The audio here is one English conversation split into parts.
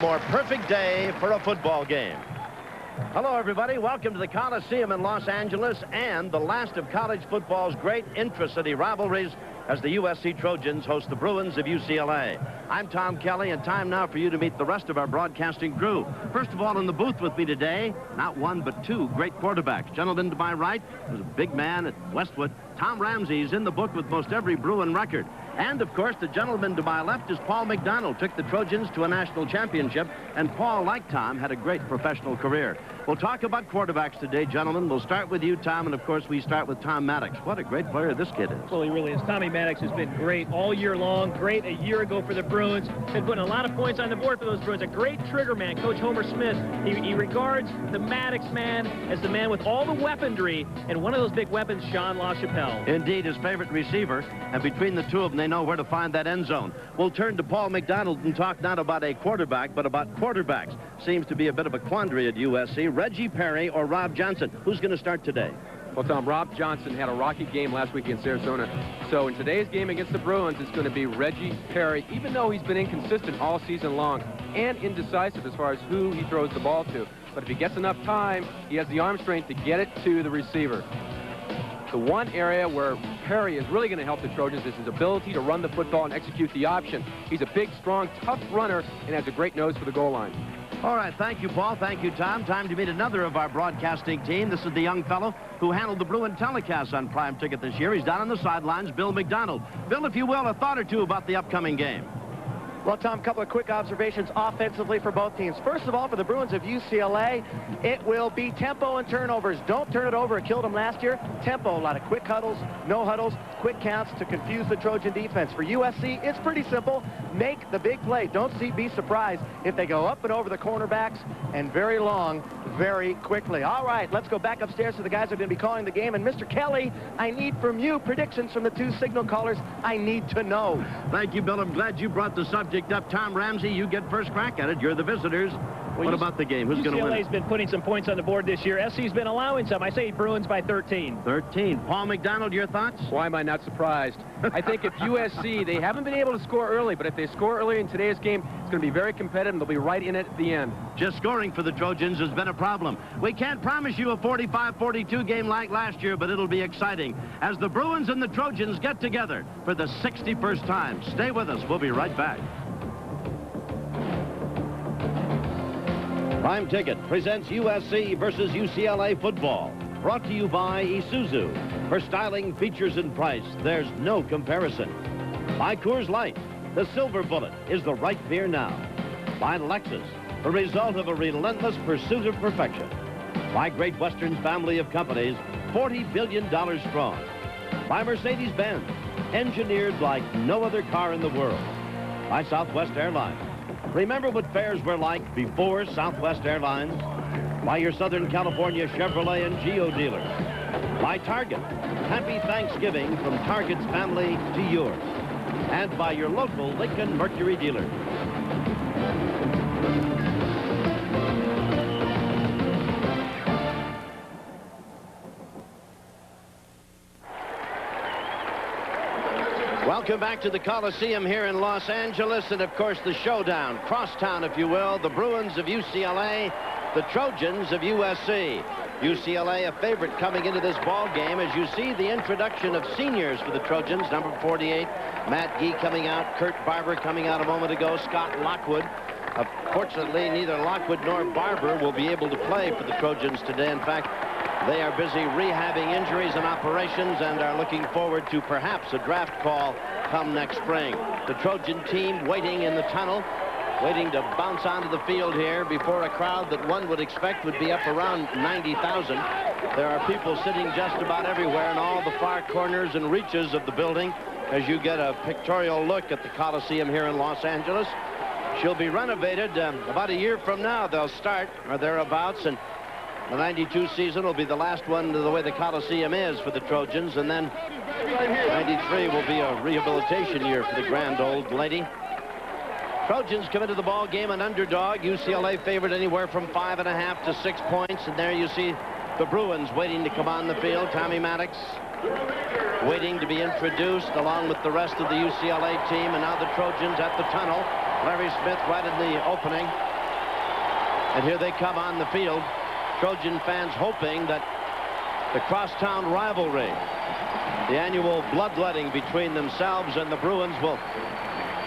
More perfect day for a football game. Hello, everybody. Welcome to the Coliseum in Los Angeles and the last of college football's great intra-city rivalries as the USC Trojans host the Bruins of UCLA. I'm Tom Kelly, and time now for you to meet the rest of our broadcasting crew. First of all, in the booth with me today, not one but two great quarterbacks. Gentleman to my right was a big man at Westwood. Tom Ramsey's in the book with most every Bruin record. And, of course, the gentleman to my left is Paul McDonald. Took the Trojans to a national championship, and Paul, like Tom, had a great professional career. We'll talk about quarterbacks today, gentlemen. We'll start with you, Tom, and, of course, we start with Tom Maddox. What a great player this kid is. Well, he really is. Tommy Maddox has been great all year long. Great a year ago for the Bruins. Been putting a lot of points on the board for those Bruins. A great trigger man, Coach Homer Smith. He regards the Maddox man as the man with all the weaponry, and one of those big weapons, Sean LaChapelle. Indeed, his favorite receiver, and between the two of them, they know where to find that end zone. We'll turn to Paul McDonald and talk not about a quarterback, but about quarterbacks. Seems to be a bit of a quandary at USC. Reggie Perry or Rob Johnson? Who's going to start today? Well, Tom, Rob Johnson had a rocky game last week in Sarasota. So in today's game against the Bruins, it's going to be Reggie Perry, even though he's been inconsistent all season long and indecisive as far as who he throws the ball to. But if he gets enough time, he has the arm strength to get it to the receiver. The one area where Perry is really going to help the Trojans is his ability to run the football and execute the option. He's a big, strong, tough runner and has a great nose for the goal line. All right, thank you, Paul. Thank you, Tom. Time to meet another of our broadcasting team. This is the young fellow who handled the Bruin telecast on Prime Ticket this year. He's down on the sidelines, Bill McDonald. Bill, if you will, a thought or two about the upcoming game. Well, Tom, a couple of quick observations offensively for both teams. First of all, for the Bruins of UCLA, it will be tempo and turnovers. Don't turn it over. It killed them last year. Tempo, a lot of quick huddles, no huddles, quick counts to confuse the Trojan defense. For USC, it's pretty simple. Make the big play. Don't be surprised if they go up and over the cornerbacks and very long, very quickly. All right, let's go back upstairs to the guys who are going to be calling the game. And Mr. Kelly, I need from you predictions from the two signal callers. I need to know. Thank you, Bill. I'm glad you brought the subject up. Tom Ramsey, you get first crack at it. You're the visitors. What about the game? Who's going to win? UCLA's been putting some points on the board this year. SC's been allowing some. I say Bruins by 13. 13. Paul McDonald, your thoughts? Why am I not surprised? I think if USC, they haven't been able to score early, but if they score early in today's game, it's going to be very competitive, and they'll be right in it at the end. Just scoring for the Trojans has been a problem. We can't promise you a 45-42 game like last year, but it'll be exciting as the Bruins and the Trojans get together for the 61st time. Stay with us. We'll be right back. Prime Ticket presents USC versus UCLA football. Brought to you by Isuzu. For styling, features, and price, there's no comparison. By Coors Light, the silver bullet is the right beer now. By Lexus, the result of a relentless pursuit of perfection. By Great Western's family of companies, $40 billion strong. By Mercedes-Benz, engineered like no other car in the world. By Southwest Airlines. Remember what fares were like before Southwest Airlines? By your Southern California Chevrolet and Geo dealers. By Target. Happy Thanksgiving from Target's family to yours. And by your local Lincoln Mercury dealer. Welcome back to the Coliseum here in Los Angeles, and of course the showdown, crosstown if you will, the Bruins of UCLA, the Trojans of USC. UCLA a favorite coming into this ball game as you see the introduction of seniors for the Trojans. Number 48, Matt Gee coming out, Kurt Barber coming out a moment ago, Scott Lockwood. Fortunately, neither Lockwood nor Barber will be able to play for the Trojans today. In fact, they are busy rehabbing injuries and operations and are looking forward to perhaps a draft call come next spring. The Trojan team waiting in the tunnel, waiting to bounce onto the field here before a crowd that one would expect would be up around 90,000. There are people sitting just about everywhere in all the far corners and reaches of the building as you get a pictorial look at the Coliseum here in Los Angeles. She'll be renovated about a year from now. They'll start or thereabouts, and the 92 season will be the last one the way the Coliseum is for the Trojans, and then 93 will be a rehabilitation year for the grand old lady. Trojans come into the ball game an underdog. UCLA favored anywhere from 5.5 to 6 points, and there you see the Bruins waiting to come on the field. Tommy Maddox waiting to be introduced along with the rest of the UCLA team, and now the Trojans at the tunnel. Larry Smith right in the opening. And here they come on the field. Trojan fans hoping that the crosstown rivalry, the annual bloodletting between themselves and the Bruins, will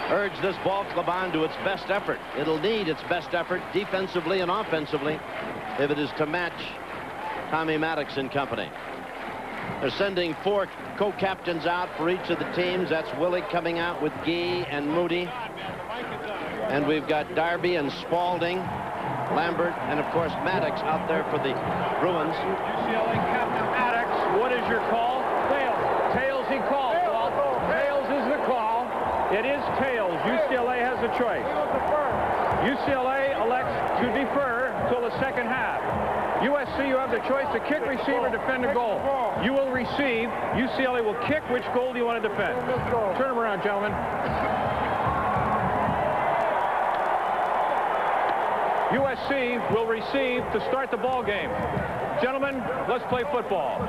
urge this ball club on to its best effort. It'll need its best effort defensively and offensively if it is to match Tommy Maddox and company. They're sending 4 co-captains out for each of the teams. That's Willie coming out with Gee and Moody. And we've got Darby and Spaulding, Lambert, and of course Maddox out there for the Bruins. UCLA Captain Maddox, what is your call? Tails. Tails he calls. Tails is the call. It is tails. UCLA has a choice. UCLA elects to defer till the second half. USC, you have the choice to kick, receive, or defend a goal. You will receive. UCLA will kick. Which goal do you want to defend? Turn them around, gentlemen. USC will receive to start the ball game. Gentlemen, let's play football.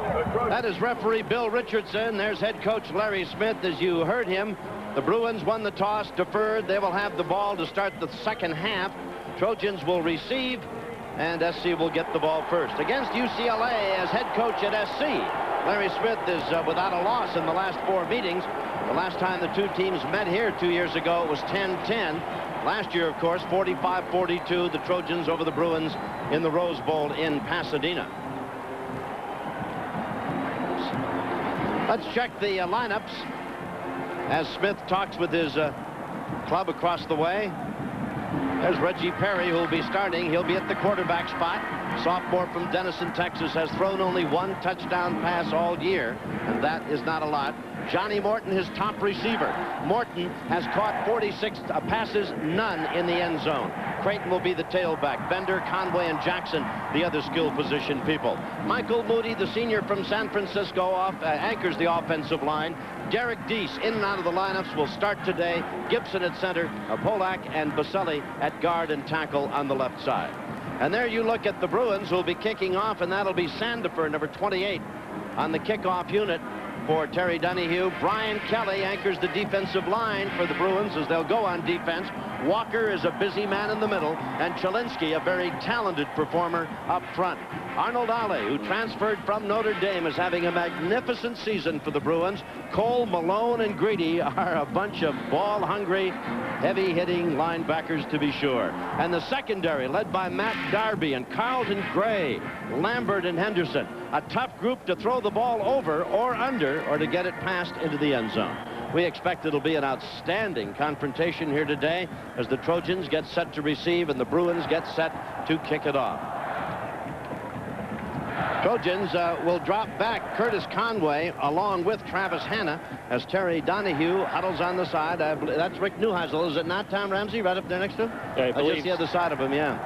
That is referee Bill Richardson. There's head coach Larry Smith. As you heard him, the Bruins won the toss, deferred. They will have the ball to start the second half. Trojans will receive, and SC will get the ball first. Against UCLA as head coach at SC, Larry Smith is without a loss in the last 4 meetings. The last time the two teams met here 2 years ago, it was 10-10. Last year, of course, 45-42, the Trojans over the Bruins in the Rose Bowl in Pasadena. Let's check the lineups as Smith talks with his club across the way. There's Reggie Perry, who will be starting. He'll be at the quarterback spot. Sophomore from Denison, Texas, has thrown only 1 touchdown pass all year, and that is not a lot. Johnny Morton, his top receiver. Morton has caught 46 passes, none in the end zone. Creighton will be the tailback. Bender, Conway, and Jackson, the other skill position people. Michael Moody, the senior from San Francisco, anchors the offensive line. Derek Deese, in and out of the lineups, will start today. Gibson at center, Polak and Baselli at guard and tackle on the left side. And there you look at the Bruins, who will be kicking off, and that'll be Sandifer, number 28, on the kickoff unit for Terry Donahue. Brian Kelly anchors the defensive line for the Bruins as they'll go on defense. Walker is a busy man in the middle, and Chalinsky, a very talented performer up front. Arnold Ale, who transferred from Notre Dame, is having a magnificent season for the Bruins. Cole, Malone, and Greedy are a bunch of ball-hungry, heavy-hitting linebackers, to be sure. And the secondary, led by Matt Darby and Carlton Gray, Lambert, and Henderson. A tough group to throw the ball over or under, or to get it passed into the end zone. We expect it'll be an outstanding confrontation here today as the Trojans get set to receive and the Bruins get set to kick it off. Trojans will drop back Curtis Conway along with Travis Hanna as Terry Donahue huddles on the side. That's Rick Neuheisel, is it not, Tom Ramsey, right up there next to him? I believe. Just the other side of him, yeah.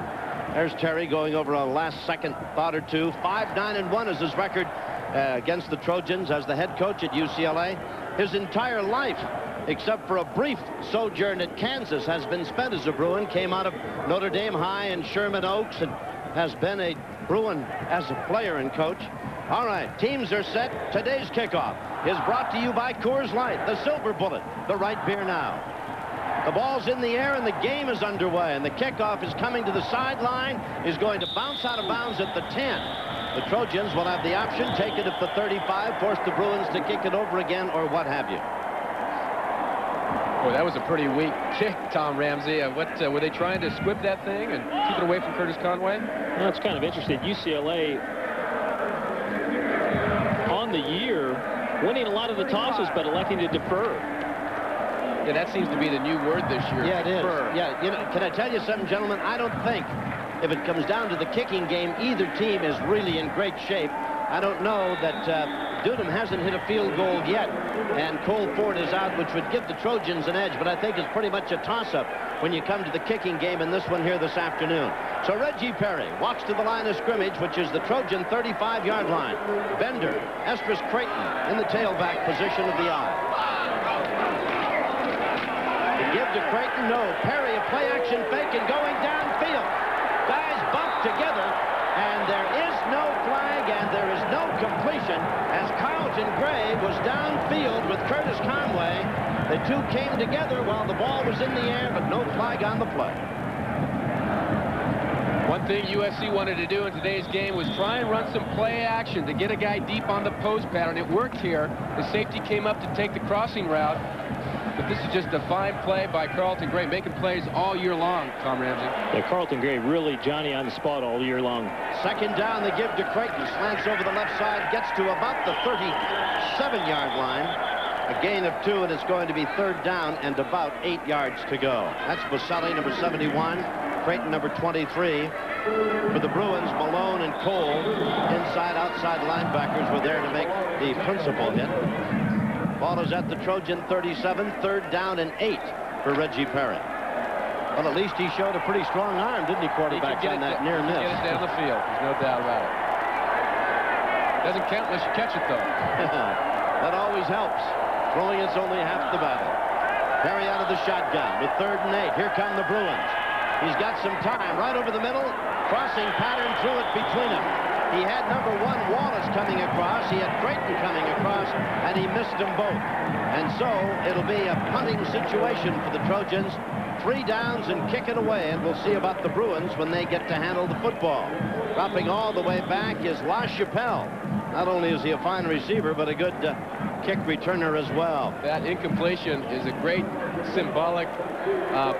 There's Terry going over a last-second thought or two. 5-9-1 is his record against the Trojans as the head coach at UCLA. His entire life, except for a brief sojourn at Kansas, has been spent as a Bruin. Came out of Notre Dame High and Sherman Oaks and has been a Bruin as a player and coach. All right, teams are set. Today's kickoff is brought to you by Coors Light, the Silver Bullet, the right beer now. The ball's in the air and the game is underway, and the kickoff is coming to the sideline, is going to bounce out of bounds at the 10. The Trojans will have the option, take it at the 35, force the Bruins to kick it over again, or what have you. Boy, that was a pretty weak kick, Tom Ramsey. Were they trying to squib that thing and keep it away from Curtis Conway? Well, it's kind of interesting. UCLA on the year winning a lot of the tosses, but electing to defer. Yeah, that seems to be the new word this year. Yeah, it is. Defer. Yeah, you know, can I tell you something, gentlemen? I don't think if it comes down to the kicking game, either team is really in great shape. I don't know that Dudum hasn't hit a field goal yet, and Cole Ford is out, which would give the Trojans an edge, but I think it's pretty much a toss-up when you come to the kicking game in this one here this afternoon. So Reggie Perry walks to the line of scrimmage, which is the Trojan 35-yard line. Bender, Esdras Creighton in the tailback position of the I. To give to Creighton, no. Perry, a play-action fake and going downfield. Guys bump together, and there is no flag, and there is no completion as Carlton Gray was downfield with Curtis Conway. The two came together while the ball was in the air, but no flag on the play. One thing USC wanted to do in today's game was try and run some play action to get a guy deep on the post pattern. It worked here. The safety came up to take the crossing route. But this is just a fine play by Carlton Gray, making plays all year long, Tom Ramsey. Yeah, Carlton Gray really Johnny on the spot all year long. Second down, they give to Creighton. Slants over the left side, gets to about the 37-yard line. A gain of 2, and it's going to be third down and about 8 yards to go. That's Boselli, number 71. Creighton, number 23. For the Bruins, Malone and Cole, inside-outside linebackers, were there to make the principal hit. Ball is at the Trojan 37, third down and 8 for Reggie Perry. Well, at least he showed a pretty strong arm, didn't he, quarterback, on that near miss? Get it down the field. There's no doubt about it. Doesn't count unless you catch it, though. That always helps. Throwing it's only half the battle. Perry out of the shotgun with third and 8. Here come the Bruins. He's got some time right over the middle. Crossing pattern through it between them. He had number 1 Wallace coming across. He had Creighton coming across, and he missed them both. And so it'll be a punting situation for the Trojans. 3 downs and kick it away, and we'll see about the Bruins when they get to handle the football. Dropping all the way back is LaChapelle. Not only is he a fine receiver, but a good kick returner as well. That incompletion is a great symbolic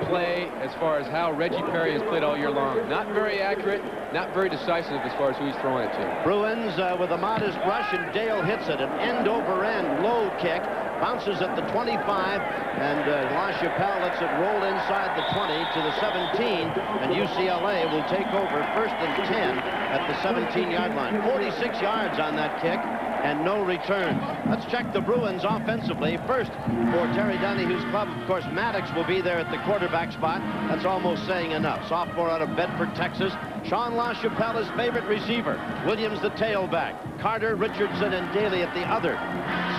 play as far as how Reggie Perry has played all year long. Not very accurate, not very decisive as far as who he's throwing it to. Bruins with a modest rush, and Dale hits it. An end-over-end low kick. Bounces at the 25, and LaChapelle lets it roll inside the 20 to the 17, and UCLA will take over first and 10 at the 17-yard line. 46 yards on that kick, and no return. Let's check the Bruins offensively. First, for Terry Donahue club, of course, Maddox will be there at the quarterback spot. That's almost saying enough. Sophomore out of Bedford, Texas. Sean LaChapelle, his favorite receiver. Williams, the tailback. Carter, Richardson, and Daly at the other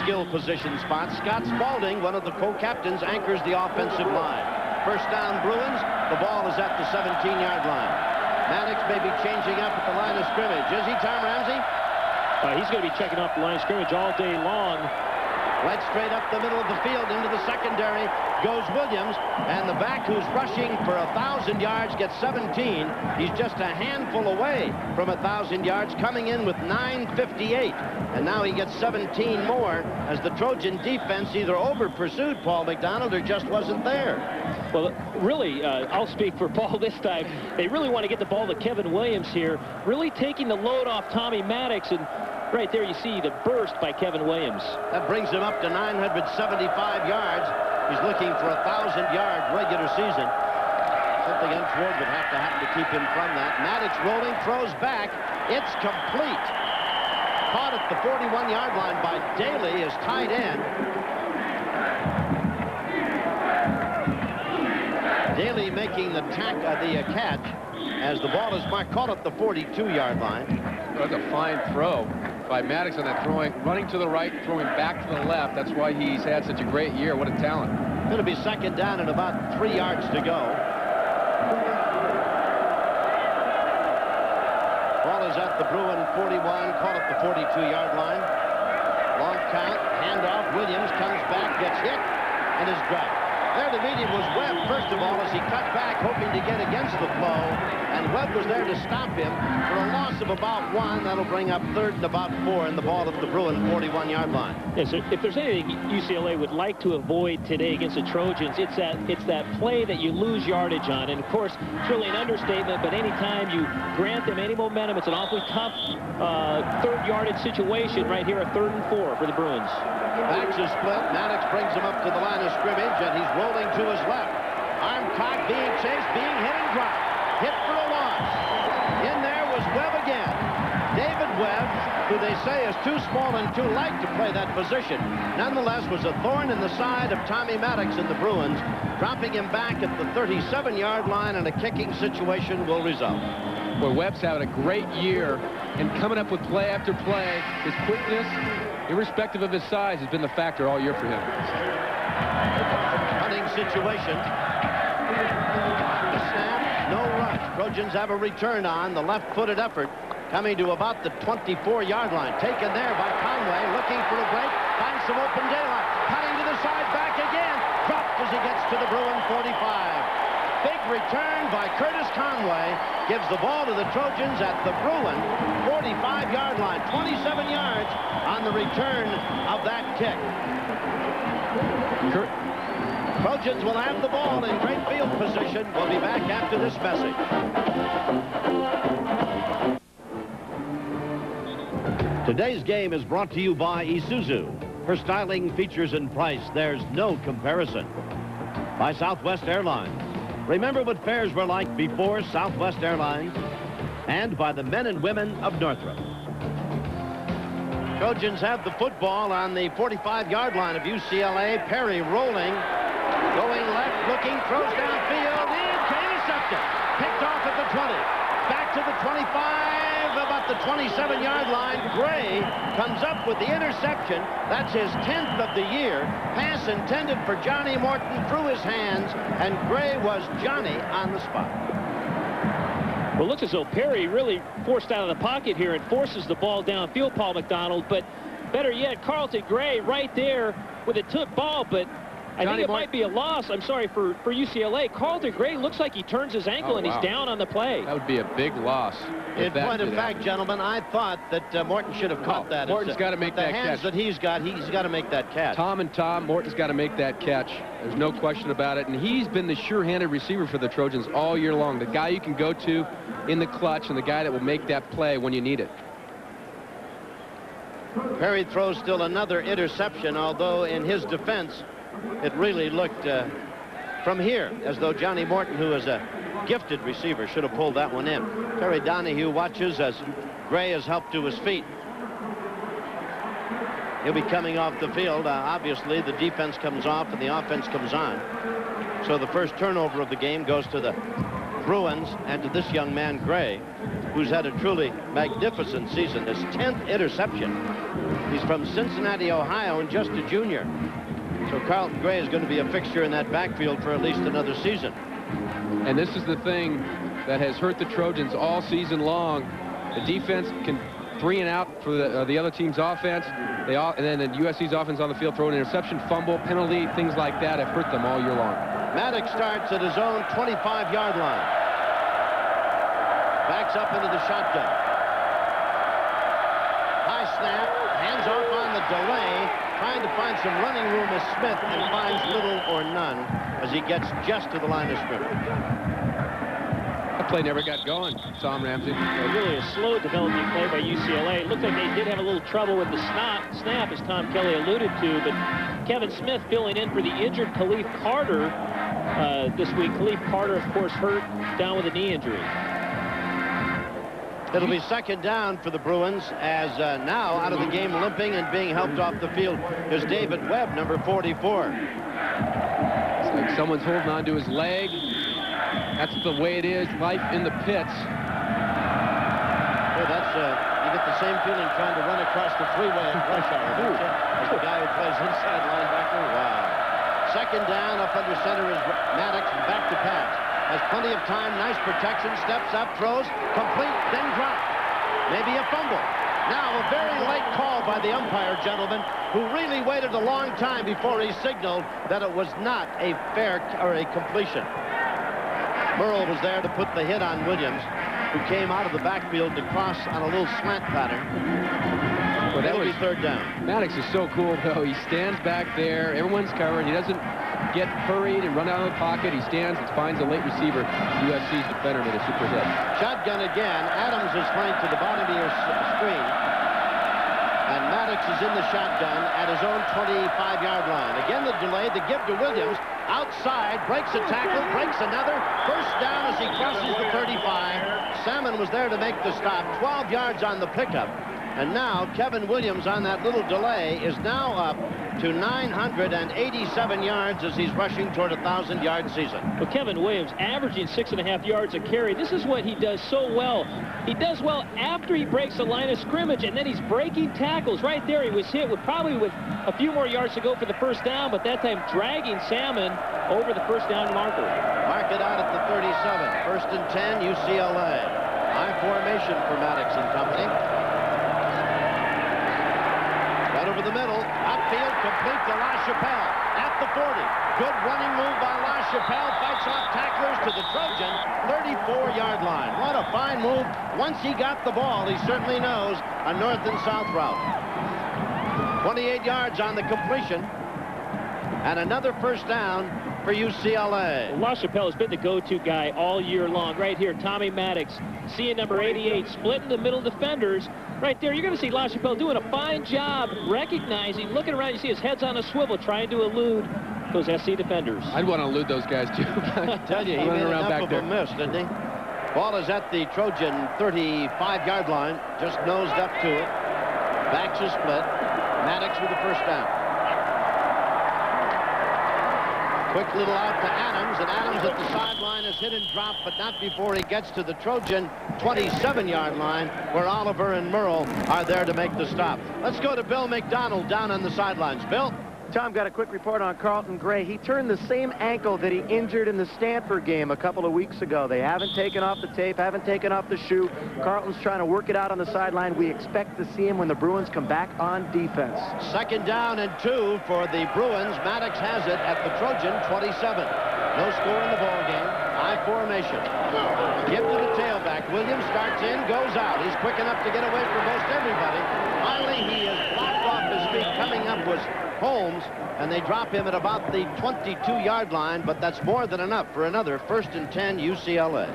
skill position spots. Scott Spaulding, one of the co-captains, anchors the offensive line. First down, Bruins. The ball is at the 17-yard line. Maddox may be changing up at the line of scrimmage. Is he, Tom Ramsey? He's going to be checking off the line of scrimmage all day long. Right straight up the middle of the field into the secondary goes Williams, and the back who's rushing for 1,000 yards gets 17. He's just a handful away from 1,000 yards, coming in with 9:58, and now he gets 17 more as the Trojan defense either over-pursued Paul McDonald or just wasn't there. Well, really, I'll speak for Paul this time. They really want to get the ball to Kevin Williams here, really taking the load off Tommy Maddox, and right there you see the burst by Kevin Williams. That brings him up to 975 yards. He's looking for 1,000-yard regular season. Something untoward would have to happen to keep him from that. Maddox rolling, throws back. It's complete. Caught at the 41-yard line by Daly, his tight end. Daly making the catch as the ball is marked, caught at the 42-yard line. That's a fine throw by Maddox on that running to the right, throwing back to the left. That's why he's had such a great year. What a talent. Going to be second down and about 3 yards to go. Ball is at the Bruin 41, caught at the 42-yard line. Long count, handoff. Williams comes back, gets hit, and is dropped. There the medium was Webb, first of all, as he cut back, hoping to get against the flow. And Webb was there to stop him for a loss of about 1. That'll bring up third and about 4, and the ball at the Bruin 41-yard line. Yes, sir. If there's anything UCLA would like to avoid today against the Trojans, it's that play that you lose yardage on. And, of course, it's really an understatement, but anytime you grant them any momentum, it's an awfully tough third yardage situation right here at 3rd and 4 for the Bruins. Backs is split. Maddox brings him up to the line of scrimmage, and he's rolling to his left. Arm cocked, being chased, being hit and dropped. Hit for a loss. In there was Webb again. David Webb, who they say is too small and too light to play that position, nonetheless was a thorn in the side of Tommy Maddox and the Bruins, dropping him back at the 37-yard line, and a kicking situation will result. Well, Webb's having a great year, and coming up with play after play. His quickness, irrespective of his size, has been the factor all year for him. Hunting situation. The snap, no rush. Trojans have a return on the left-footed effort, coming to about the 24-yard line. Taken there by Conway, looking for a break, finds some open daylight. Cutting to the side, back again. Dropped as he gets to the Bruin 45. Big return by Curtis Conway. gives the ball to the Trojans at the Bruin 45-yard line. 27 yards on the return of that kick. Trojans will have the ball in great field position. We'll be back after this message. Today's game is brought to you by Isuzu. For styling, features, and price, there's no comparison. By Southwest Airlines. Remember what fares were like before Southwest Airlines? And by the men and women of Northrop. Trojans have the football on the 45-yard line of UCLA. Perry rolling, going left, looking, throws downfield, intercepted. Picked off at the 20, back to the 25, about the 27-yard line. Gray comes up with the interception. That's his 10th of the year. Pass intended for Johnny Morton through his hands, and Gray was Johnny on the spot. Well, it looks as though Perry really forced out of the pocket here and forces the ball downfield, Paul McDonald. But better yet, Carlton Gray right there with a took ball, but I think it might be a loss. I'm sorry for UCLA. Carlton Gray looks like he turns his ankle and he's down on the play. That would be a big loss. In point of fact, gentlemen, I thought that Morton should have caught that. Morton's got to make that catch. The hands that he's got to make that catch. Tom, Morton's got to make that catch. There's no question about it. And he's been the sure-handed receiver for the Trojans all year long. The guy you can go to in the clutch and the guy that will make that play when you need it. Perry throws still another interception, although in his defense, it really looked from here as though Johnny Morton, who is a gifted receiver, should have pulled that one in. Terry Donahue watches as Gray is helped to his feet. He'll be coming off the field. Obviously, the defense comes off and the offense comes on. So the first turnover of the game goes to the Bruins and to this young man, Gray, who's had a truly magnificent season. His 10th interception. He's from Cincinnati, Ohio, and just a junior. So Carlton Gray is going to be a fixture in that backfield for at least another season. And this is the thing that has hurt the Trojans all season long. The defense can 3 and out for the other team's offense. And then the USC's offense on the field, throw an interception, fumble, penalty, things like that have hurt them all year long. Maddox starts at his own 25-yard line. Backs up into the shotgun. High snap, hands off on the delay, trying to find some running room as Smith, and finds little or none as he gets just to the line of scrimmage. That play never got going, Tom Ramsey. Really a slow developing play by UCLA. It looked like they did have a little trouble with the snap, as Tom Kelly alluded to, but Kevin Smith filling in for the injured Khalif Carter this week. Khalif Carter, of course, hurt down with a knee injury. It'll be second down for the Bruins as now out of the game limping and being helped off the field is David Webb, number 44. It's like someone's holding on to his leg. That's the way it is, life in the pits. Well, that's, you get the same feeling trying to run across the freeway at rush hour, don't you? As the guy who plays inside linebacker. Wow. Second down, up under center is Maddox, and back to pass. Has plenty of time, nice protection, steps up, throws, complete, then drop. Maybe a fumble. Now a very late call by the umpire, gentlemen, who really waited a long time before he signaled that it was not a fair or a completion. Burrell was there to put the hit on Williams, who came out of the backfield to cross on a little slant pattern. Well, that'll be third down. Maddox is so cool, though. He stands back there. Everyone's covered. He doesn't get hurried and run out of the pocket. He stands and finds a late receiver. USC's defender with a super hit. Shotgun again. Adams is flanked to the bottom of your screen. And Maddox is in the shotgun at his own 25-yard line. Again, the delay, the give to Williams. Outside, breaks a tackle, breaks another. First down as he crosses the 35. Salmon was there to make the stop. 12 yards on the pickup. And now Kevin Williams on that little delay is now up to 987 yards as he's rushing toward a 1,000-yard season. Well, Kevin Williams averaging 6.5 yards a carry. This is what he does so well. He does well after he breaks the line of scrimmage, and then he's breaking tackles. Right there, he was hit with probably with a few more yards to go for the first down, but that time dragging Salmon over the first down marker. Mark it out at the 37. First and 10, UCLA. High formation for Maddox and company. Right over the middle, upfield, complete to LaChapelle. At the 40. Good running move by LaChapelle. Fights off tacklers to the Trojan 34-yard line. What a fine move. Once he got the ball, he certainly knows a north and south route. 28 yards on the completion. And another first down for UCLA. LaChapelle has been the go-to guy all year long. Right here, Tommy Maddox, seeing number 88, splitting the middle defenders. Right there, you're going to see LaChapelle doing a fine job recognizing, looking around. You see his head's on a swivel, trying to elude those SC defenders. I'd want to elude those guys, too. I tell you, he made enough of a miss, didn't he? Ball is at the Trojan 35-yard line. Just nosed up to it. Backs are split. Maddox with the first down. Quick little out to Adams, and Adams at the sideline is hit and dropped, but not before he gets to the Trojan 27-yard line, where Oliver and Merle are there to make the stop. Let's go to Bill McDonald down on the sidelines. Bill? Tom, got a quick report on Carlton Gray. He turned the same ankle that he injured in the Stanford game a couple of weeks ago. They haven't taken off the tape, haven't taken off the shoe. Carlton's trying to work it out on the sideline. We expect to see him when the Bruins come back on defense. Second down and 2 for the Bruins. Maddox has it at the Trojan 27. No score in the ball game. High formation. Give to the tailback. Williams starts in, goes out. He's quick enough to get away from most everybody. Finally, he is blocked off his feet. Coming up was Holmes, and they drop him at about the 22-yard line, but that's more than enough for another 1st and 10 UCLA.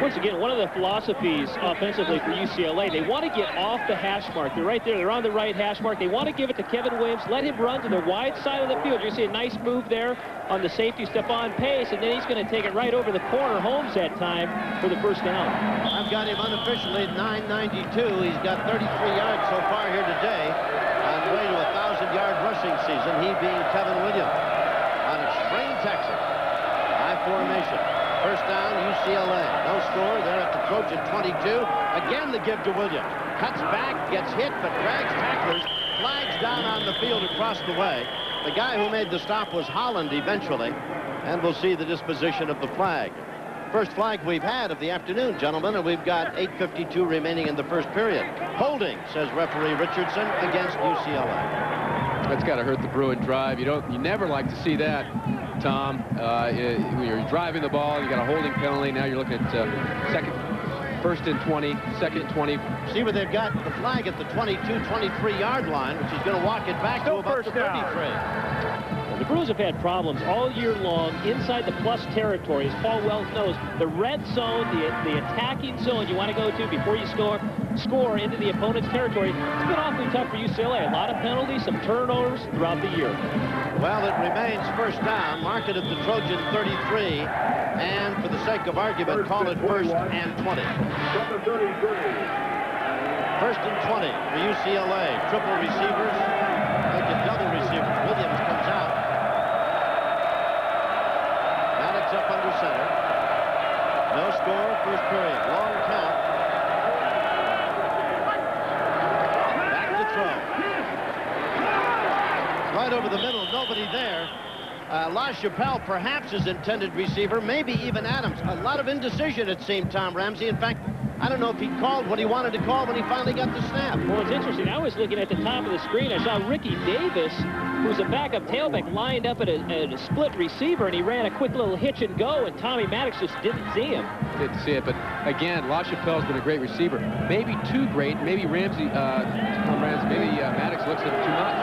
Once again, one of the philosophies offensively for UCLA, they want to get off the hash mark. They're right there. They're on the right hash mark. They want to give it to Kevin Williams, let him run to the wide side of the field. You see a nice move there on the safety, Stephon Pace, and then he's going to take it right over the corner. Holmes that time for the first down. I've got him unofficially at 992. He's got 33 yards so far here today. On the way to a 1,000-yard rushing season, he being Kevin Williams on a spring Texas. High formation. First down, UCLA. No score there at the Trojan 22. Again, the give to Williams. Cuts back, gets hit, but drags tacklers. Flags down on the field across the way. The guy who made the stop was Holland eventually, and we'll see the disposition of the flag. First flag we've had of the afternoon, gentlemen, and we've got 8:52 remaining in the first period. Holding, says referee Richardson, against UCLA. That's got to hurt the Bruin drive. You never like to see that, Tom. When you're driving the ball, you got a holding penalty. Now you're looking at 1st and 20, 2nd and 20. See where they've got the flag at the 22, 23-yard line, which is going to walk it back to about the 33. The Bruins have had problems all year long inside the plus territory. As Paul Wells knows, the red zone, the attacking zone you want to go to before you score into the opponent's territory. It's been awfully tough for UCLA. A lot of penalties, some turnovers throughout the year. Well, it remains first down. Mark it at the Trojan 33. And for the sake of argument, call it 1st and 20. 1st and 20 for UCLA. Triple receivers. Make it double receivers. Williams comes out. Maddox up under center. No score, first period. Long count. Back to throw. Right over the middle, nobody there. LaChapelle, perhaps his intended receiver, maybe even Adams. A lot of indecision, it seemed, Tom Ramsey. In fact, I don't know if he called what he wanted to call when he finally got the snap. Well, it's interesting. I was looking at the top of the screen. I saw Ricky Davis, who's a backup tailback, lined up at a split receiver, and he ran a quick little hitch and go, and Tommy Maddox just didn't see him. Didn't see it, but again, LaChapelle's been a great receiver. Maybe too great. Maybe Maddox looks at him too much.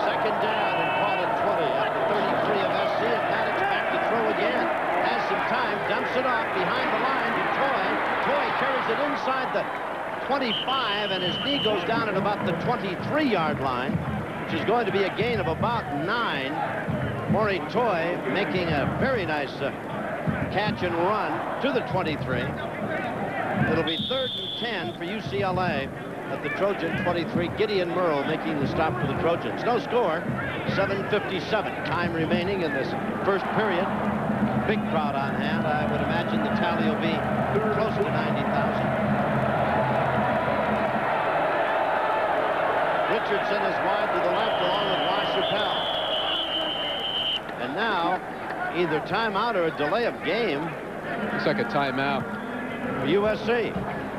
Second down and call it 20 at the 33 of SC, and Maddox back to throw again. Has some time, dumps it off behind the line to Toy. Toy carries it inside the 25, and his knee goes down at about the 23-yard line, which is going to be a gain of about 9. Maury Toy making a very nice catch and run to the 23. It'll be 3rd and 10 for UCLA at the Trojan 23. Gideon Merle making the stop for the Trojans. No score, 7:57. Time remaining in this first period. Big crowd on hand. I would imagine the tally will be close to 90,000. Richardson is wide to the left along with LaChapelle. And now, either timeout or a delay of game. Looks like a timeout. For USC.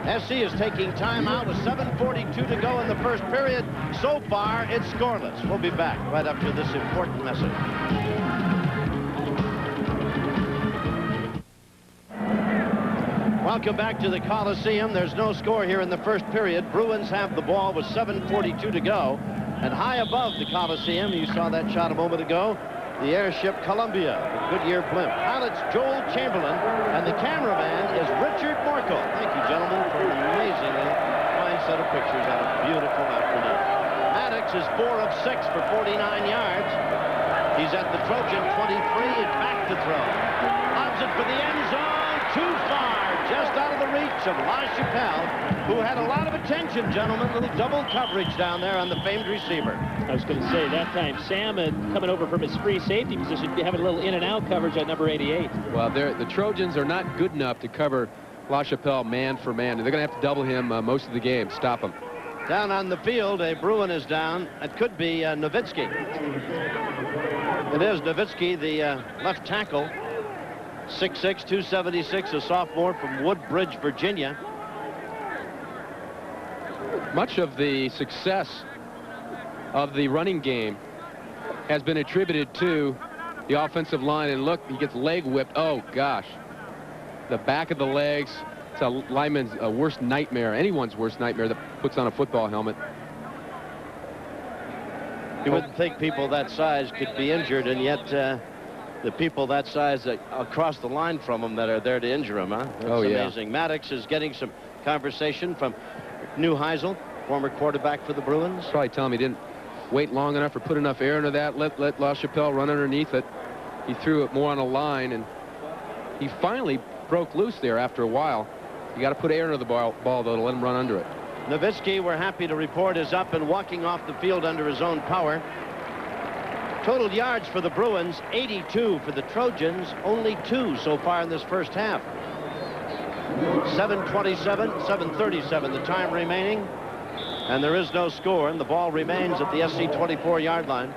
SC is taking time out with 7:42 to go in the first period. So far, it's scoreless. We'll be back right after this important message. Welcome back to the Coliseum. There's no score here in the first period. Bruins have the ball with 7:42 to go. And high above the Coliseum, you saw that shot a moment ago, the airship Columbia, the Goodyear blimp. Pilot's Joel Chamberlain, and the cameraman is Richard Morkel. Thank you, gentlemen, for an amazingly fine set of pictures on a beautiful afternoon. Maddox is 4 of 6 for 49 yards. He's at the Trojan 23 and back to throw. Lobs it for the end zone. Too far, just out of the reach of LaChapelle, who had a lot of attention, gentlemen. A little double coverage down there on the famed receiver. I was going to say, that time, Salmon, coming over from his free safety position, having a little in-and-out coverage at number 88. Well, the Trojans are not good enough to cover LaChapelle man for man. They're going to have to double him most of the game, stop him. Down on the field, a Bruin is down. It could be Nowitzki. It is Nowitzki, the left tackle. 6'6", 276, a sophomore from Woodbridge, Virginia. Much of the success of the running game has been attributed to the offensive line. And look, he gets leg whipped. Oh, gosh. The back of the legs. It's a lineman's worst nightmare, anyone's worst nightmare that puts on a football helmet. You wouldn't think people that size could be injured, and yet the people that size across the line from him that are there to injure him, huh? That's amazing. Maddox is getting some conversation from Neuheisel, former quarterback for the Bruins. Probably tell him he didn't wait long enough or put enough air into that. Let LaChapelle run underneath it. He threw it more on a line, and he finally broke loose there after a while. You got to put air into the ball, though, to let him run under it. Nowitzki, we're happy to report, is up and walking off the field under his own power. Total yards for the Bruins, 82 for the Trojans, only 2 so far in this first half. 7:27, 7:37, the time remaining, and there is no score, and the ball remains at the SC 24-yard line.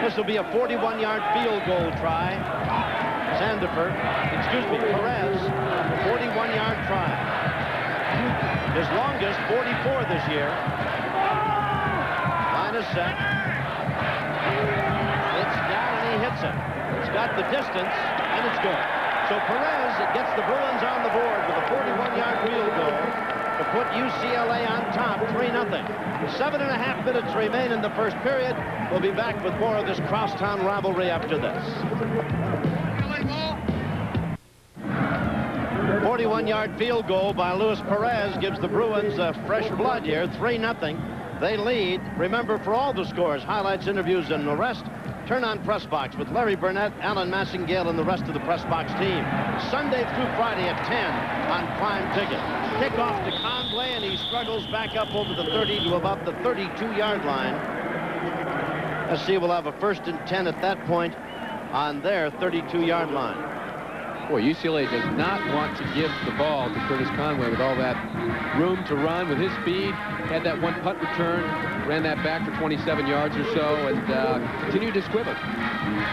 This will be a 41-yard field goal try. Perez, 41-yard try. His longest, 44 this year. Line is set. It's down and he hits it. It's got the distance and it's good. So Perez gets the Bruins on the board with a 41-yard field goal to put UCLA on top, 3-0. 7.5 minutes remain in the first period. We'll be back with more of this crosstown rivalry after this. 41-yard field goal by Luis Perez gives the Bruins fresh blood here, 3-0. They lead. Remember, for all the scores, highlights, interviews, and the rest, turn on Press Box with Larry Burnett, Alan Massingale, and the rest of the Press Box team. Sunday through Friday at 10 on Prime Ticket. Kickoff to Conway, and he struggles back up over the 30 to about the 32-yard line. SC will have a 1st and 10 at that point on their 32-yard line. Boy, UCLA does not want to give the ball to Curtis Conway with all that room to run with his speed. Had that one punt return, ran that back for 27 yards or so, and continued to squib it.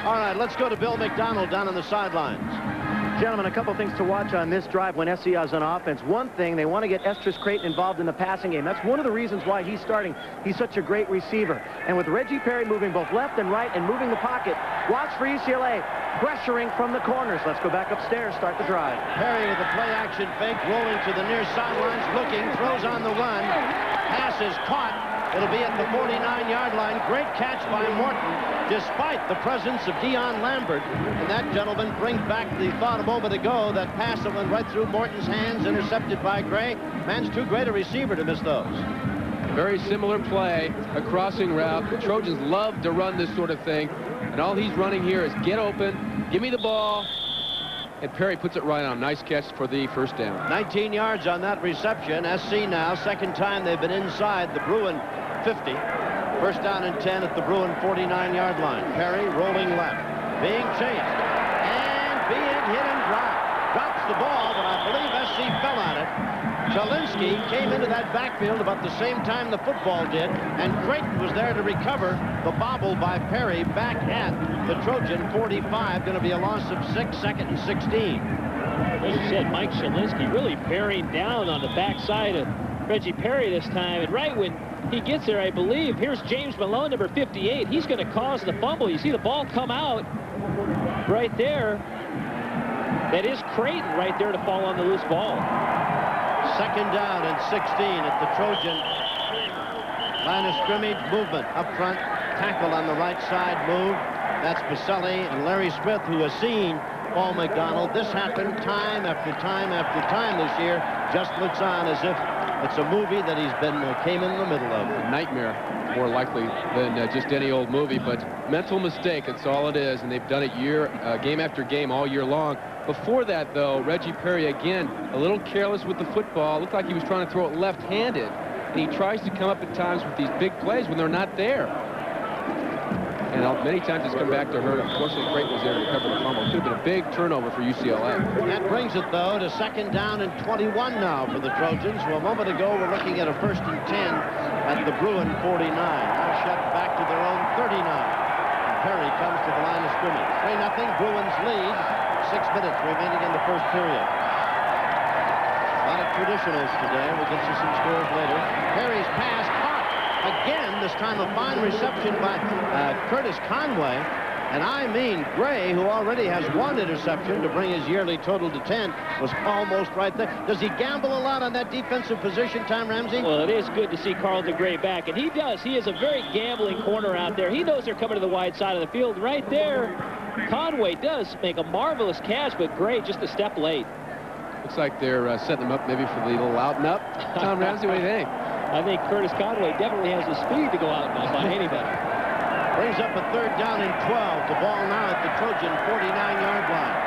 All right, let's go to Bill McDonald down on the sidelines. Gentlemen, a couple things to watch on this drive when SC is on offense. One thing, they want to get Estrus Creighton involved in the passing game. That's one of the reasons why he's starting. He's such a great receiver. And with Reggie Perry moving both left and right and moving the pocket, watch for UCLA pressuring from the corners. Let's go back upstairs, start the drive. Perry with a play-action fake, rolling to the near sidelines, looking, throws on the run. Pass is caught. It'll be at the 49-yard line. Great catch by Morton, despite the presence of Dion Lambert. And that gentleman brings back the thought a moment ago, that pass that went right through Morton's hands, intercepted by Gray. Man's too great a receiver to miss those. Very similar play, a crossing route. The Trojans love to run this sort of thing. And all he's running here is get open, give me the ball. And Perry puts it right on. Nice catch for the first down. 19 yards on that reception. SC now, second time they've been inside the Bruin 50. First down and 10 at the Bruin 49-yard line. Perry rolling left, being chased and being hit and dropped. Drops the ball, but I believe SC fell on it. Chalinsky came into that backfield about the same time the football did, and Creighton was there to recover the bobble by Perry back at the Trojan 45. Going to be a loss of 6, 2nd and 16. As you said, Mike Shalinski really bearing down on the backside of Reggie Perry this time. And right when he gets there, I believe, here's James Malone, number 58. He's going to cause the fumble. You see the ball come out right there. That is Creighton right there to fall on the loose ball. 2nd down and 16 at the Trojan line of scrimmage. Movement up front. Tackle on the right side. Move. That's Baselli and Larry Smith, who has seen Paul McDonald. This happened time after time after time this year. Just looks on as if it's a movie that he's came in the middle of. A nightmare, more likely than just any old movie, but mental mistake, it's all it is, and they've done it game after game all year long. Before that, though, Reggie Perry, again, a little careless with the football. Looked like he was trying to throw it left-handed, and he tries to come up at times with these big plays when they're not there. And many times it's come back to hurt. Unfortunately, Creighton was there to recover the fumble. It could have been a big turnover for UCLA. That brings it, though, to 2nd down and 21 now for the Trojans. Well, a moment ago, we're looking at a 1st and 10 at the Bruin 49. Now shut back to their own 39. Perry comes to the line of scrimmage. 3-0, Bruins lead. 6 minutes remaining in the 1st period. A lot of traditionals today. We'll get you some scores later. Perry's pass caught. Again, this time a fine reception by Curtis Conway. And I mean, Gray, who already has 1 interception to bring his yearly total to 10, was almost right there. Does he gamble a lot on that defensive position, Tom Ramsey? Well, it is good to see Carlton Gray back, and he does. He is a very gambling corner out there. He knows they're coming to the wide side of the field. Right there, Conway does make a marvelous catch, but Gray just a step late. Looks like they're setting him up maybe for the little out and up. Tom Ramsey, what do you think? I think Curtis Conway definitely has the speed to go out and up on anybody. Brings up a 3rd down and 12. The ball now at the Trojan 49-yard line.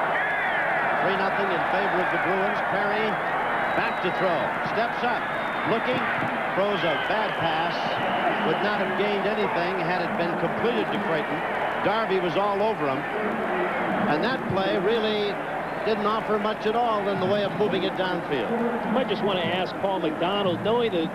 3-0 in favor of the Bruins. Perry back to throw. Steps up. Looking. Throws a bad pass. Would not have gained anything had it been completed to Creighton. Darby was all over him. And that play really didn't offer much at all in the way of moving it downfield. I might just want to ask Paul McDonald, knowing the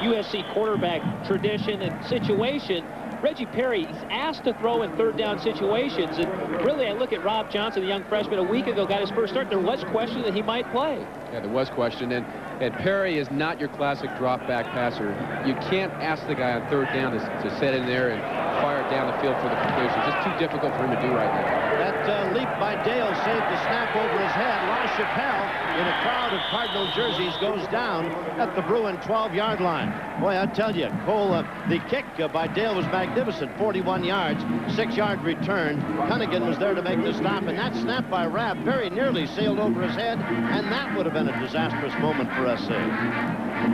USC quarterback tradition and situation, Reggie Perry is asked to throw in 3rd down situations. And really, I look at Rob Johnson, the young freshman, a week ago, got his first start. There was question that he might play. Yeah, there was question. And Perry is not your classic drop-back passer. You can't ask the guy on 3rd down to set in there and fire it down the field for the completion. Just too difficult for him to do right now. That leap by Dale saved the snap over his head. LaChapelle, in a crowd of Cardinal jerseys, goes down at the Bruin 12-yard line. Boy, I tell you, Cole, the kick by Dale was magnificent. 41 yards, 6-yard return. Cunningham was there to make the stop, and that snap by Rabb very nearly sailed over his head, and that would have been a disastrous moment for SC.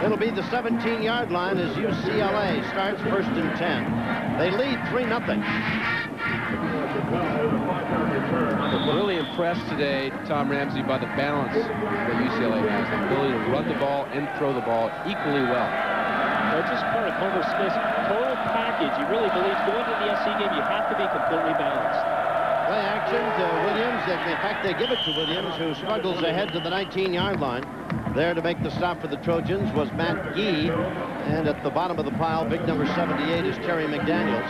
It'll be the 17-yard line as UCLA starts 1st and 10. They lead 3-0. Really impressed today, Tom Ramsey, by the balance that UCLA has. The ability to run the ball and throw the ball equally well. That's just part of Homer Smith's total package. He really believes going to the SC game, you have to be completely balanced. Play action to Williams. In fact, they give it to Williams, who struggles ahead to the 19-yard line. There to make the stop for the Trojans was Matt Gee. And at the bottom of the pile, big number 78 is Terry McDaniels.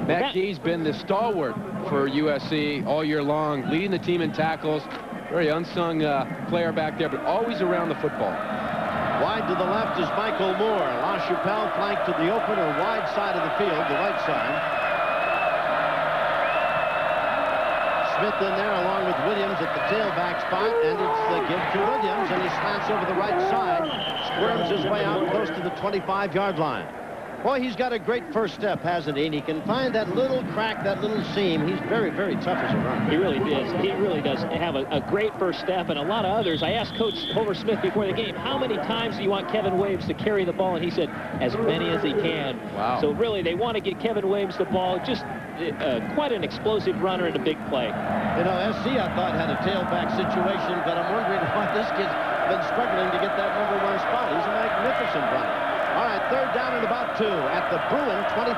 Matt Gee's been the stalwart for USC all year long, leading the team in tackles. Very unsung player back there, but always around the football. Wide to the left is Michael Moore. LaChapelle flanked to the open or wide side of the field, the right side. Smith in there along with Williams at the tailback spot, and it's the give to Williams, and he slants over the right side, squirms his way out close to the 25-yard line. Boy, he's got a great first step, hasn't he? And he can find that little crack, that little seam. He's very, very tough as a runner. He really is. He really does have a great first step, and a lot of others. I asked Coach Homer Smith before the game, how many times do you want Kevin Williams to carry the ball? And he said, as many as he can. Wow. So really, they want to get Kevin Williams the ball. Just quite an explosive runner and a big play. You know, SC, I thought, had a tailback situation, but I'm wondering why this kid's been struggling to get that #1 spot. He's a magnificent runner. All right, 3rd down and about 2 at the Bruin 25.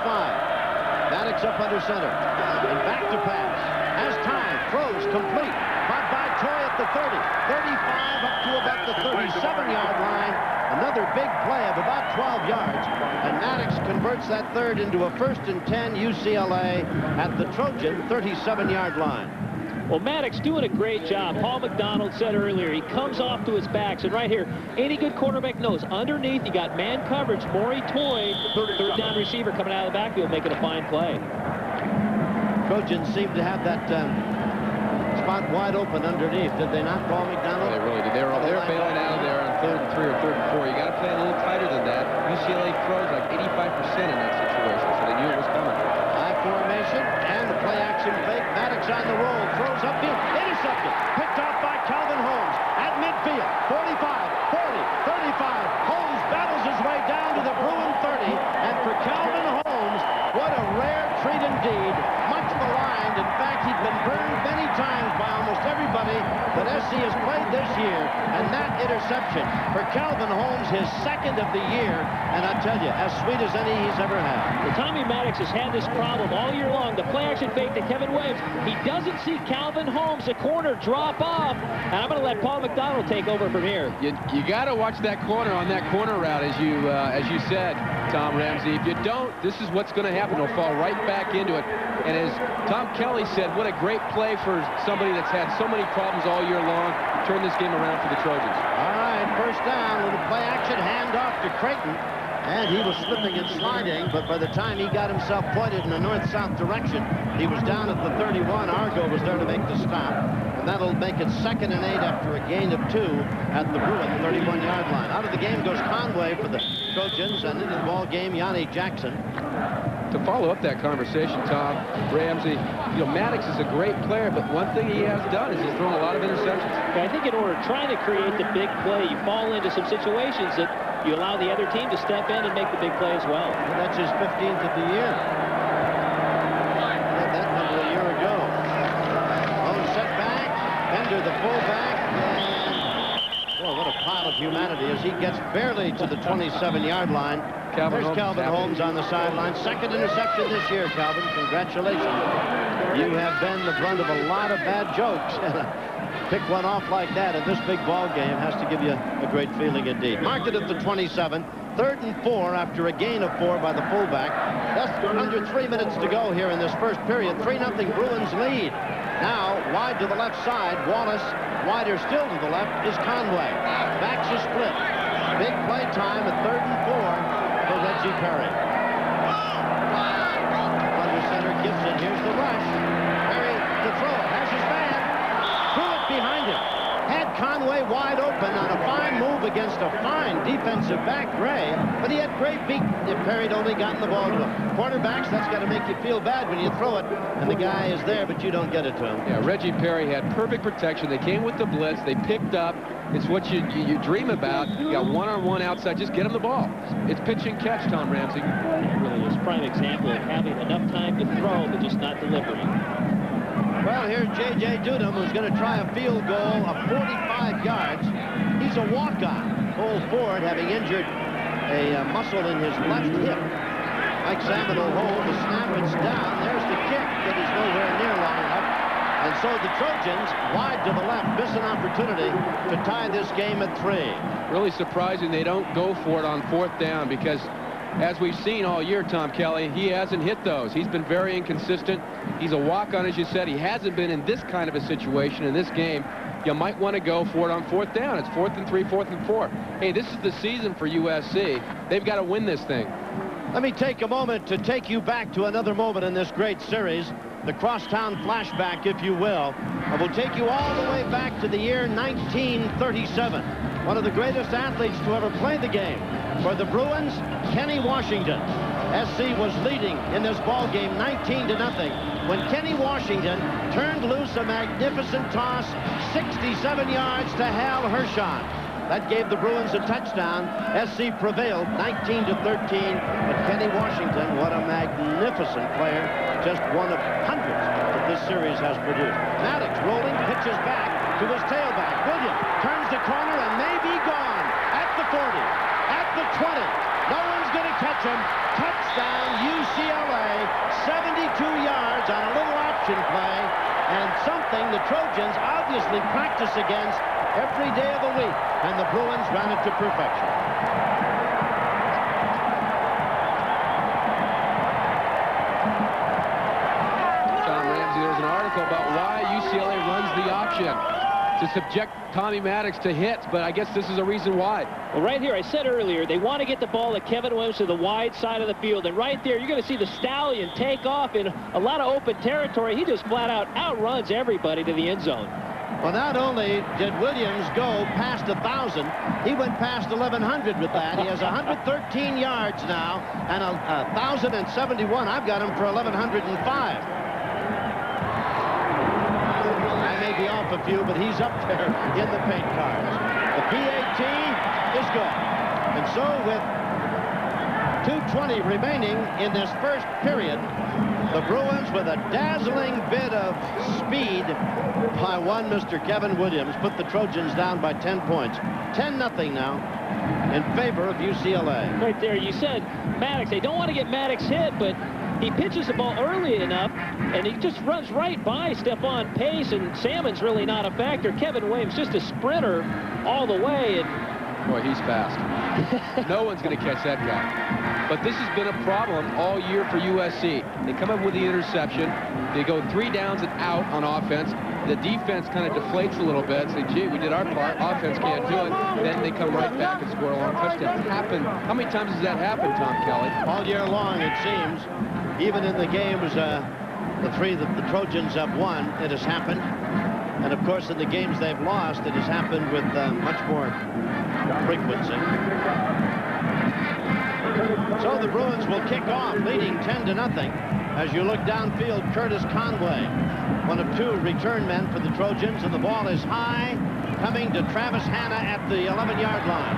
Maddox up under center. And back to pass. Has time. Throws complete. Caught by Toy at the 30, 35 up to about the 37-yard line. Another big play of about 12 yards. And Maddox converts that third into a 1st and 10 UCLA at the Trojan 37-yard line. Well, Maddox doing a great job. Paul McDonald said earlier, he comes off to his backs. And right here, any good quarterback knows, underneath, you got man coverage. Maury Toy, third down receiver coming out of the backfield, making a fine play. Trojans seem to have that spot wide open underneath. Did they not, Paul McDonald? They really did. They're bailing out of there on 3rd and 3 or 3rd and 4. You got to play a little tighter than that. UCLA throws like 85% in that situation, so they knew it was coming. High formation and the play action fake. Maddox on the roll, throws upfield, intercepted, picked off by Calvin Holmes at midfield. 45, 40, 35. Holmes battles his way down to the Bruin 30, and for Calvin Holmes, what a rare treat indeed. Much maligned. In fact, he'd been burned many times by almost everybody that SC has played this year, and that interception for Calvin Holmes, his 2nd of the year, and I tell you, as sweet as any he's ever had. Well, Tommy Maddox has had this problem all year long. The play action fake to Kevin Williams. He doesn't see Calvin Holmes, the corner, drop off, and I'm going to let Paul McDonald take over from here. You got to watch that corner on that corner route, as you said, Tom Ramsey. If you don't, this is what's going to happen. He'll fall right back into it. And as Tom Kelly said, what a great play for somebody that's had so many problems all year long. Turn this game around for the Trojans. All right, 1st down, little play action, handoff to Creighton. And he was slipping and sliding, but by the time he got himself pointed in a north-south direction, he was down at the 31. Argo was there to make the stop. And that'll make it 2nd and 8 after a gain of 2 at the Bruin 31-yard line. Out of the game goes Conway for the Trojans, and into the ball game, Yanni Jackson. To follow up that conversation, Tom Ramsey, you know, Maddox is a great player, but one thing he has done is he's thrown a lot of interceptions. I think in order trying to create the big play, you fall into some situations that you allow the other team to step in and make the big play as well. And that's his 15th of the year. He had that number a year ago. Lone set back, Bender the fullback, and well, what a pile of humanity as he gets barely to the 27-yard line. There's Calvin Holmes on the sideline. 2nd interception this year, Calvin. Congratulations. You have been the brunt of a lot of bad jokes. Pick one off like that in this big ball game has to give you a great feeling indeed. Marked it at the 27. 3rd and 4 after a gain of 4 by the fullback. That's under 3 minutes to go here in this first period. 3-0 Bruins lead. Now wide to the left side. Wallace. Wider still to the left is Conway. Backs a split. Big play time at 3rd and 4. For Reggie Perry. Under center, Gibson. Here's the rush. Perry to throw. Has his man. Threw it behind him. Had Conway wide open on a fine move against a fine defensive back, Gray. But he had great beat if Perry'd only gotten the ball to him. Cornerbacks, that's got to make you feel bad when you throw it, and the guy is there, but you don't get it to him. Yeah, Reggie Perry had perfect protection. They came with the blitz. They picked up. It's what you dream about. You got one-on-one outside. Just get him the ball. It's pitch and catch, Tom Ramsey. It really is a prime example of having enough time to throw, but just not delivering. Well, here's J.J. Dudum, who's going to try a field goal of 45 yards. He's a walk-on. Cole Ford, having injured a muscle in his left hip. Mike Salmon will hold the snap. It's down. There's the kick that is nowhere near long enough. And so the Trojans, wide to the left, miss an opportunity to tie this game at 3. Really surprising they don't go for it on 4th down because, as we've seen all year, Tom Kelly, he hasn't hit those. He's been very inconsistent. He's a walk-on, as you said. He hasn't been in this kind of a situation in this game. You might want to go for it on 4th down. It's 4th and 3, 4th and 4. Hey, this is the season for USC. They've got to win this thing. Let me take a moment to take you back to another moment in this great series. The crosstown flashback, if you will. I will take you all the way back to the year 1937. One of the greatest athletes to ever play the game. For the Bruins, Kenny Washington. SC was leading in this ball game 19-0 when Kenny Washington turned loose a magnificent toss 67 yards to Hal Hershon. That gave the Bruins a touchdown. SC prevailed 19-13. But Kenny Washington, what a magnificent player. Just one of hundreds that this series has produced. Maddox rolling, pitches back to his tailback. Williams turns the corner and may be gone at the 40, at the 20. No one's going to catch him. Touchdown UCLA, 72 yards on a little option play. and something the Trojans obviously practice against every day of the week, and the Bruins ran it to perfection. Tom Ramsey, there's an article about why UCLA runs the option to subject Tommy Maddox to hits, but I guess this is a reason why. Well, right here, I said earlier, they want to get the ball to Kevin Williams to the wide side of the field, and right there, you're going to see the Stallion take off in a lot of open territory. He just flat out outruns everybody to the end zone. Well, not only did Williams go past 1,000, he went past 1,100 with that. He has 113 yards now, and 1,071. I've got him for 1,105. I may be off a few, but he's up there in the paint cards. The PAT is good. And so with 2:20 remaining in this first period, the Bruins, with a dazzling bit of speed by one Mr. Kevin Williams, put the Trojans down by 10 points. 10-0 now in favor of UCLA. Right there, you said Maddox. They don't want to get Maddox hit, but he pitches the ball early enough, and he just runs right by Stephon Pace, and Salmon's really not a factor. Kevin Williams, just a sprinter all the way. And boy, he's fast. No one's going to catch that guy. But this has been a problem all year for USC. They come up with the interception. They go 3 downs and out on offense. The defense kind of deflates a little bit. Say, gee, we did our part. Offense can't do it. Then they come right back and score a long touchdown. It's happened. How many times has that happened, Tom Kelly? All year long, it seems. Even in the games, the 3 that the Trojans have won, it has happened. And, of course, in the games they've lost, it has happened with much more frequency. So the Bruins will kick off, leading 10-0. As you look downfield, Curtis Conway, one of 2 return men for the Trojans, and the ball is high, coming to Travis Hanna at the 11-yard line.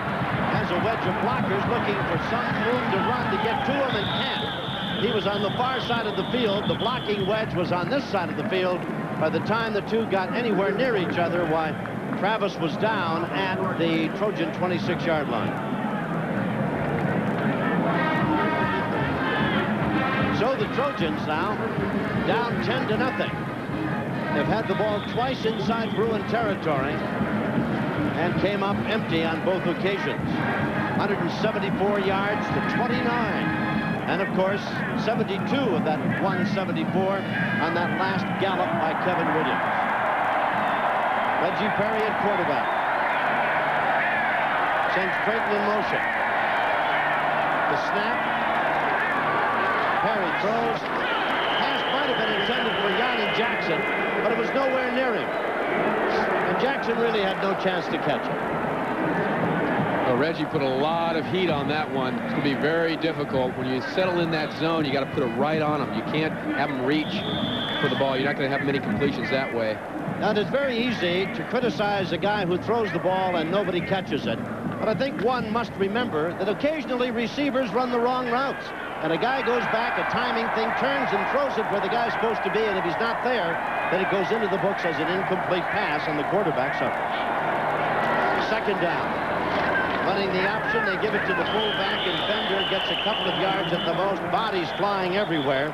Has a wedge of blockers looking for some room to run to get to him, and can't. He was on the far side of the field. The blocking wedge was on this side of the field. By the time the 2 got anywhere near each other, why, Travis was down at the Trojan 26-yard line. So the Trojans now down 10-0. They've had the ball twice inside Bruin territory and came up empty on both occasions. 174 yards to 29. And, of course, 72 of that 174 on that last gallop by Kevin Williams. Reggie Perry at quarterback. Sends Creighton in motion. The snap. Perry throws. Pass might have been intended for Yanni Jackson, but it was nowhere near him. And Jackson really had no chance to catch it. Well, Reggie put a lot of heat on that one. It's going to be very difficult. When you settle in that zone, you got to put it right on him. You can't have him reach for the ball. You're not going to have many completions that way. Now, it's very easy to criticize a guy who throws the ball and nobody catches it. But I think one must remember that occasionally receivers run the wrong routes. And a guy goes back, a timing thing, turns and throws it where the guy's supposed to be. And if he's not there, then it goes into the books as an incomplete pass, and the quarterback suffers. Second down. Running the option, they give it to the fullback, and Bender gets a couple of yards at the most. Bodies flying everywhere.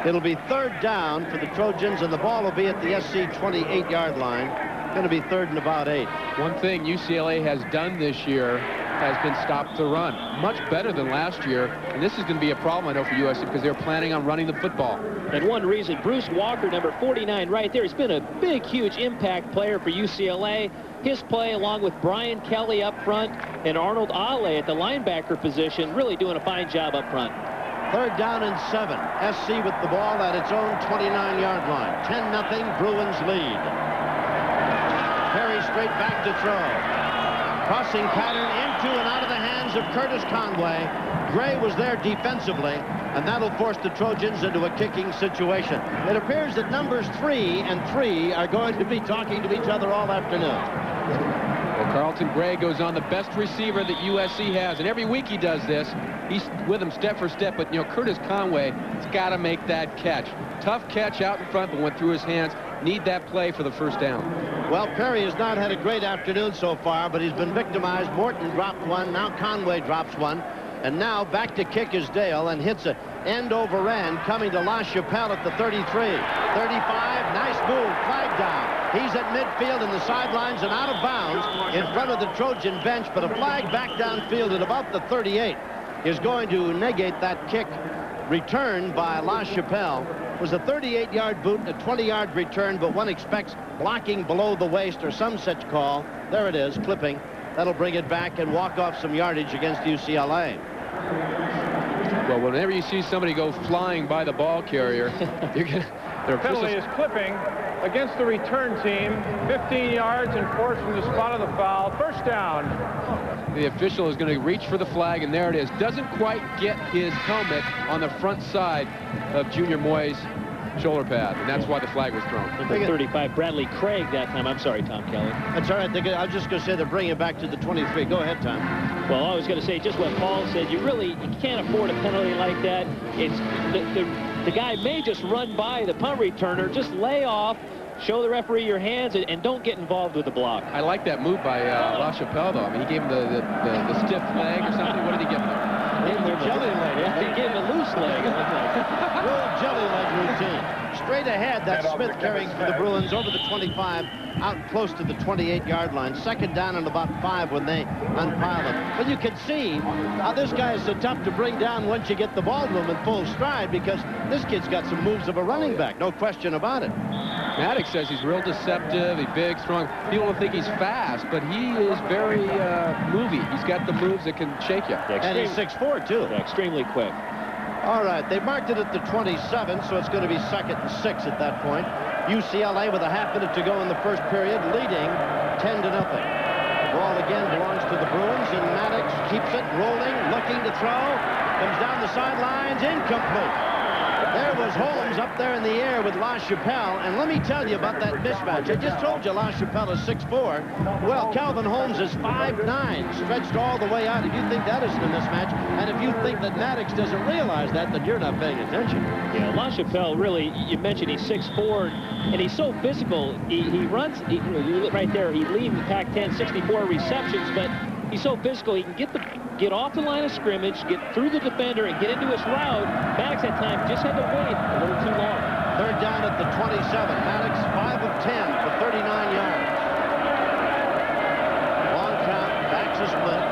It'll be 3rd down for the Trojans, and the ball will be at the SC 28-yard line. Going to be 3rd and about 8. One thing UCLA has done this year has been stop the run. Much better than last year, and this is going to be a problem, I know, for USC because they're planning on running the football. And one reason, Bruce Walker, number 49 right there, has been a big, huge impact player for UCLA. His play, along with Brian Kelly up front and Arnold Ale at the linebacker position, really doing a fine job up front. 3rd down and 7. SC with the ball at its own 29-yard line. 10-0 Bruins lead. Perry straight back to throw. Crossing pattern into and out of the hands of Curtis Conway. Gray was there defensively, and that'll force the Trojans into a kicking situation. It appears that numbers 3 and 3 are going to be talking to each other all afternoon. Well, Carlton Gray goes on, the best receiver that USC has, and every week he does this. He's with him step for step, but, you know, Curtis Conway has got to make that catch. Tough catch out in front, but went through his hands. Need that play for the 1st down. Well, Perry has not had a great afternoon so far, but he's been victimized. Morton dropped one. Now Conway drops one. And now back to kick is Dale, and hits a end over end coming to La Chapelle at the 33. 35, nice move, flag down. He's at midfield in the sidelines and out of bounds in front of the Trojan bench, but a flag back downfield at about the 38 is going to negate that kick return by La Chapelle. It was a 38-yard boot and a 20-yard return, but one expects blocking below the waist or some such call. There it is, clipping. That'll bring it back and walk off some yardage against UCLA. Well, whenever you see somebody go flying by the ball carrier, you're gonna, The penalty is clipping against the return team. 15 yards and forced from the spot of the foul. First down. The official is going to reach for the flag, and there it is. Doesn't quite get his helmet on the front side of Junior Moy's shoulder pad, and that's why the flag was thrown. Number 35, Bradley Craig that time. I'm sorry, Tom Kelly. That's all right. I was just going to say they're bringing it back to the 23. Go ahead, Tom. Well, I was going to say just what Paul said. You can't afford a penalty like that. It's the guy may just run by the punt returner. Just lay off, show the referee your hands, and don't get involved with the block. I like that move by La Chapelle, though. I mean, he gave him the stiff leg or something. What did he give him? He gave him a jelly leg. Yeah, he gave him a loose leg. Little jelly leg routine. Straight ahead, that's Smith carrying for the Bruins over the 25, out close to the 28-yard line. Second down and about 5 when they unpile it. But you can see how this guy is so tough to bring down once you get the ball to him in full stride, because this kid's got some moves of a running back, no question about it. Maddox says he's real deceptive, he's big, strong. People don't think he's fast, but he is very movey. He's got the moves that can shake you. And he's 6'4", too. Yeah, extremely quick. All right, they marked it at the 27, so it's going to be 2nd and 6 at that point. UCLA with a half minute to go in the first period, leading 10-0. The ball again belongs to the Bruins, and Maddox keeps it rolling, looking to throw. Comes down the sidelines, incomplete. There was Holmes up there in the air with La Chapelle, and let me tell you about that mismatch. I just told you La Chapelle is 6'4". Well, Calvin Holmes is 5'9", stretched all the way out. If you think that isn't a mismatch, and if you think that Maddox doesn't realize that, then you're not paying attention. Yeah, La Chapelle, really, you mentioned he's 6'4", and he's so physical. He runs, right there, he leads the Pac-10, 64 receptions, but he's so physical, he can get off the line of scrimmage, get through the defender, and get into his route. Maddox at times just had to wait a little too long. Third down at the 27. Maddox 5 of 10 for 39 yards. Long count, backs a split.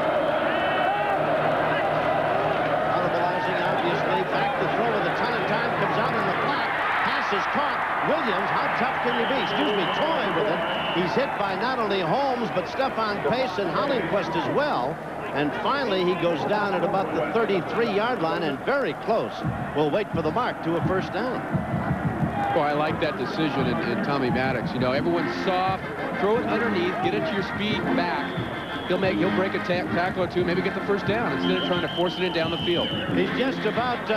Audibilizing, obviously. Back to throw with a ton of time. Comes out in the flat. Pass is caught. Williams, how tough can you be? Excuse me, toying with it. He's hit by not only Holmes, but Stefan Pace and Hollingquist as well. And finally, he goes down at about the 33-yard line and very close. We'll wait for the mark to a first down. Boy, I like that decision in Tommy Maddox. You know, everyone's soft. Throw it underneath. Get it to your speed back. He'll break a tackle or two, maybe get the first down instead of trying to force it in down the field. He's just about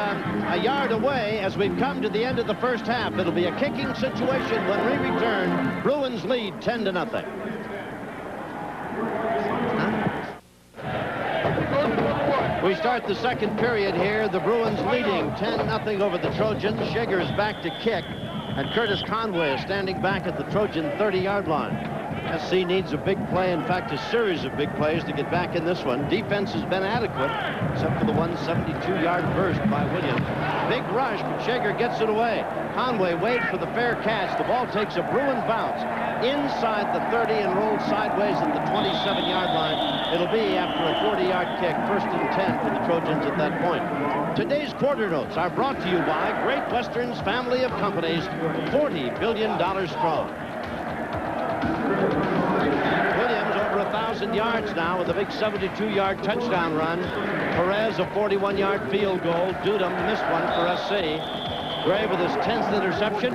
a yard away as we've come to the end of the first half. It'll be a kicking situation when we return. Bruins lead 10-0. We start the second period here. The Bruins leading 10-0 over the Trojans. Shager's back to kick, and Curtis Conway is standing back at the Trojan 30-yard line. SC needs a big play, in fact, a series of big plays to get back in this one. Defense has been adequate, except for the 172-yard burst by Williams. Big rush, but Shager gets it away. Conway waits for the fair catch. The ball takes a Bruin bounce inside the 30 and rolls sideways at the 27-yard line. It'll be after a 40-yard kick, 1st and 10 for the Trojans at that point. Today's quarter notes are brought to you by Great Western's family of companies, $40 billion strong. Williams over 1,000 yards now with a big 72-yard touchdown run. Perez a 41-yard field goal. Dudum missed one for SC. Gray with his 10th interception.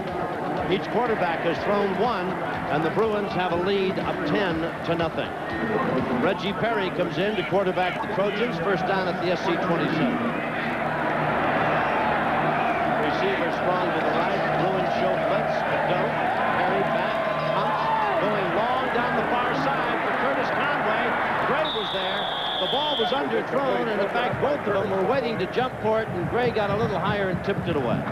Each quarterback has thrown one, and the Bruins have a lead of 10-0. Reggie Perry comes in to quarterback the Trojans. First down at the SC 27. Receiver strong to the right. Bruins show blitz, but don't. Perry back, pumps, going long down the far side for Curtis Conway. Gray was there. The ball was under thrown, and in fact, both of them were waiting to jump for it, and Gray got a little higher and tipped it away.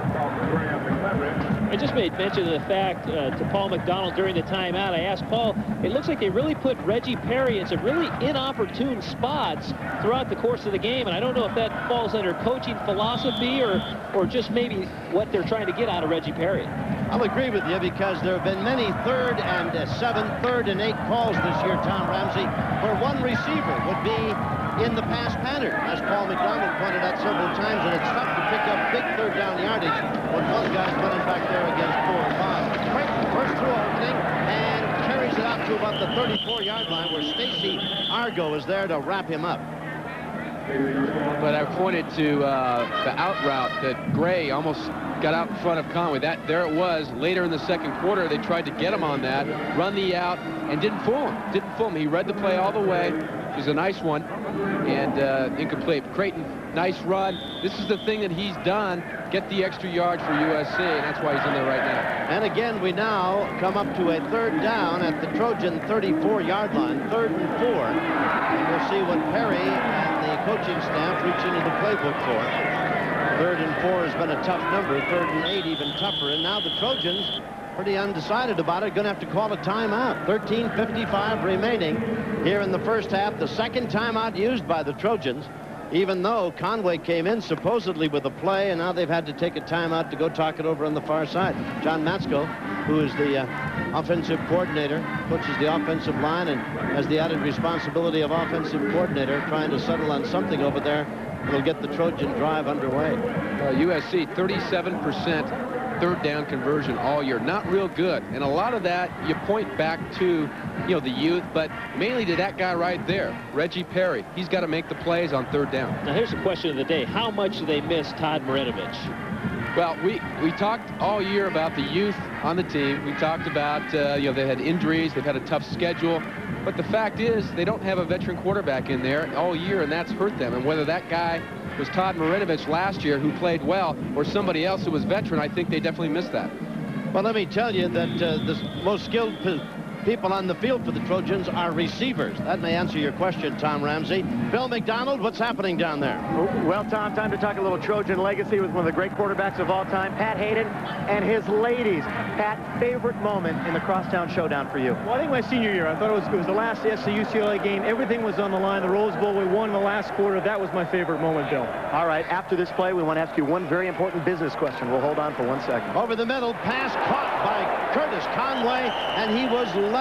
I just made mention of the fact to Paul McDonald during the timeout. I asked Paul, it looks like they really put Reggie Perry in some really inopportune spots throughout the course of the game, and I don't know if that falls under coaching philosophy or just maybe what they're trying to get out of Reggie Perry. I'll agree with you because there have been many 3rd and 7, 3rd and 8 calls this year, Tom Ramsey, where one receiver would be in the pass pattern, as Paul McDonald pointed out several times, and it's tough to pick up big 3rd down yardage when one guy's running back there against 4 or 5. Great first through opening and carries it out to about the 34-yard line where Stacy Argo is there to wrap him up. But I pointed to the out route that Gray almost got out in front of Conway. There it was. Later in the second quarter, they tried to get him on that, run the out, and didn't fool him. He read the play all the way. It was a nice one, and incomplete. Creighton, nice run. This is the thing that he's done, get the extra yard for USC, and that's why he's in there right now. And again, we now come up to a 3rd down at the Trojan 34-yard line, 3rd and 4. And we'll see what Perry and the coaching staff reach into the playbook for. 3rd and 4 has been a tough number, 3rd and 8 even tougher, and now the Trojans pretty undecided about it, going to have to call a timeout. 13:55 remaining here in the first half, the second timeout used by the Trojans, even though Conway came in supposedly with a play, and now they've had to take a timeout to go talk it over on the far side. John Matsko, who is the offensive coordinator, coaches the offensive line and has the added responsibility of offensive coordinator, trying to settle on something over there that'll get the Trojan drive underway. USC 37% 3rd down conversion all year. Not real good. And a lot of that you point back to, the youth, but mainly to that guy right there, Reggie Perry. He's got to make the plays on 3rd down. Now here's the question of the day. How much do they miss Todd Marinovich? Well, we talked all year about the youth on the team. We talked about, they had injuries. They've had a tough schedule. But the fact is they don't have a veteran quarterback in there all year, and that's hurt them. And whether that guy was Todd Marinovich last year, who played well, or somebody else who was veteran, I think they definitely missed that. Well, let me tell you that the most skilled people on the field for the Trojans are receivers. That may answer your question, Tom Ramsey. Bill McDonald, what's happening down there? Well, Tom, time to talk a little Trojan legacy with one of the great quarterbacks of all time, Pat Hayden, and his ladies. Pat, favorite moment in the Crosstown Showdown for you? Well, I think my senior year. I thought it was the last UCLA game. Everything was on the line. The Rose Bowl, we won in the last quarter. That was my favorite moment, Bill. All right, after this play, we want to ask you one very important business question. We'll hold on for 1 second. Over the middle, pass caught by Curtis Conway, and he was leveled.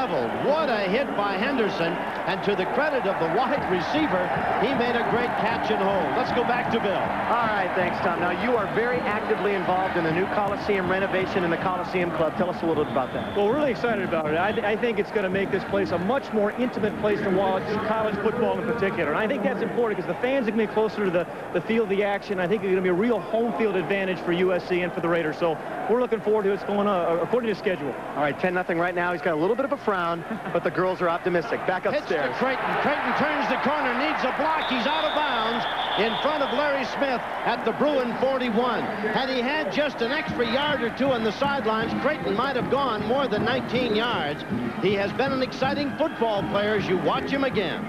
What a hit by Henderson, and to the credit of the wide receiver, he made a great catch and hold. Let's go back to Bill. All right, thanks, Tom. Now, you are very actively involved in the new Coliseum renovation in the Coliseum Club. Tell us a little bit about that. Well, we're really excited about it. I think it's going to make this place a much more intimate place to watch college football in particular. And I think that's important because the fans are going to be closer to the field of the action. I think it's going to be a real home field advantage for USC and for the Raiders. So we're looking forward to it. It's going according to schedule. All right, 10-0 right now. He's got a little bit of a frown, but the girls are optimistic. Back upstairs. Pitch to Creighton. Creighton turns the corner, needs a block. He's out of bounds in front of Larry Smith at the Bruin 41. Had he had just an extra yard or two on the sidelines, Creighton might have gone more than 19 yards. He has been an exciting football player as you watch him again.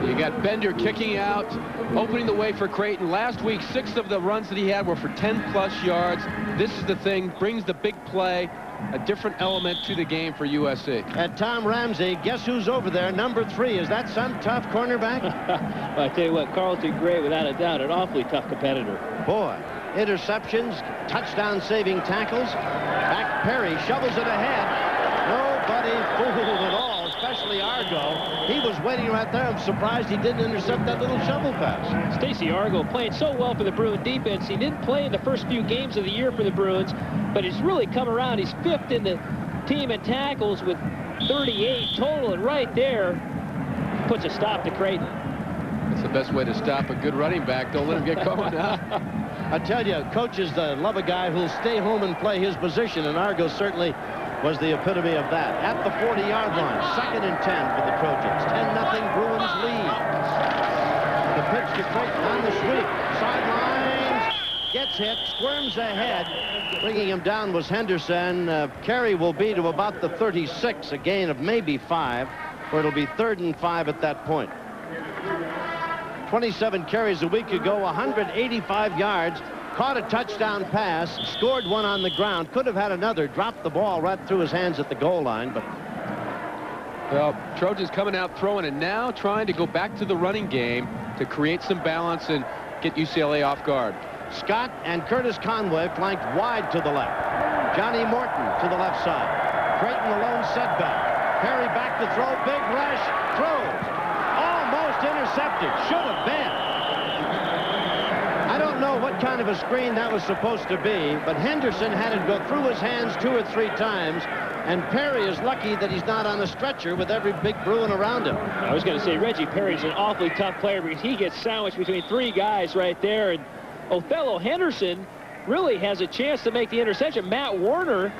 You got Bender kicking out, opening the way for Creighton. Last week, 6 of the runs that he had were for 10-plus yards. This is the thing, brings the big play, a different element to the game for USC. And Tom Ramsey, guess who's over there? Number 3. Is that some tough cornerback? Well, I tell you what, Carlton Gray, without a doubt, an awfully tough competitor. Boy, interceptions, touchdown-saving tackles. Back Perry shovels it ahead. Nobody fooled at all, especially Argo. He was waiting right there. I'm surprised he didn't intercept that little shovel pass. Stacy Argo playing so well for the Bruin defense. He didn't play in the first few games of the year for the Bruins, but he's really come around. He's 5th in the team in tackles with 38 total, and right there puts a stop to Creighton. That's the best way to stop a good running back. Don't let him get going. I tell you, coaches love a guy who'll stay home and play his position, and Argo certainly was the epitome of that. At the 40-yard line, 2nd and 10 for the Trojans. 10-0 Bruins lead. The pitch to Creighton on the sweep. Sidelines, gets hit, squirms ahead. Bringing him down was Henderson. Carry will be to about the 36, a gain of maybe 5, where it'll be 3rd and 5 at that point. 27 carries a week ago, 185 yards, caught a touchdown pass, scored one on the ground, could have had another, dropped the ball right through his hands at the goal line, but... Well, Trojans coming out throwing and now trying to go back to the running game to create some balance and get UCLA off guard. Scott and Curtis Conway flanked wide to the left. Johnny Morton to the left side. Creighton alone setback. Perry back to throw. Big rush. Throws. Almost intercepted. Should have been. I don't know what kind of a screen that was supposed to be, but Henderson had it go through his hands 2 or 3 times, and Perry is lucky that he's not on a stretcher with every big Bruin around him. I was going to say Reggie Perry's an awfully tough player because he gets sandwiched between 3 guys right there, and Othello Henderson really has a chance to make the interception. Matt Warner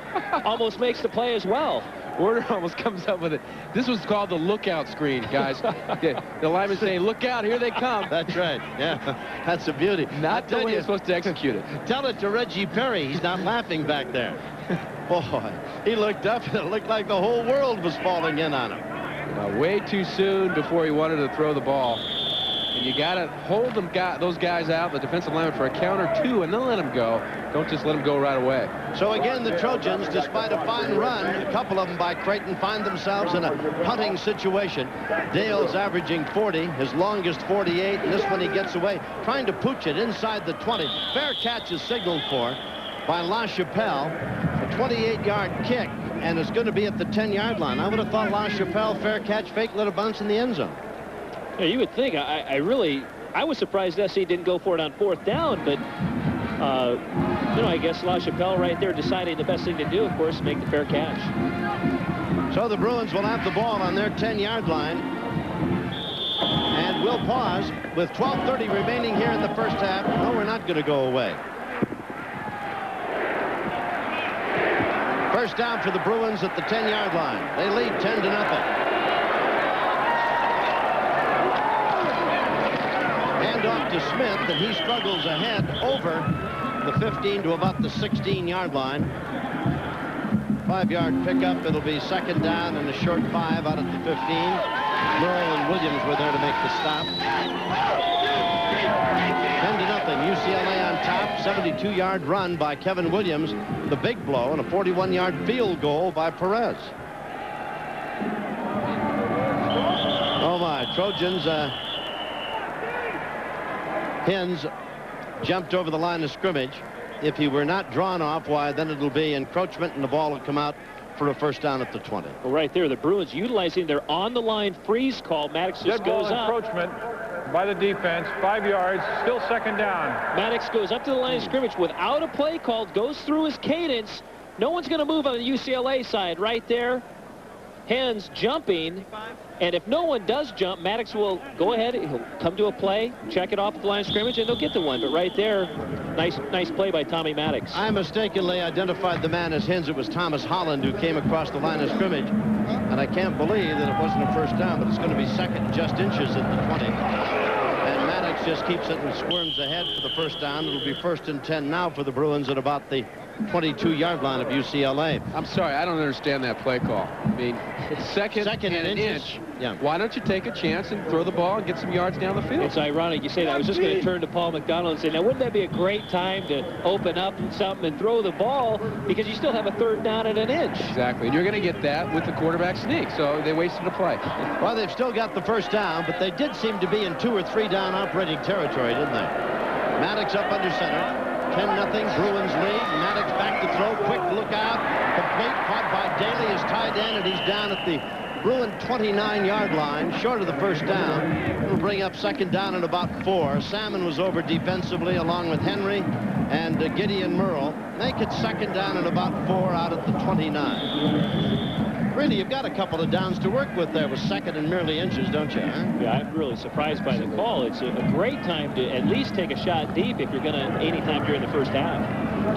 almost makes the play as well. Warner almost comes up with it. This was called the lookout screen, guys. The lineman saying, look out, here they come. That's right. Yeah, that's a beauty. Not the way you're supposed to execute it. Tell it to Reggie Perry. He's not laughing back there. Boy, he looked up and it looked like the whole world was falling in on him. Way too soon before he wanted to throw the ball. And you got to hold those guys out, the defensive lineman, for a count or 2, and then let them go. Don't just let them go right away. So again, the Trojans, despite a fine run, a couple of them by Creighton, find themselves in a hunting situation. Dale's averaging 40, his longest 48, and this one he gets away, trying to pooch it inside the 20. Fair catch is signaled for by La Chapelle, a 28-yard kick, and it's going to be at the 10-yard line. I would have thought La Chapelle, fair catch, fake little bounce in the end zone. Yeah, you would think. I was surprised SC didn't go for it on 4th down, but you know, I guess La Chapelle right there deciding the best thing to do, of course, make the fair catch. So the Bruins will have the ball on their 10-yard line, and we'll pause with 12:30 remaining here in the first half. No, we're not going to go away. First down for the Bruins at the 10-yard line. They lead 10-0. Off to Smith, and he struggles ahead over the 15 to about the 16-yard line. 5-yard pickup. It'll be 2nd down and a short 5 out at the 15. Merle and Williams were there to make the stop. 10-0. UCLA on top. 72-yard run by Kevin Williams. The big blow, and a 41-yard field goal by Perez. Oh my, Trojans. Hens jumped over the line of scrimmage. If he were not drawn off, why, then it'll be encroachment, and the ball will come out for a first down at the 20. Well, right there, the Bruins utilizing their on-the-line freeze call. Maddox just goes up. Encroachment by the defense, 5 yards, still 2nd down. Maddox goes up to the line of scrimmage without a play called, goes through his cadence. No one's going to move on the UCLA side right there. Hens jumping, and if no one does jump, Maddox will go ahead, he'll come to a play, check it off at the line of scrimmage, and they'll get the one. But right there, nice play by Tommy Maddox. I mistakenly identified the man as Hens. It was Thomas Holland who came across the line of scrimmage, and I can't believe that it wasn't a first down, but it's going to be 2nd just inches at the 20. And Maddox just keeps it and squirms ahead for the first down. It'll be 1st and 10 now for the Bruins at about the 22-yard line of UCLA. I'm sorry, I don't understand that play call. I mean, it's second and an inch. Yeah. Why don't you take a chance and throw the ball and get some yards down the field? It's ironic you say that. I was just going to turn to Paul McDonald and say, now wouldn't that be a great time to open up something and throw the ball, because you still have a 3rd down and an inch. Exactly, and you're going to get that with the quarterback sneak, so they wasted a play. Well, they've still got the first down, but they did seem to be in 2 or 3 down operating territory, didn't they? Maddox up under center. 10-0, Bruins lead. Maddox back to throw. Quick look out. Complete. Caught by Daly, his tight end, and he's down at the Bruin 29-yard line, short of the first down. It'll bring up 2nd down and about 4. Salmon was over defensively along with Henry and Gideon Merle. Make it 2nd down and about 4 out at the 29. Really, you've got a couple of downs to work with there with 2nd and merely inches, don't you? Huh? Yeah, I'm really surprised by the call. It's a great time to at least take a shot deep if you're going to anytime during the first half.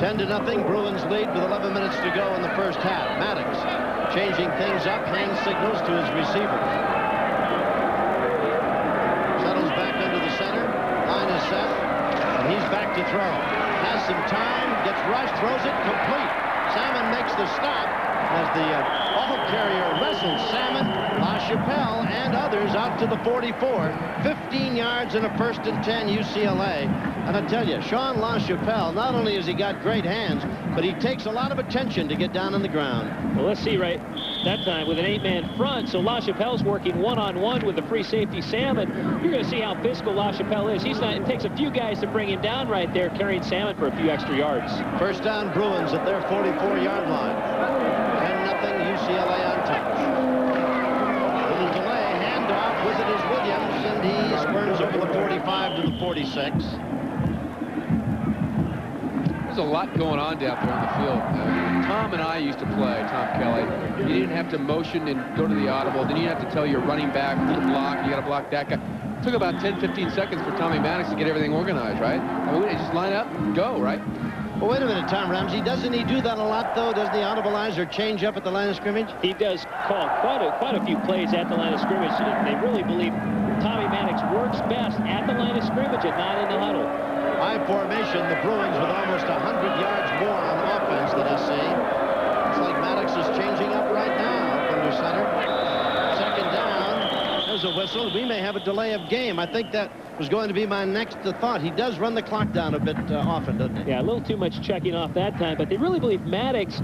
10-0, Bruins lead with 11 minutes to go in the first half. Maddox changing things up, hand signals to his receivers. Settles back under the center. Line is set, and he's back to throw. Has some time, gets rushed, throws it complete. Salmon makes the stop. as the ball carrier wrestles Salmon, LaChapelle, and others out to the 44. 15 yards and a 1st and 10 UCLA. And I tell you, Sean LaChapelle, not only has he got great hands, but he takes a lot of attention to get down on the ground. Well, let's see right that time with an 8-man front. So LaChapelle's working one-on-one with the free safety Salmon. You're going to see how physical LaChapelle is. It takes a few guys to bring him down right there, carrying Salmon for a few extra yards. First down, Bruins at their 44-yard line. 10-0 UCLA on touch. Little delay, handoff with it is Williams, and he squirms over the 45 to the 46. There's a lot going on down there on the field. Tom and I used to play, Tom Kelly. You didn't have to motion and go to the audible. Then you have to tell your running back to block. You got to block that guy. It took about 10-15 seconds for Tommy Maddox to get everything organized, right? I mean, we just line up and go, right? Well, wait a minute, Tom Ramsey. Doesn't he do that a lot, though? Doesn't he audibilize or change up at the line of scrimmage? He does call quite a few plays at the line of scrimmage. They really believe Tommy Maddox works best at the line of scrimmage and not in the huddle. High formation, the Bruins with almost 100 yards more on offense than SC. It's like Maddox is changing up right now up under center. Second down. There's a whistle. We may have a delay of game. I think that was going to be my next thought. He does run the clock down a bit often, doesn't he? Yeah, a little too much checking off that time, but they really believe Maddox.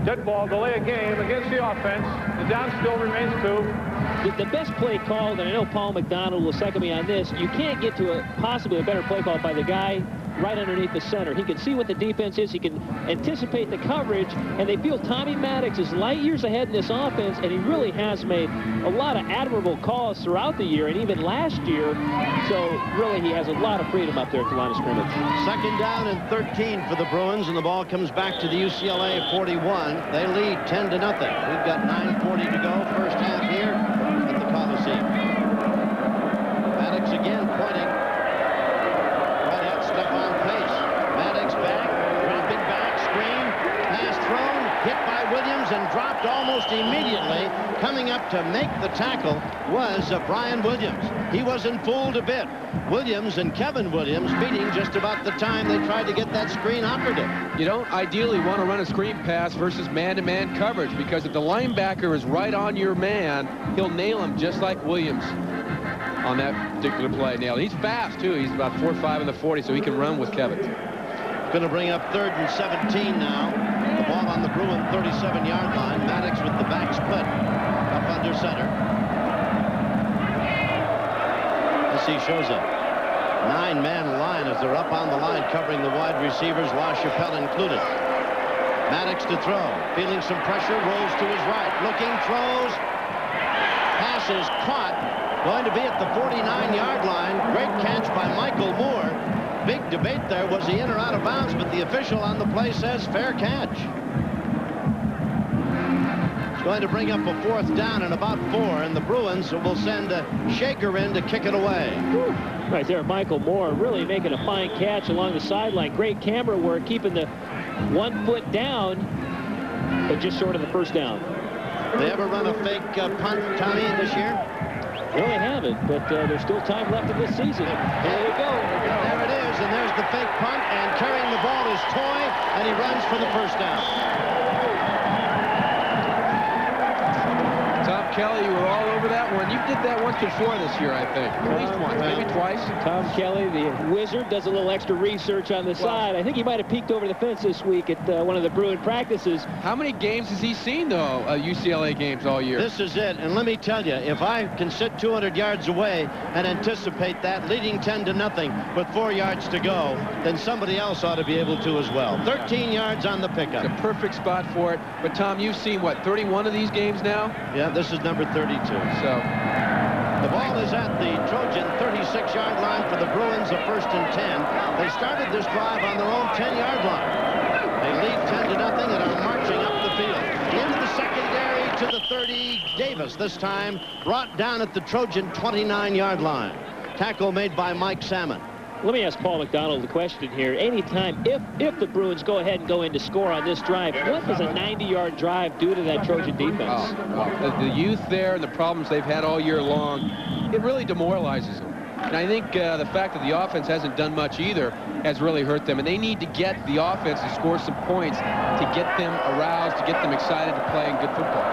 Dead ball, delay of game against the offense. The down still remains 2. The best play call, and I know Paul McDonald will second me on this, you can't get to possibly a better play call by the guy right underneath the center. He can see what the defense is. He can anticipate the coverage, and they feel Tommy Maddox is light years ahead in this offense, and he really has made a lot of admirable calls throughout the year and even last year. So really he has a lot of freedom up there at the line of scrimmage. Second down and 13 for the Bruins, and the ball comes back to the UCLA 41. They lead 10-0. We've got 9:40 to go. First half here at the Coliseum. Maddox again pointing. Right at Stephon Pace. Maddox back, dropping back, screen, pass thrown, hit by Williams and dropped almost immediately. Coming up to make the tackle was Brian Williams. He wasn't fooled a bit. Williams and Kevin Williams meeting just about the time they tried to get that screen operative. You don't ideally want to run a screen pass versus man-to-man coverage, because if the linebacker is right on your man, he'll nail him just like Williams on that particular play. Nailed. He's fast, too. He's about 4.5 in the 40, so he can run with Kevin. Going to bring up 3rd and 17 now. The ball on the Bruin 37-yard line. Maddox with the back split up under center. As he shows up. 9-man line as they're up on the line covering the wide receivers, LaChapelle included. Maddox to throw. Feeling some pressure. Rolls to his right. Looking. Throws. Passes caught. Going to be at the 49-yard line. Great catch by Michael Moore. Big debate there. Was he in or out of bounds? But the official on the play says fair catch. It's going to bring up a 4th down and about 4. And the Bruins will send a Shaker in to kick it away. Right there, Michael Moore really making a fine catch along the sideline. Great camera work, keeping the 1 foot down, but just short of the first down. They ever run a fake punt, Tommy, this year? Well, they haven't, but there's still time left in this season. There you go. There it is, and there's the fake punt, and carrying the ball is Toy, and he runs for the first down. Tom Kelly, you were all over that one. You did that once before this year, I think. At least once, maybe twice. Tom Kelly, the wizard, does a little extra research on the side. I think he might have peeked over the fence this week at one of the Bruin practices. How many games has he seen, though, UCLA games all year? This is it, and let me tell you, if I can sit 200 yards away and anticipate that, leading 10-0 with 4 yards to go, then somebody else ought to be able to as well. 13 yards on the pickup. It's a perfect spot for it. But, Tom, you've seen, what, 31 of these games now? Yeah, this is number 32. So the ball is at the Trojan 36-yard line for the Bruins, a 1st and 10. They started this drive on their own 10-yard line. They lead 10-0 and are marching up the field. Into the secondary to the 30. Davis, this time brought down at the Trojan 29-yard line. Tackle made by Mike Salmon. Let me ask Paul McDonald the question here. Anytime, if the Bruins go ahead and go in to score on this drive, what does a 90-yard drive do to that Trojan defense? The youth there and the problems they've had all year long, it really demoralizes them. And I think the fact that the offense hasn't done much either has really hurt them. And they need to get the offense to score some points to get them aroused, to get them excited to play good football.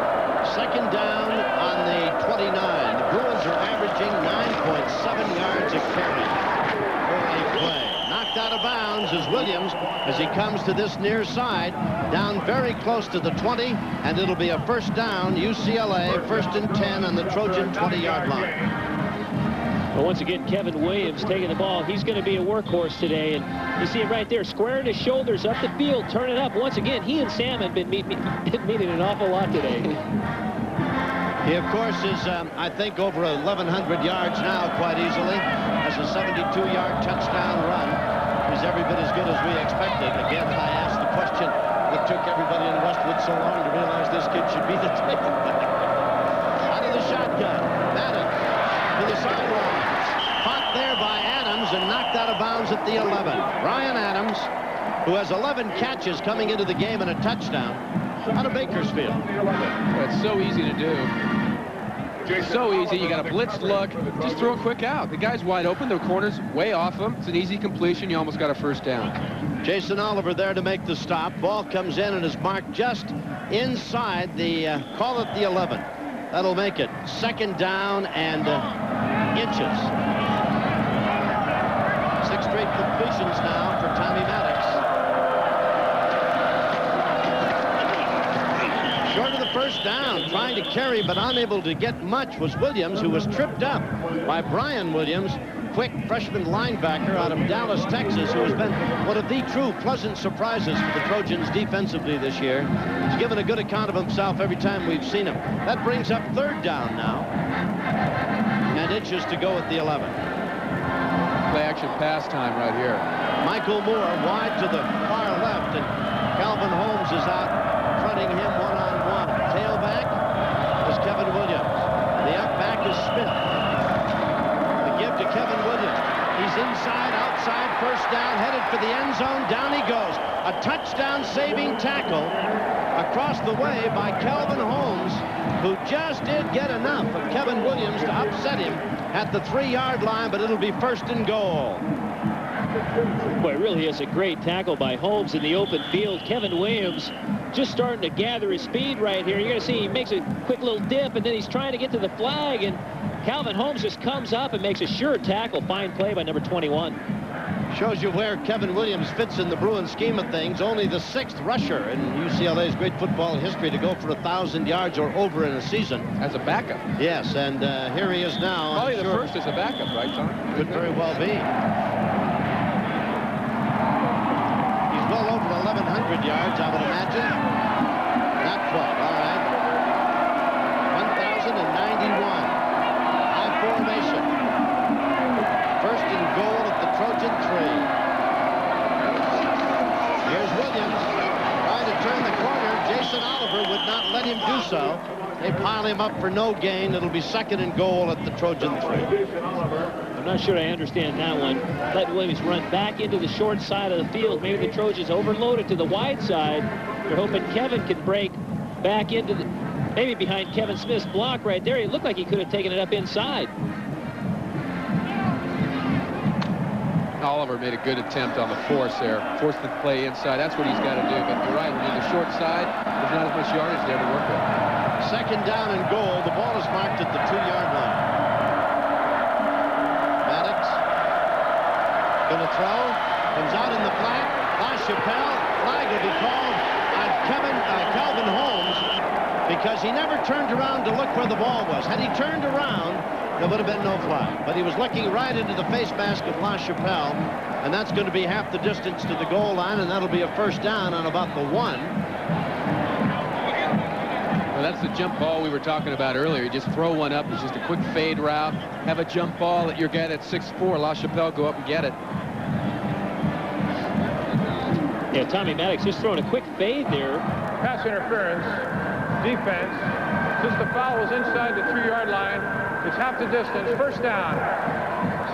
Second down on the 29. The Bruins are averaging 9.7 yards a carry for a play. Knocked out of bounds is Williams as he comes to this near side, down very close to the 20, and it'll be a first down, UCLA, 1st and 10 on the Trojan 20-yard line. Well, once again, Kevin Williams taking the ball. He's going to be a workhorse today, and you see it right there, squaring his shoulders up the field, turning up. Once again, he and Sam have been meeting an awful lot today. He, of course, is, I think, over 1,100 yards now quite easily. Has a 72-yard touchdown run. He's every bit as good as we expected. Again, I asked the question that took everybody in Westwood so long to realize this kid should be the takeback. Out of the shotgun. Maddox to the sidelines. Caught there by Adams and knocked out of bounds at the 11. Brian Adams, who has 11 catches coming into the game and a touchdown, out of Bakersfield. It's so easy to do. So easy. You got a blitz look. Just throw a quick out. The guy's wide open. The corner's way off him. It's an easy completion. You almost got a first down. Jason Oliver there to make the stop. Ball comes in and is marked just inside the, call it the 11. That'll make it 2nd down and inches. 6 straight completions now for Tommy Maddox. Short of the first down, trying to carry but unable to get much was Williams, who was tripped up by Brian Williams, quick freshman linebacker out of Dallas, Texas, who has been one of the true pleasant surprises for the Trojans defensively this year. He's given a good account of himself every time we've seen him. That brings up 3rd down now, and inches to go at the 11. Play action pass time right here. Michael Moore wide to the far left, and Calvin Holmes is out fronting him one-on-one. Tailback is Kevin Williams. The up back is Smith. The give to Kevin Williams. He's inside, outside, first down, headed for the end zone. Down he goes. A touchdown-saving tackle across the way by Calvin Holmes, who just did get enough of Kevin Williams to upset him at the 3-yard line, but it'll be 1st and goal. Boy, it really is a great tackle by Holmes in the open field. Kevin Williams just starting to gather his speed right here. You're going to see he makes a quick little dip, and then he's trying to get to the flag, and Calvin Holmes just comes up and makes a sure tackle. Fine play by number 21. Shows you where Kevin Williams fits in the Bruins scheme of things. Only the 6th rusher in UCLA's great football history to go for 1,000 yards or over in a season. As a backup. Yes, and here he is now. Probably the first as a backup, right, Tom? Could very well be. He's well over 1,100 yards, I would imagine. Not quite, all right. 1,091. High formation. 1st and goal at the Trojan 3. Here's Williams trying to turn the corner. Jason Oliver would not let him do so. They pile him up for no gain. It'll be 2nd and goal at the Trojan 3. I'm not sure I understand that one. Let Williams run back into the short side of the field. Maybe the Trojans overloaded to the wide side. They're hoping Kevin can break back into the, maybe behind Kevin Smith's block right there. It looked like he could have taken it up inside. Oliver made a good attempt on the force there. Forced the play inside. That's what he's got to do. But you're right, when you're the short side, there's not as much yardage there to work with. 2nd down and goal. The ball is marked at the 2-yard line. Maddox going to throw. Comes out in the flat. LaChapelle. Flag will be called on Calvin Holmes because he never turned around to look where the ball was. Had he turned around, there would have been no flag. But he was looking right into the face mask of LaChapelle, and that's going to be half the distance to the goal line, and that'll be a first down on about the 1. Well, that's the jump ball we were talking about earlier. You just throw one up. It's just a quick fade route. Have a jump ball that your guy at 6'4", LaChapelle, go up and get it. Yeah, Tommy Maddox just throwing a quick fade there. Pass interference, defense. Since the foul was inside the 3-yard line, it's half the distance, first down.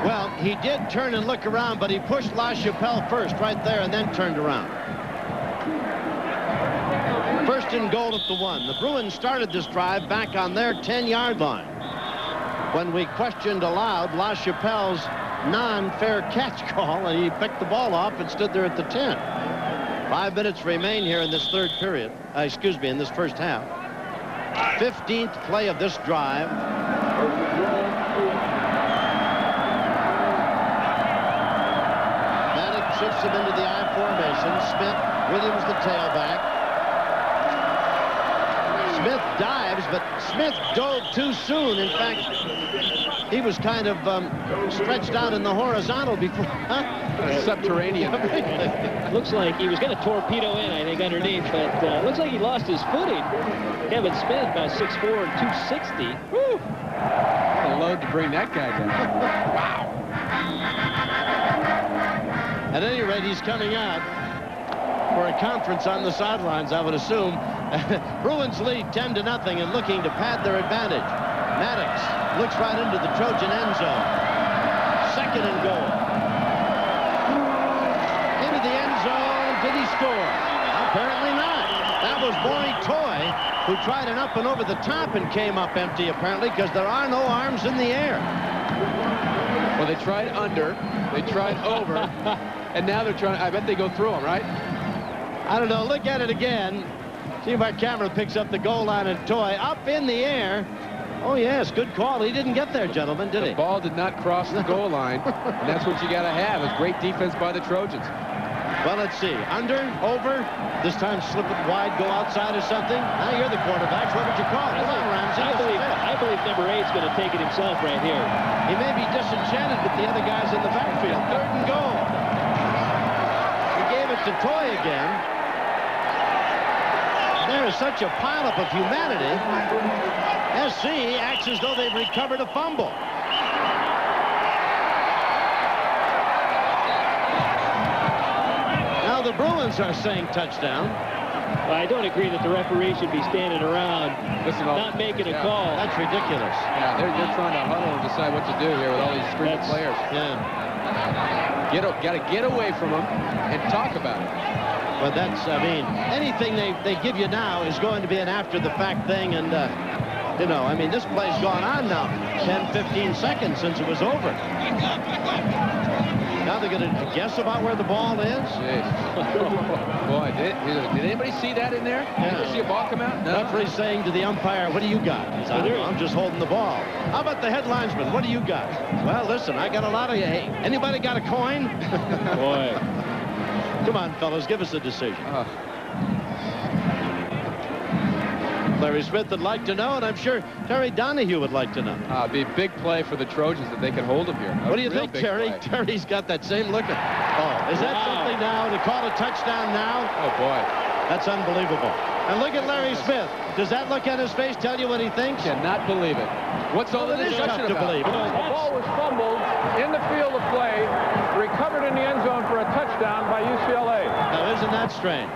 Well, he did turn and look around, but he pushed LaChapelle first right there and then turned around. 1st and goal at the 1. The Bruins started this drive back on their 10-yard line. when we questioned aloud LaChapelle's non-fair catch call, and he picked the ball off and stood there at the 10. 5 minutes remain here in this third period. Excuse me, in this first half. 15th play of this drive. Maddox shifts him into the I formation. Smith, Williams the tailback. Smith dives, but Smith dove too soon. In fact, he was kind of stretched out in the horizontal before. Subterranean. Looks like he was going to torpedo in, I think, underneath, but looks like he lost his footing. Kevin Smith, about 6'4" and 260. Woo! What a load to bring that guy down. Wow. At any rate, he's coming out for a conference on the sidelines, I would assume. Bruins lead 10-0 and looking to pad their advantage. Maddox looks right into the Trojan end zone. 2nd and goal. Into the end zone. Did he score? Apparently not. That was Maury Toy, who tried an up and over the top and came up empty, apparently, because there are no arms in the air. Well, they tried under, they tried over, and now they're trying. I bet they go through them, right? I don't know. Look at it again. See if our camera picks up the goal line and Toy up in the air. Oh, yes, good call. He didn't get there, gentlemen, did he? The ball did not cross the goal line, and that's what you got to have. It's great defense by the Trojans. Well, let's see. Under, over, this time slip it wide, go outside or something. Now you're the quarterback. What would you call it? Come on, Ramsey. I believe number 8's going to take it himself right here. He may be disenchanted with the other guys in the backfield. 3rd and goal. He gave it to Toy again. There is such a pileup of humanity. SC acts as though they've recovered a fumble. Now the Bruins are saying touchdown. Well, I don't agree that the referee should be standing around not making a call. That's ridiculous. Yeah, they're trying to huddle and decide what to do here with all these screen players. Yeah. Got to get away from them and talk about it. But that's, I mean, anything they give you now is going to be an after-the-fact thing, and, you know, I mean, this play's gone on now 10, 15 seconds since it was over. Now they're going to guess about where the ball is. Boy, did anybody see that in there? Yeah. Did you see a ball come out? No. Referee saying to the umpire, what do you got? He said, I'm just holding the ball. How about the head linesman? What do you got? Well, listen, I got a lot of you. Hey, anybody got a coin? Boy. Come on, fellas, give us a decision. Larry Smith would like to know, and I'm sure Terry Donahue would like to know. It'd be a big play for the Trojans if they can hold him here. What do you think, Terry? Play. Terry's got that same look. Oh, is that something now to call a touchdown now? Oh, boy. That's unbelievable. And look at Larry Smith. Does that look on his face tell you what he thinks? Cannot believe it. What's all the discussion about? To believe. The ball was fumbled in the field of play, recovered in the end zone for a touchdown by UCLA. Now, isn't that strange?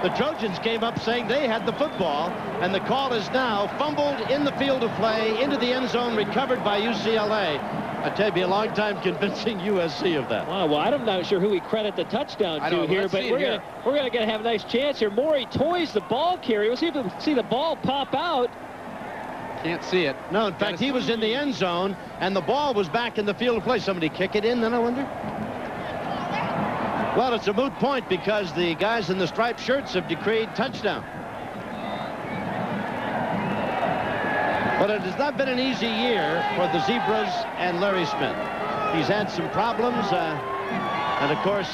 The Trojans came up saying they had the football, and the call is now fumbled in the field of play, into the end zone, recovered by UCLA. I tell you, it'd be a long time convincing USC of that. Wow, well, I'm not sure who we credit the touchdown to here, but we're gonna have a nice chance here. Maury Toy's the ball carrier. We'll see if we can see the ball pop out. Can't see it. No, in fact, he was in the end zone, and the ball was back in the field of play. Somebody kick it in, then I wonder? Well, it's a moot point because the guys in the striped shirts have decreed touchdown. But it has not been an easy year for the Zebras and Larry Smith. He's had some problems, and of course,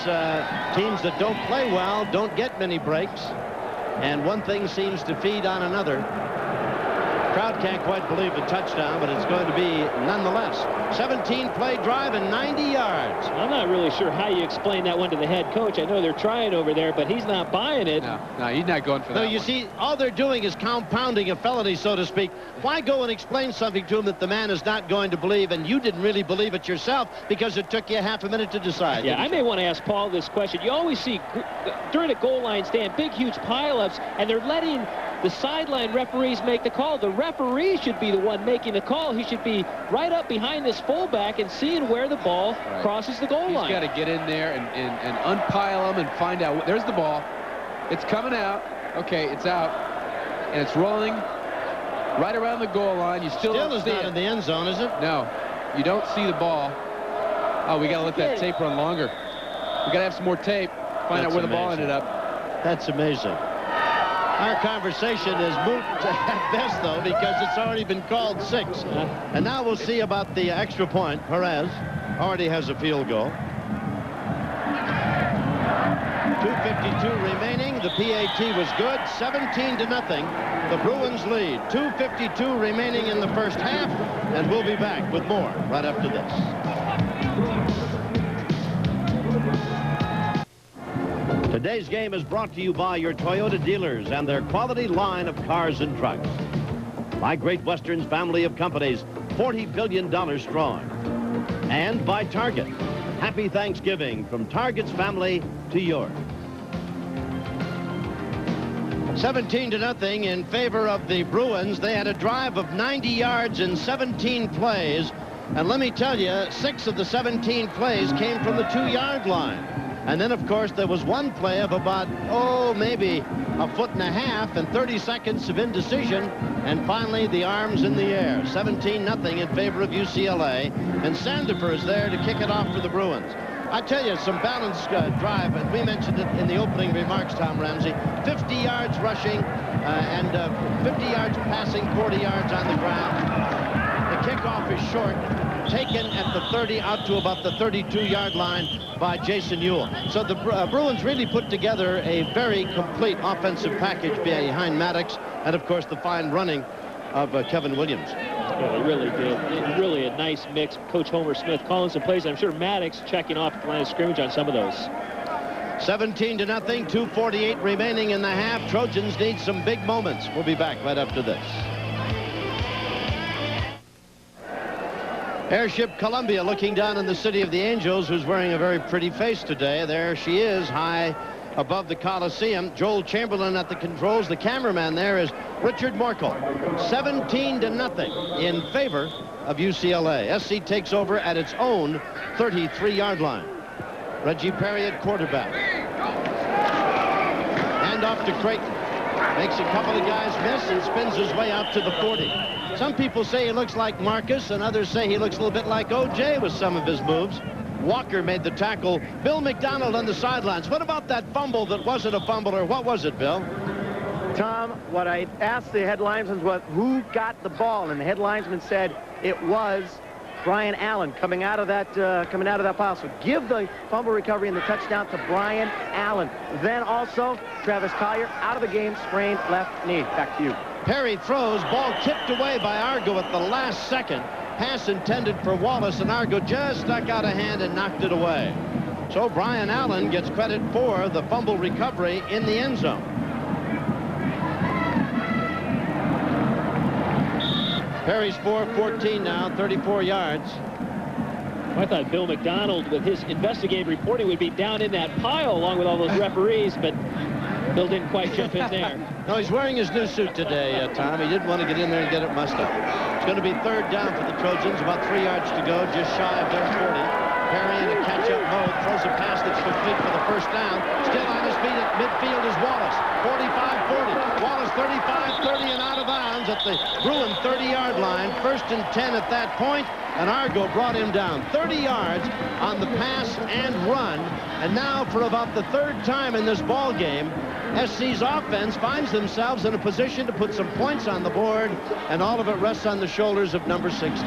teams that don't play well don't get many breaks, and one thing seems to feed on another. Crowd can't quite believe the touchdown, but it's going to be nonetheless. 17-play drive and 90 yards. I'm not really sure how you explain that one to the head coach. I know they're trying over there, but he's not buying it. No, he's not going for that. No, you see, all they're doing is compounding a felony, so to speak. Why go and explain something to him that the man is not going to believe, and you didn't really believe it yourself because it took you half a minute to decide? Yeah, I may want to ask Paul this question. You always see during a goal line stand big, huge pileups, and they're letting the sideline referees make the call. The referee should be the one making the call. He should be right up behind this fullback and seeing where the ball crosses the goal line. He's got to get in there and unpile them and find out. There's the ball. It's coming out. Okay, it's out. And it's rolling right around the goal line. You still don't is see not it. in the end zone, is it? No, you don't see the ball. Oh, we got to let that tape run longer. We got to have some more tape. Find out where the ball ended up. That's amazing. Our conversation is moot at best, though, because it's already been called 6. And now we'll see about the extra point. Perez already has a field goal. 2:52 remaining. The PAT was good. 17-0. The Bruins lead. 2:52 remaining in the first half. And we'll be back with more right after this. Today's game is brought to you by your Toyota dealers and their quality line of cars and trucks. By Great Western's family of companies, $40 billion strong. And by Target. Happy Thanksgiving from Target's family to yours. 17-0 in favor of the Bruins. They had a drive of 90 yards in 17 plays. And let me tell you, 6 of the 17 plays came from the 2-yard line. And then, of course, there was one play of about, maybe a foot and a half and 30 seconds of indecision. And finally, the arms in the air. 17-0 in favor of UCLA. And Sandifer is there to kick it off for the Bruins. I tell you, some balanced drive, and we mentioned it in the opening remarks, Tom Ramsey. 50 yards rushing and 50 yards passing, 40 yards on the ground. The kickoff is short, taken at the 30 out to about the 32-yard line by Jason Ewell. So the Bruins really put together a very complete offensive package behind Maddox and, of course, the fine running of Kevin Williams. Yeah, they really did. Really a nice mix. Coach Homer Smith calling some plays. I'm sure Maddox checking off at the line of scrimmage on some of those. 17-0, 2:48 remaining in the half. Trojans need some big moments. We'll be back right after this. Airship Columbia looking down in the City of the Angels, who's wearing a very pretty face today. There she is, high above the Coliseum. Joel Chamberlain at the controls. The cameraman there is Richard Morkel. 17-0 in favor of UCLA. SC takes over at its own 33-yard line. Reggie Perry at quarterback. Hand off to Creighton. Makes a couple of guys miss and spins his way out to the 40. Some people say he looks like Marcus, and others say he looks a little bit like O.J. with some of his moves. Walker made the tackle. Bill McDonald on the sidelines. What about that fumble that wasn't a fumble, or what was it, Bill? Tom, what I asked the head linesman was who got the ball, and the head linesman said it was Brian Allen coming out of that pile. So give the fumble recovery and the touchdown to Brian Allen. Then also Travis Collier out of the game, sprained left knee. Back to you. Perry throws, ball tipped away by Argo at the last second. Pass intended for Wallace, and Argo just stuck out a hand and knocked it away. So Brian Allen gets credit for the fumble recovery in the end zone. Perry's 4-14 now, 34 yards. I thought Bill McDonald, with his investigative reporting, would be down in that pile along with all those referees, but Bill didn't quite jump in there. No, he's wearing his new suit today, Tom. He didn't want to get in there and get it mussed up. It's going to be third down for the Trojans, about 3 yards to go, just shy of their 40. Perry in a catch-up mode, throws a pass that's complete for the first down. Still on his feet at midfield is Wallace. 45-40. Wallace 35-30 and out of bounds at the Bruin 30-yard line. First and 10 at that point, and Argo brought him down 30 yards on the pass and run. And now, for about the third time in this ball game, SC's offense finds themselves in a position to put some points on the board, and all of it rests on the shoulders of number 16.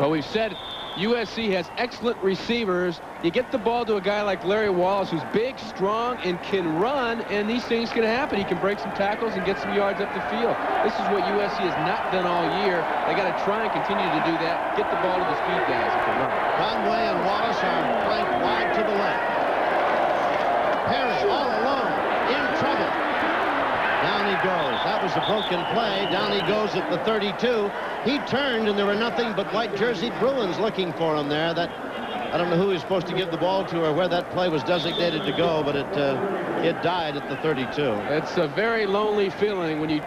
Well, we've said USC has excellent receivers. You get the ball to a guy like Larry Wallace, who's big, strong, and can run, and these things can happen. He can break some tackles and get some yards up the field. This is what USC has not done all year. They got to try and continue to do that. Get the ball to the speed guys if they run. Conway and Wallace are flanked wide to the left. Perry all alone, in trouble. Down he goes. That was a broken play. Down he goes at the 32. He turned, and there were nothing but white-jerseyed Bruins looking for him there. That I don't know who he's supposed to give the ball to or where that play was designated to go, but it died at the 32. It's a very lonely feeling when you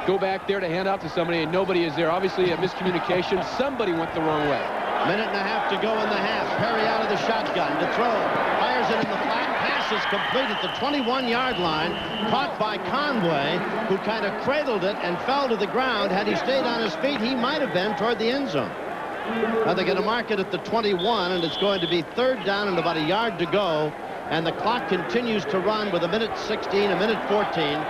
go back there to hand out to somebody and nobody is there. Obviously, a miscommunication. Somebody went the wrong way. Minute and a half to go in the half. Perry out of the shotgun to throw. Fires it in the flat. Pass is complete at the 21-yard line, caught by Conway, who kind of cradled it and fell to the ground. Had he stayed on his feet, he might have been toward the end zone. Now they're going to mark it at the 21, and it's going to be 3rd down and about a yard to go. And the clock continues to run with 1:16, 1:14.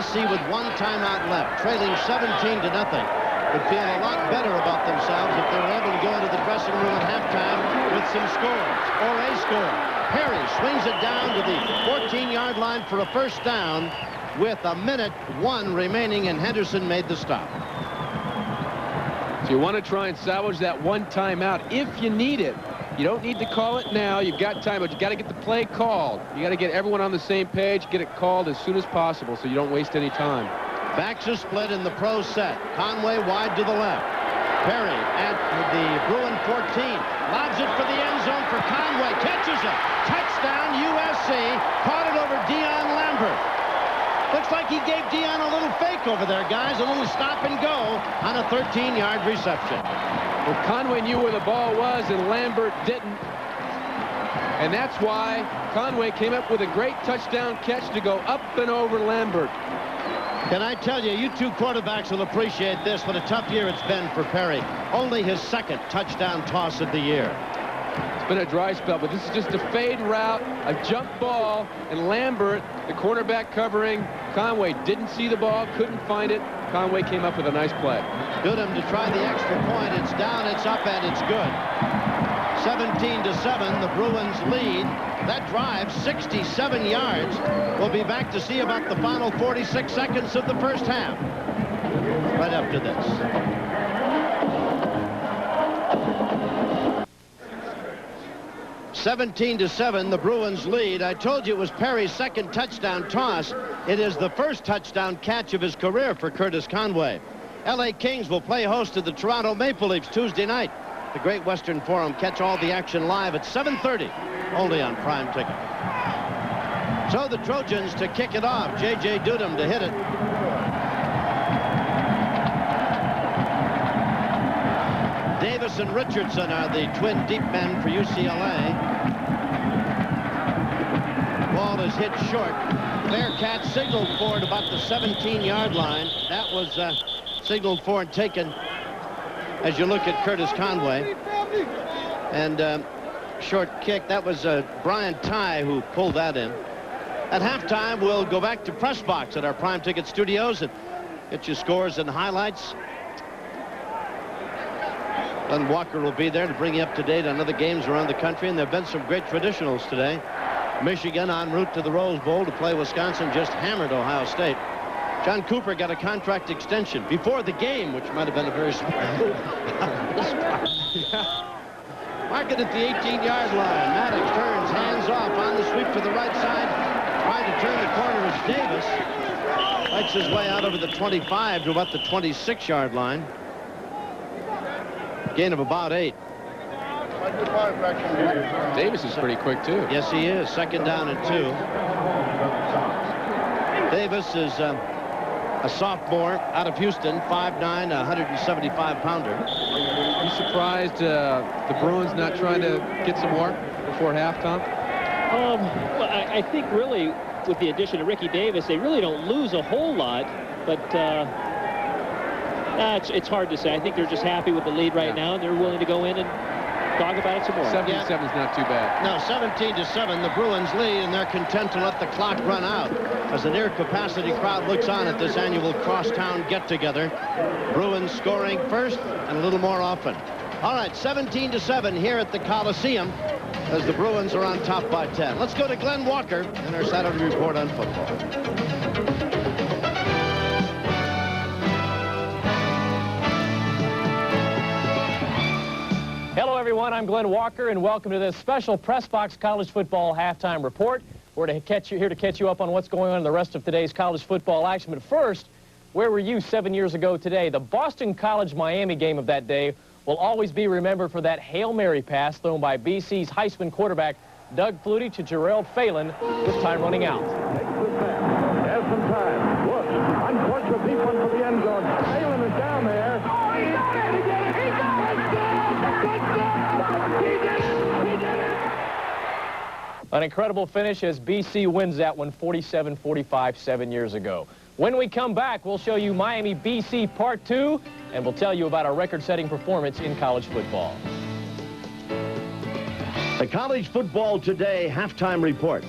SC with 1 timeout left, trailing 17-0. Would feel a lot better about themselves if they were able to go into the dressing room at halftime with some scores or a score. Perry swings it down to the 14-yard line for a 1st down with 1:01 remaining, and Henderson made the stop. So you want to try and salvage that 1 timeout if you need it. You don't need to call it now. You've got time, but you got to get the play called. You got to get everyone on the same page, get it called as soon as possible so you don't waste any time. Backs are split in the pro set. Conway wide to the left. Perry at the Bruin 14. Lobs it for the end zone for Conway. Catches it. Touchdown USC. Caught it over Dion Lambert. Looks like he gave Dion a little fake over there, guys. A little stop and go on a 13-yard reception. Well, Conway knew where the ball was, and Lambert didn't. And that's why Conway came up with a great touchdown catch to go up and over Lambert. Can I tell you, you two quarterbacks will appreciate this, what a tough year it's been for Perry. Only his 2nd touchdown toss of the year. It's been a dry spell, but this is just a fade route, a jump ball, and Lambert, the cornerback covering Conway, didn't see the ball, couldn't find it. Conway came up with a nice play. Goodham to try the extra point. It's down, it's up, and it's good. 17-7, the Bruins lead. That drive, 67 yards. We'll be back to see about the final 46 seconds of the 1st half. Right after this. (17-7), the Bruins lead. I told you it was Perry's 2nd touchdown toss. It is the 1st touchdown catch of his career for Curtis Conway. LA Kings will play host to the Toronto Maple Leafs Tuesday night. The Great Western Forum. Catch all the action live at 7:30, only on Prime Ticket. So the Trojans to kick it off. J.J. Dudum to hit it. Davis and Richardson are the twin deep men for UCLA. Ball is hit short. Bearcats signaled for it about the 17-yard line. That was signaled for and taken as you look at Curtis Conway. And short kick, that was Brian Ty who pulled that in. At halftime, we'll go back to press box at our Prime Ticket studios and get you scores and highlights. Glenn Walker will be there to bring you up to date on other games around the country, and there have been some great traditionals today. Michigan en route to the Rose Bowl to play Wisconsin, just hammered Ohio State. John Cooper got a contract extension before the game, which might have been a very smart move. Mark it at the 18-yard line. Maddox turns, hands off on the sweep to the right side. Trying to turn the corner is Davis. Fights his way out over the 25 to about the 26-yard line. Gain of about 8. Davis is pretty quick, too. Yes, he is. 2nd down and 2. Davis is a sophomore out of Houston, 5'9", 175-pounder. You surprised the Bruins not trying to get some more before halftime? Well, I think really with the addition of Ricky Davis, they really don't lose a whole lot, but it's hard to say. I think they're just happy with the lead right now, and they're willing to go in and talk about it some more. 77 is not too bad. No, 17-7, the Bruins lead, and they're content to let the clock run out as the near-capacity crowd looks on at this annual crosstown get-together. Bruins scoring first and a little more often. All right, 17-7 here at the Coliseum as the Bruins are on top by 10. Let's go to Glenn Walker and our Saturday report on football. Hello, everyone. I'm Glenn Walker, and welcome to this special Press Box College Football Halftime Report. We're here to catch you up on what's going on in the rest of today's college football action. But first, where were you 7 years ago today? The Boston College-Miami game of that day will always be remembered for that Hail Mary pass thrown by BC's Heisman quarterback Doug Flutie to Gerald Phelan with time running out. Has some time. Look, unfortunate deep one for the end zone. Phelan is down there. Oh, he got it! He did it! He got it! He did it! He did it! An incredible finish as BC wins that one 47-45 7 years ago. When we come back, we'll show you Miami BC Part 2, and we'll tell you about our record-setting performance in college football. The College Football Today halftime report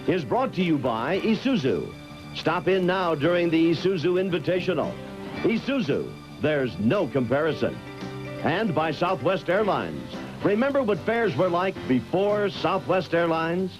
is brought to you by Isuzu. Stop in now during the Isuzu Invitational. Isuzu, there's no comparison. And by Southwest Airlines. Remember what fares were like before Southwest Airlines?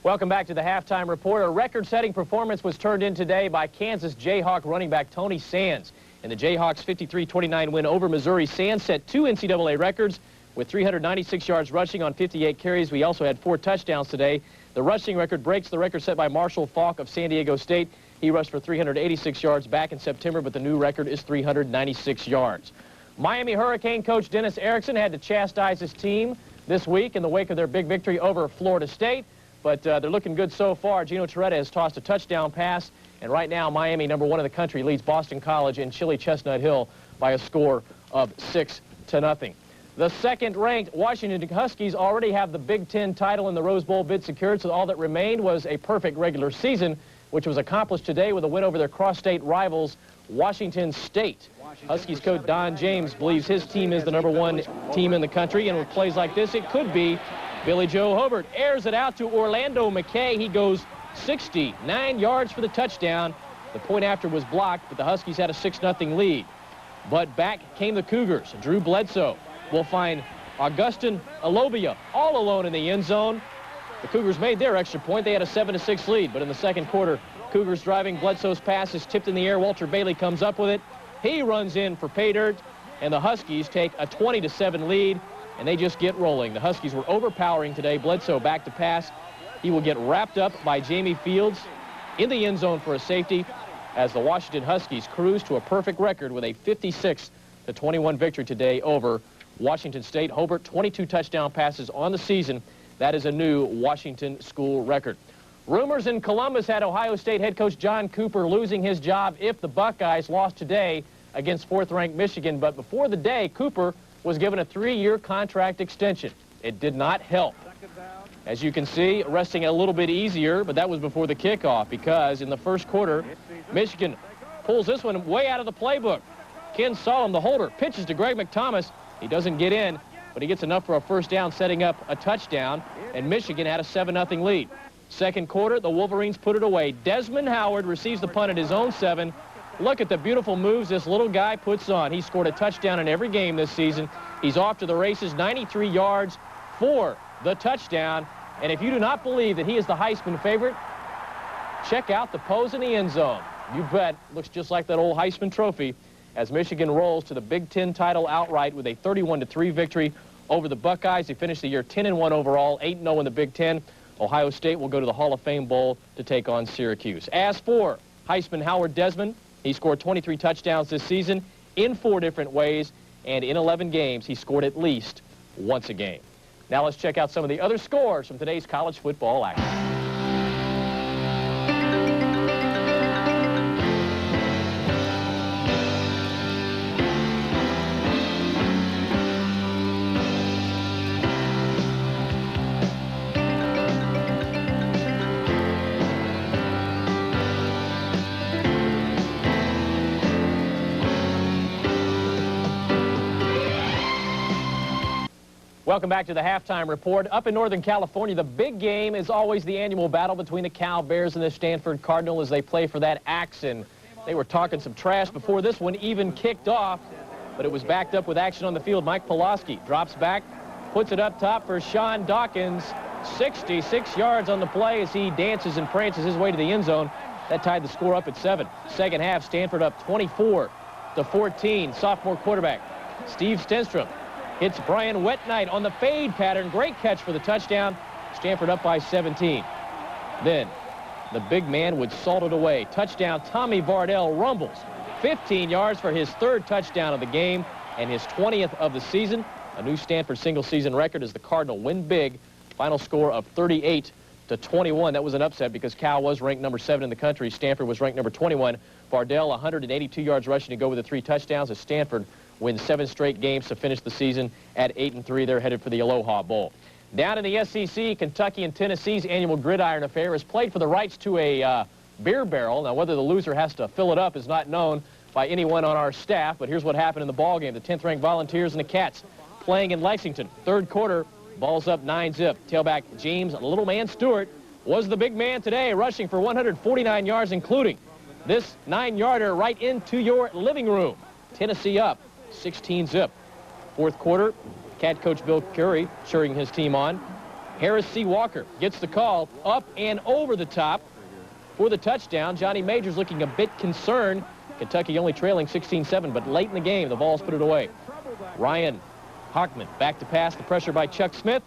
Welcome back to the halftime report. A record-setting performance was turned in today by Kansas Jayhawk running back Tony Sands. In the Jayhawks' 53-29 win over Missouri, Sands set 2 NCAA records with 396 yards rushing on 58 carries. We also had 4 touchdowns today. The rushing record breaks the record set by Marshall Faulk of San Diego State. He rushed for 386 yards back in September, but the new record is 396 yards. Miami Hurricane coach Dennis Erickson had to chastise his team this week in the wake of their big victory over Florida State, but they're looking good so far. Gino Torretta has tossed a touchdown pass, and right now Miami, #1 in the country, leads Boston College in chilly Chestnut Hill by a score of 6-0. The second-ranked Washington Huskies already have the Big Ten title and the Rose Bowl bid secured, so all that remained was a perfect regular season, which was accomplished today with a win over their cross-state rivals, Washington State. Huskies coach Don James believes his team is the #1 team in the country, and with plays like this, it could be. Billy Joe Hobart airs it out to Orlando McKay. He goes 69 yards for the touchdown. The point after was blocked, but the Huskies had a 6-0 lead. But back came the Cougars. Drew Bledsoe will find Augustin Alobia all alone in the end zone. The Cougars made their extra point. They had a 7-6 lead, but in the second quarter, Cougars driving. Bledsoe's pass is tipped in the air. Walter Bailey comes up with it. He runs in for pay dirt, and the Huskies take a 20-7 lead, and they just get rolling. The Huskies were overpowering today. Bledsoe back to pass. He will get wrapped up by Jamie Fields in the end zone for a safety as the Washington Huskies cruise to a perfect record with a 56-21 victory today over Washington State. Hobart, 22 touchdown passes on the season. That is a new Washington school record. Rumors in Columbus had Ohio State head coach John Cooper losing his job if the Buckeyes lost today against 4th-ranked Michigan. But before the day, Cooper was given a 3-year contract extension. It did not help. As you can see, resting a little bit easier, but that was before the kickoff because in the first quarter, Michigan pulls this one way out of the playbook. Ken Solom, the holder, pitches to Greg McThomas. He doesn't get in, but he gets enough for a first down, setting up a touchdown, and Michigan had a 7-0 lead. Second quarter, the Wolverines put it away. Desmond Howard receives the punt at his own 7. Look at the beautiful moves this little guy puts on. He scored a touchdown in every game this season. He's off to the races, 93 yards for the touchdown. And if you do not believe that he is the Heisman favorite, check out the pose in the end zone. You bet. Looks just like that old Heisman trophy as Michigan rolls to the Big Ten title outright with a 31-3 victory over the Buckeyes. They finished the year 10-1 overall, 8-0 in the Big Ten. Ohio State will go to the Hall of Fame Bowl to take on Syracuse. As for Heisman Howard Desmond, he scored 23 touchdowns this season in 4 different ways, and in 11 games, he scored at least once a game. Now let's check out some of the other scores from today's college football action. Welcome back to the halftime report. Up in Northern California, the big game is always the annual battle between the Cal Bears and the Stanford Cardinal as they play for that action. They were talking some trash before this one even kicked off, but it was backed up with action on the field. Mike Pulaski drops back, puts it up top for Sean Dawkins. 66 yards on the play as he dances and prances his way to the end zone. That tied the score up at 7. Second half, Stanford up 24-14. Sophomore quarterback Steve Stenstrom hits Brian Wetnight on the fade pattern. Great catch for the touchdown. Stanford up by 17. Then the big man would salt it away. Touchdown, Tommy Vardell rumbles. 15 yards for his 3rd touchdown of the game and his 20th of the season. A new Stanford single-season record as the Cardinal win big. Final score of 38-21. That was an upset because Cal was ranked number 7 in the country. Stanford was ranked number 21. Vardell, 182 yards rushing to go with the 3 touchdowns as Stanford win 7 straight games to finish the season at 8-3. They're headed for the Aloha Bowl. Down in the SEC, Kentucky and Tennessee's annual Gridiron Affair is played for the rights to a beer barrel. Now, whether the loser has to fill it up is not known by anyone on our staff, but here's what happened in the ball game. The 10th-ranked Volunteers and the Cats playing in Lexington. Third quarter, ball's up 9-zip. Tailback James Little Man Stewart was the big man today, rushing for 149 yards, including this 9-yarder right into your living room. Tennessee up 16-zip. Fourth quarter, Cat coach Bill Curry cheering his team on. Harris C. Walker gets the call up and over the top for the touchdown. Johnny Majors looking a bit concerned. Kentucky only trailing 16-7, but late in the game, the Vols put it away. Ryan Hockman back to pass, the pressure by Chuck Smith.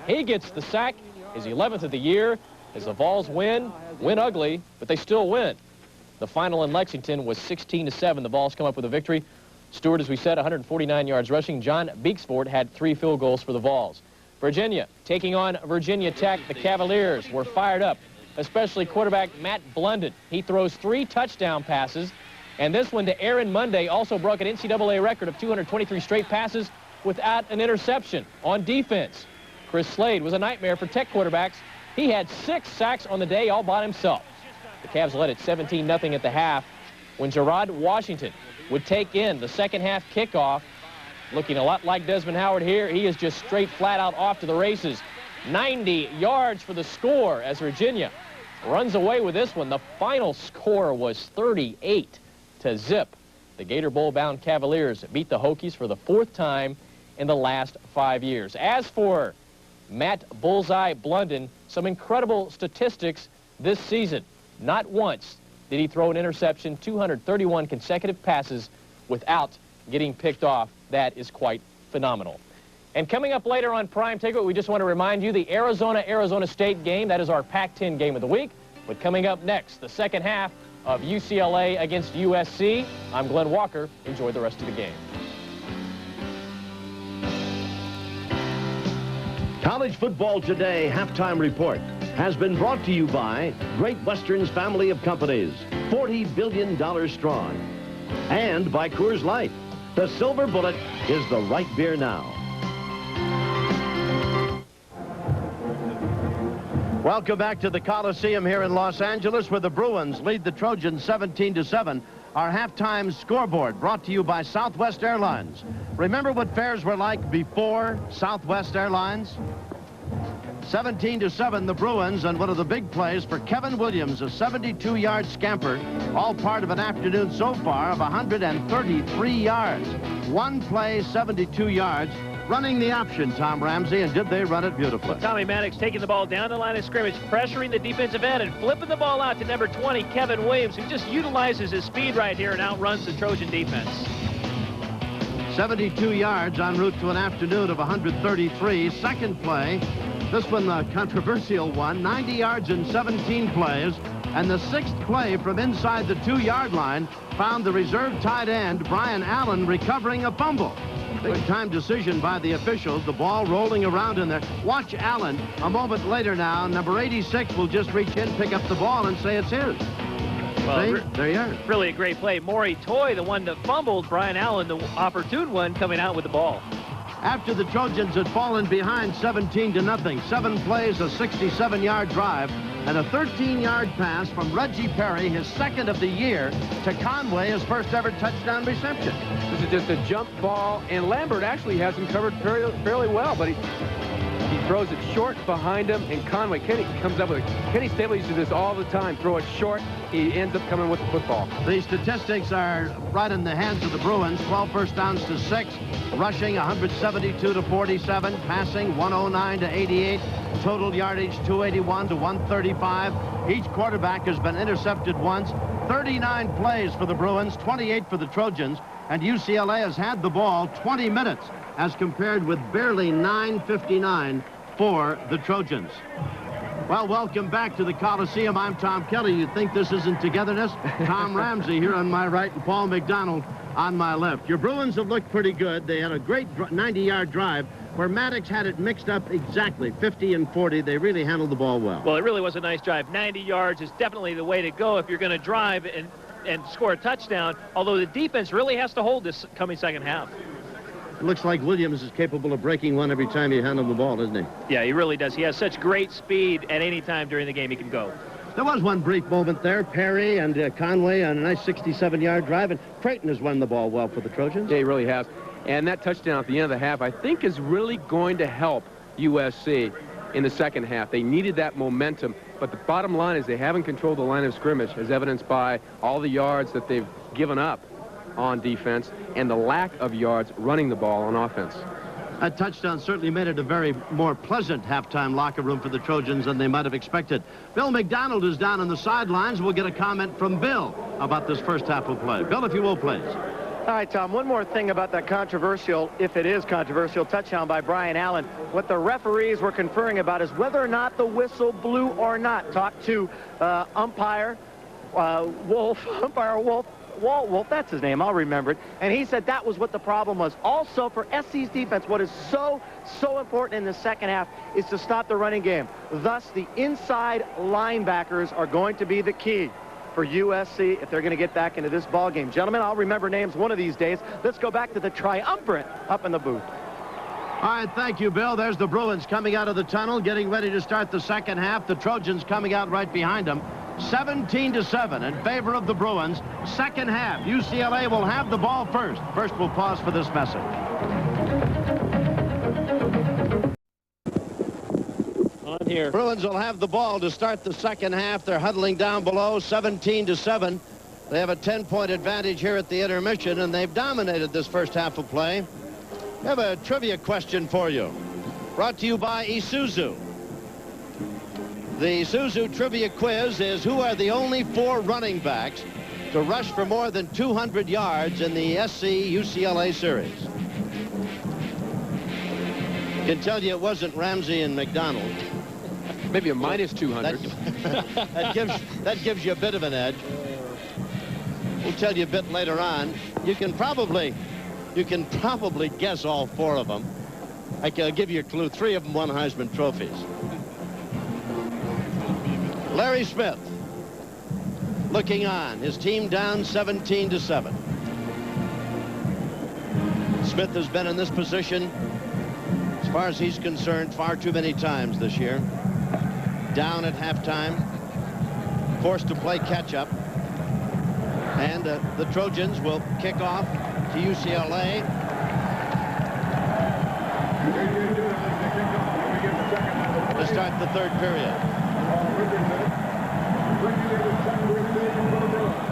He gets the sack, his 11th of the year, as the Vols win ugly, but they still win. The final in Lexington was 16-7. The Vols come up with a victory. Stewart, as we said, 149 yards rushing. John Beeksport had 3 field goals for the Vols. Virginia taking on Virginia Tech. The Cavaliers were fired up, especially quarterback Matt Blunden. He throws 3 touchdown passes, and this one to Aaron Monday also broke an NCAA record of 223 straight passes without an interception on defense. Chris Slade was a nightmare for Tech quarterbacks. He had 6 sacks on the day all by himself. The Cavs led at 17-0 at the half when Gerard Washington would take in the second half kickoff. Looking a lot like Desmond Howard here. He is just straight flat out off to the races. 90 yards for the score as Virginia runs away with this one. The final score was 38-0. The Gator Bowl-bound Cavaliers beat the Hokies for the 4th time in the last 5 years. As for Matt Bullseye Blunden, some incredible statistics this season. Not once did he throw an interception, 231 consecutive passes without getting picked off. That is quite phenomenal. And coming up later on Prime Takeover, we just want to remind you the Arizona State game. That is our Pac-10 game of the week. But coming up next, the second half of UCLA against USC. I'm Glenn Walker. Enjoy the rest of the game. College Football Today halftime report has been brought to you by Great Western's family of companies, $40 billion strong, and by Coors Light. The Silver Bullet is the right beer now. Welcome back to the Coliseum here in Los Angeles, where the Bruins lead the Trojans 17-7. Our halftime scoreboard brought to you by Southwest Airlines. Remember what fares were like before Southwest Airlines? 17-7, the Bruins, and one of the big plays for Kevin Williams, a 72-yard scamper, all part of an afternoon so far of 133 yards. One play, 72 yards. Running the option, Tom Ramsey, and did they run it beautifully? Tommy Maddox taking the ball down the line of scrimmage, pressuring the defensive end, and flipping the ball out to number 20, Kevin Williams, who just utilizes his speed right here and outruns the Trojan defense. 72 yards en route to an afternoon of 133. Second play, this one the controversial one, 90 yards in 17 plays. And the 6th play from inside the 2-yard line found the reserve tight end, Brian Allen, recovering a fumble. Big-time decision by the officials. The ball rolling around in there. Watch Allen. A moment later now, number 86 will just reach in, pick up the ball, and say it's his. Well, there you are. Really a great play. Maury Toy, the one that fumbled. Brian Allen, the opportune one, coming out with the ball. After the Trojans had fallen behind 17-0, 7 plays, a 67-yard drive, and a 13-yard pass from Reggie Perry, his 2nd of the year, to Conway, his first ever touchdown reception. This is just a jump ball, and Lambert actually has him covered fairly well, but he throws it short behind him, and Conway, Kenny comes up with it. Kenny Stabler used to do this all the time, throw it short, he ends up coming with the football. The statistics are right in the hands of the Bruins. 12 first downs to 6, rushing 172 to 47, passing 109 to 88, total yardage 281 to 135. Each quarterback has been intercepted once. 39 plays for the Bruins, 28 for the Trojans, and UCLA has had the ball 20 minutes as compared with barely 9:59 for the Trojans. Well, welcome back to the Coliseum. I'm Tom Kelly. You'd think this isn't togetherness. Tom Ramsey here on my right and Paul McDonald on my left. Your Bruins have looked pretty good. They had a great 90-yard drive where Maddox had it mixed up exactly, 50 and 40. They really handled the ball well. Well, it really was a nice drive. 90 yards is definitely the way to go if you're going to drive, and and score a touchdown, although the defense really has to hold this coming second half. It looks like Williams is capable of breaking one every time you hand him the ball, doesn't he? Yeah, he really does. He has such great speed at any time during the game he can go. There was one brief moment there. Perry and Conway on a nice 67-yard drive, and Creighton has run the ball well for the Trojans. Yeah, he really has. And that touchdown at the end of the half, I think, is really going to help USC in the second half. They needed that momentum, but the bottom line is they haven't controlled the line of scrimmage, as evidenced by all the yards that they've given up on defense and the lack of yards running the ball on offense. That touchdown certainly made it a very more pleasant halftime locker room for the Trojans than they might have expected. Bill McDonald is down on the sidelines. We'll get a comment from Bill about this first half of play. Bill, if you will, please. All right, Tom, one more thing about that controversial, if it is controversial, touchdown by Brian Allen. What the referees were conferring about is whether or not the whistle blew or not. Talked to umpire Wolf, Walt Wolf, that's his name, I'll remember it. And he said that was what the problem was. Also, for SC's defense, what is so important in the second half is to stop the running game. Thus, the inside linebackers are going to be the key for USC if they're going to get back into this ball game. Gentlemen, I'll remember names one of these days. Let's go back to the triumvirate up in the booth. All right, thank you, Bill. There's the Bruins coming out of the tunnel, getting ready to start the second half. The Trojans coming out right behind them. 17-7 in favor of the Bruins. Second half, UCLA will have the ball first. First, we'll pause for this message. On here. Bruins will have the ball to start the second half. They're huddling down below, 17-7. They have a 10-point advantage here at the intermission, and they've dominated this first half of play. I have a trivia question for you, brought to you by Isuzu. The Isuzu trivia quiz is, who are the only 4 running backs to rush for more than 200 yards in the SC-UCLA series? I can tell you it wasn't Ramsey and McDonald. Maybe a minus 200. That gives you a bit of an edge. We'll tell you a bit later on. You can probably guess all 4 of them. I'll give you a clue. 3 of them won Heisman trophies. Larry Smith looking on. His team down 17-7. Smith has been in this position, as far as he's concerned, far too many times this year. Down at halftime, forced to play catch-up. And the Trojans will kick off to UCLA. To start the third period.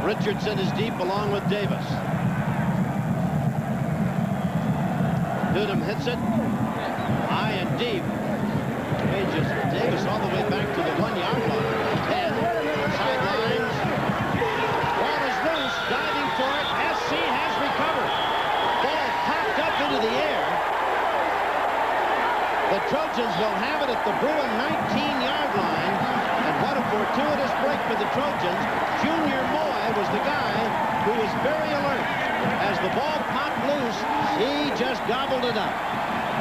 Richardson is deep along with Davis. Dudum hits it. High and deep. Pages Davis all the way back to the 1-yard line. 10. Sidelines. Ball is loose. Diving for it. SC has recovered. Ball popped up into the air. The Trojans will have it at the Bruin 19-yard line. And what a fortuitous break for the Trojans. Junior Moy was the guy who was very alert. As the ball popped loose, he just gobbled it up.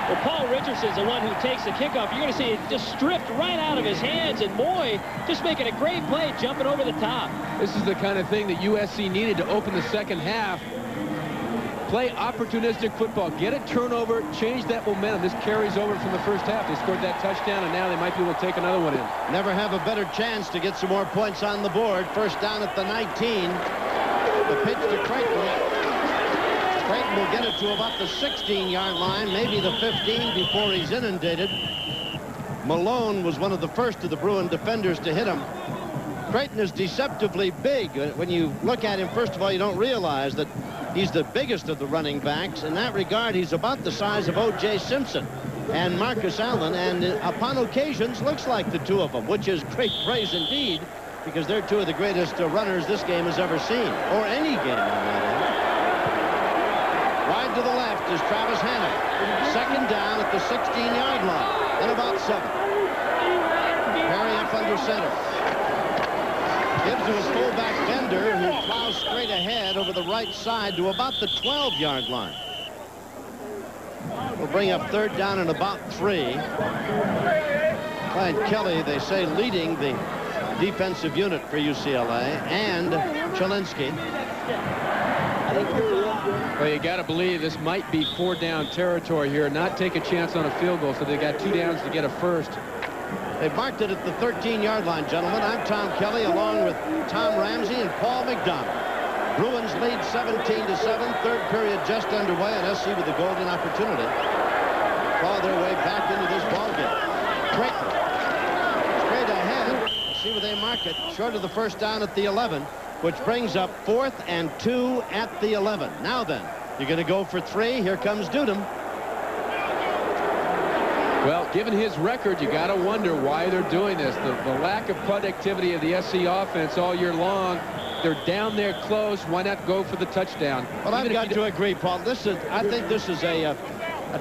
Well, Paul Richardson's the one who takes the kickoff. You're going to see it just stripped right out of his hands, and Moy just making a great play, jumping over the top. This is the kind of thing that USC needed to open the second half. Play opportunistic football. Get a turnover, change that momentum. This carries over from the first half. They scored that touchdown, and now they might be able to take another one in. Never have a better chance to get some more points on the board. First down at the 19. The pitch to Creighton. Creighton will get it to about the 16-yard line, maybe the 15 before he's inundated. Malone was one of the first of the Bruin defenders to hit him. Creighton is deceptively big. When you look at him, first of all, you don't realize that he's the biggest of the running backs. In that regard, he's about the size of O.J. Simpson and Marcus Allen, and upon occasions looks like the two of them, which is great praise indeed, because they're 2 of the greatest runners this game has ever seen, or any game on that end. Wide to the left is Travis Hanna. Second down at the 16-yard line, and about 7. Perry up under center. Gives to his fullback Bender, who plows straight ahead over the right side to about the 12-yard line. We'll bring up third down and about 3. Clyde Kelly, they say, leading the defensive unit for UCLA, and Chilinsky. Well, you got to believe this might be 4-down territory here, not take a chance on a field goal, so they got 2 downs to get a first. They've marked it at the 13-yard line, gentlemen. I'm Tom Kelly, along with Tom Ramsey and Paul McDonald. Bruins lead 17-7. Third period just underway, and SC with the golden opportunity. Claw their way back into this ballgame. Creighton straight ahead. See where they mark it. Short of the first down at the 11, which brings up 4th and 2 at the 11. Now then, you're going to go for 3. Here comes Dudum. Well, given his record, you got to wonder why they're doing this. The lack of productivity of the SC offense all year long. They're down there close. Why not go for the touchdown? Well, I've got to agree, Paul. I think this is a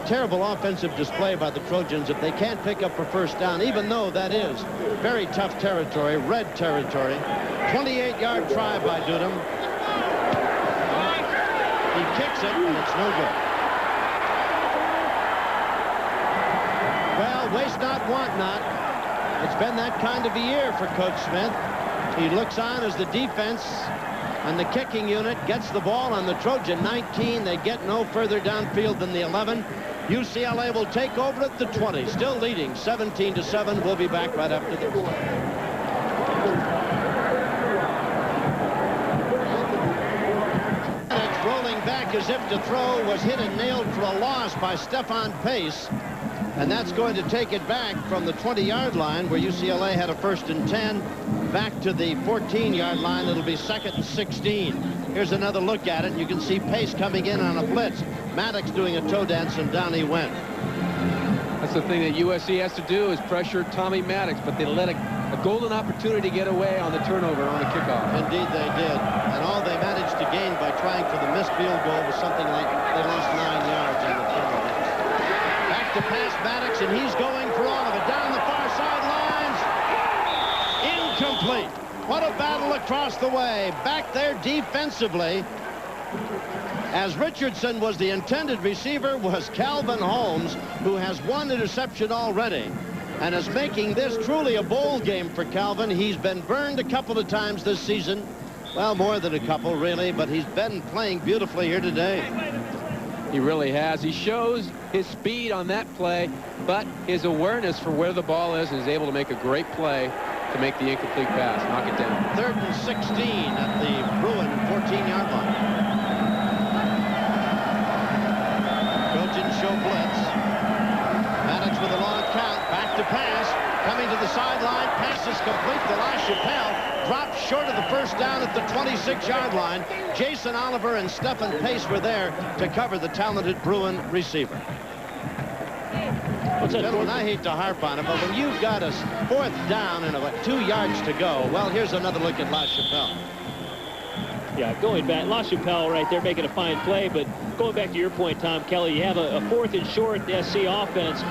terrible offensive display by the Trojans if they can't pick up a first down, even though that is very tough territory, red territory. 28-yard try by Dudum. He kicks it, and it's no good. Well, waste not, want not. It's been that kind of a year for Coach Smith. He looks on as the defense and the kicking unit gets the ball on the Trojan 19. They get no further downfield than the 11. UCLA will take over at the 20, still leading 17-7. We'll be back right after this. Rolling back as if to throw, was hit and nailed for a loss by Stefan Pace. And that's going to take it back from the 20-yard line where UCLA had a 1st and 10 back to the 14-yard line. It'll be 2nd and 16. Here's another look at it. You can see Pace coming in on a blitz. Maddox doing a toe dance, and down he went. That's the thing that USC has to do is pressure Tommy Maddox, but they let a golden opportunity get away on the turnover on the kickoff. Indeed they did. And all they managed to gain by trying for the missed field goal was something like they lost 9 yards on the turnover. Back to pass Maddox, and he's going for all of it. Down the far sidelines. Incomplete. What a battle across the way. Back there defensively, as Richardson was the intended receiver, was Calvin Holmes, who has 1 interception already and is making this truly a bowl game for Calvin. He's been burned a couple of times this season. Well, more than a couple, really, but he's been playing beautifully here today. He really has. He shows his speed on that play, but his awareness for where the ball is, and is able to make a great play to make the incomplete pass, knock it down. 3rd and 16 at the Bruin 14-yard line. Trojans show blitz. Maddox with a long count, back to pass, coming to the sideline, pass is complete to LaChapelle, dropped short of the first down at the 26-yard line. Jason Oliver and Stephen Pace were there to cover the talented Bruin receiver. Gentlemen, I hate to harp on it, but when you've got a 4th down and about 2 yards to go, well, here's another look at LaChapelle. Yeah, going back, LaChapelle right there making a fine play, but going back to your point, Tom Kelly, you have a 4th and short SC offense,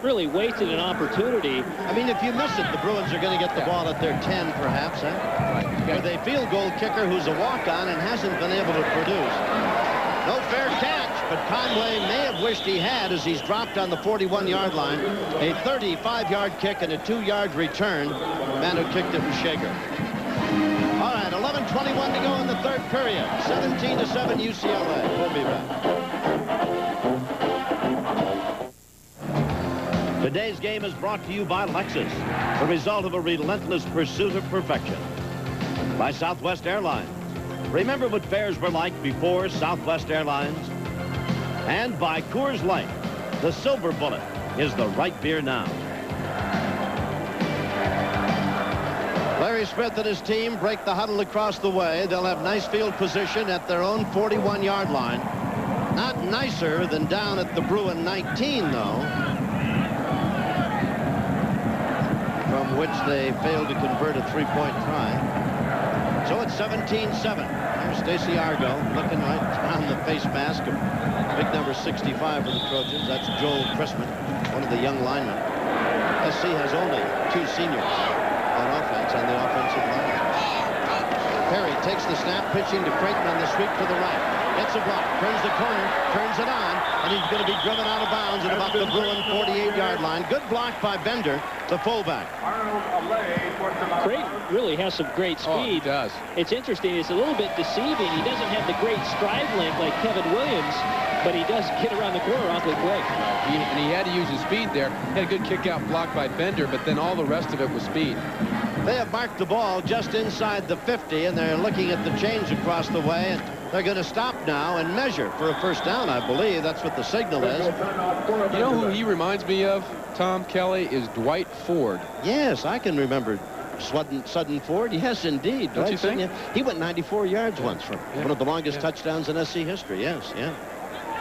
really wasted an opportunity. I mean, if you miss it, the Bruins are going to get the ball at their 10, perhaps, huh? With a field goal kicker who's a walk-on and hasn't been able to produce. No fair catch, but Conway may have wished he had, as he's dropped on the 41-yard line. A 35-yard kick and a 2-yard return. The man who kicked it was Shager. All right, 11:21 to go in the 3rd period. 17-7 UCLA. We'll be back. Today's game is brought to you by Lexus, the result of a relentless pursuit of perfection. By Southwest Airlines. Remember what fares were like before Southwest Airlines? And by Coors Light, the Silver Bullet is the right beer now. Larry Smith and his team break the huddle across the way. They'll have nice field position at their own 41-yard line. Not nicer than down at the Bruin 19, though, from which they failed to convert a 3-point try. So it's 17-7. Here's Stacey Argo looking right on the face mask of big number 65 for the Trojans. That's Joel Christman, one of the young linemen. SC has only 2 seniors on offense on the offensive line. Perry takes the snap, pitching to Creighton on the sweep to the right. Gets a block, turns the corner, turns it on, and he's going to be driven out of bounds at about the Bruin 48-yard line. Good block by Bender, the fullback. Creighton really has some great speed. Oh, he does. It's interesting. It's a little bit deceiving. He doesn't have the great stride length like Kevin Williams, but he does get around the corner awfully quick. And he had to use his speed there. He had a good kick-out block by Bender, but then all the rest of it was speed. They have marked the ball just inside the 50, and they're looking at the change across the way, and they're going to stop now and measure for a first down, I believe. That's what the signal is. You know who he reminds me of, Tom Kelly, is Dwight Ford. Yes, I can remember Sudden Ford. Yes, indeed. Don't you think? He went 94 yards once from one of the longest touchdowns in SC history. Yes, yeah.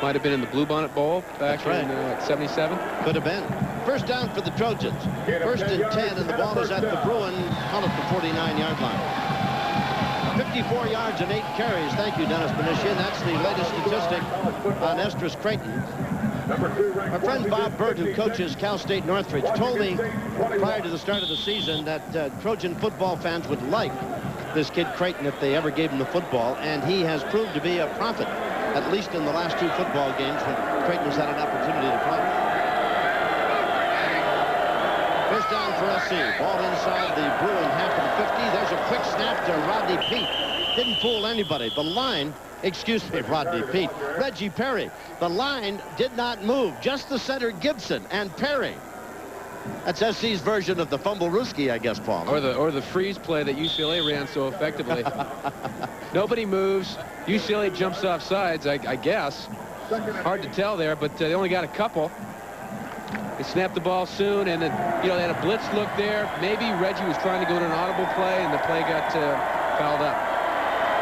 Might have been in the Bluebonnet Bowl back in 77. Could have been. First down for the Trojans. First and 10, and the ball is at the Bruin, call it the 49-yard line. 54 yards and 8 carries. Thank you, Dennis Benishian. That's the latest statistic on Esdras Creighton. My friend Bob Burt, who coaches Cal State Northridge, told me prior to the start of the season that Trojan football fans would like this kid Creighton if they ever gave him the football, and he has proved to be a prophet, at least in the last 2 football games when Creighton has had an opportunity to play. First down for SC. Ball inside the Bruin half of the 50. There's a quick snap to Rodney Peete. Didn't fool anybody. The line, excuse me, Rodney Peete, Reggie Perry. The line did not move. Just the center Gibson and Perry. That's SC's version of the fumble-rooski, I guess, Paul. Or the freeze play that UCLA ran so effectively. Nobody moves. UCLA jumps off sides, I guess. Hard to tell there, but they only got a couple. They snapped the ball soon, and then, they had a blitz look there. Maybe Reggie was trying to go to an audible play, and the play got fouled up.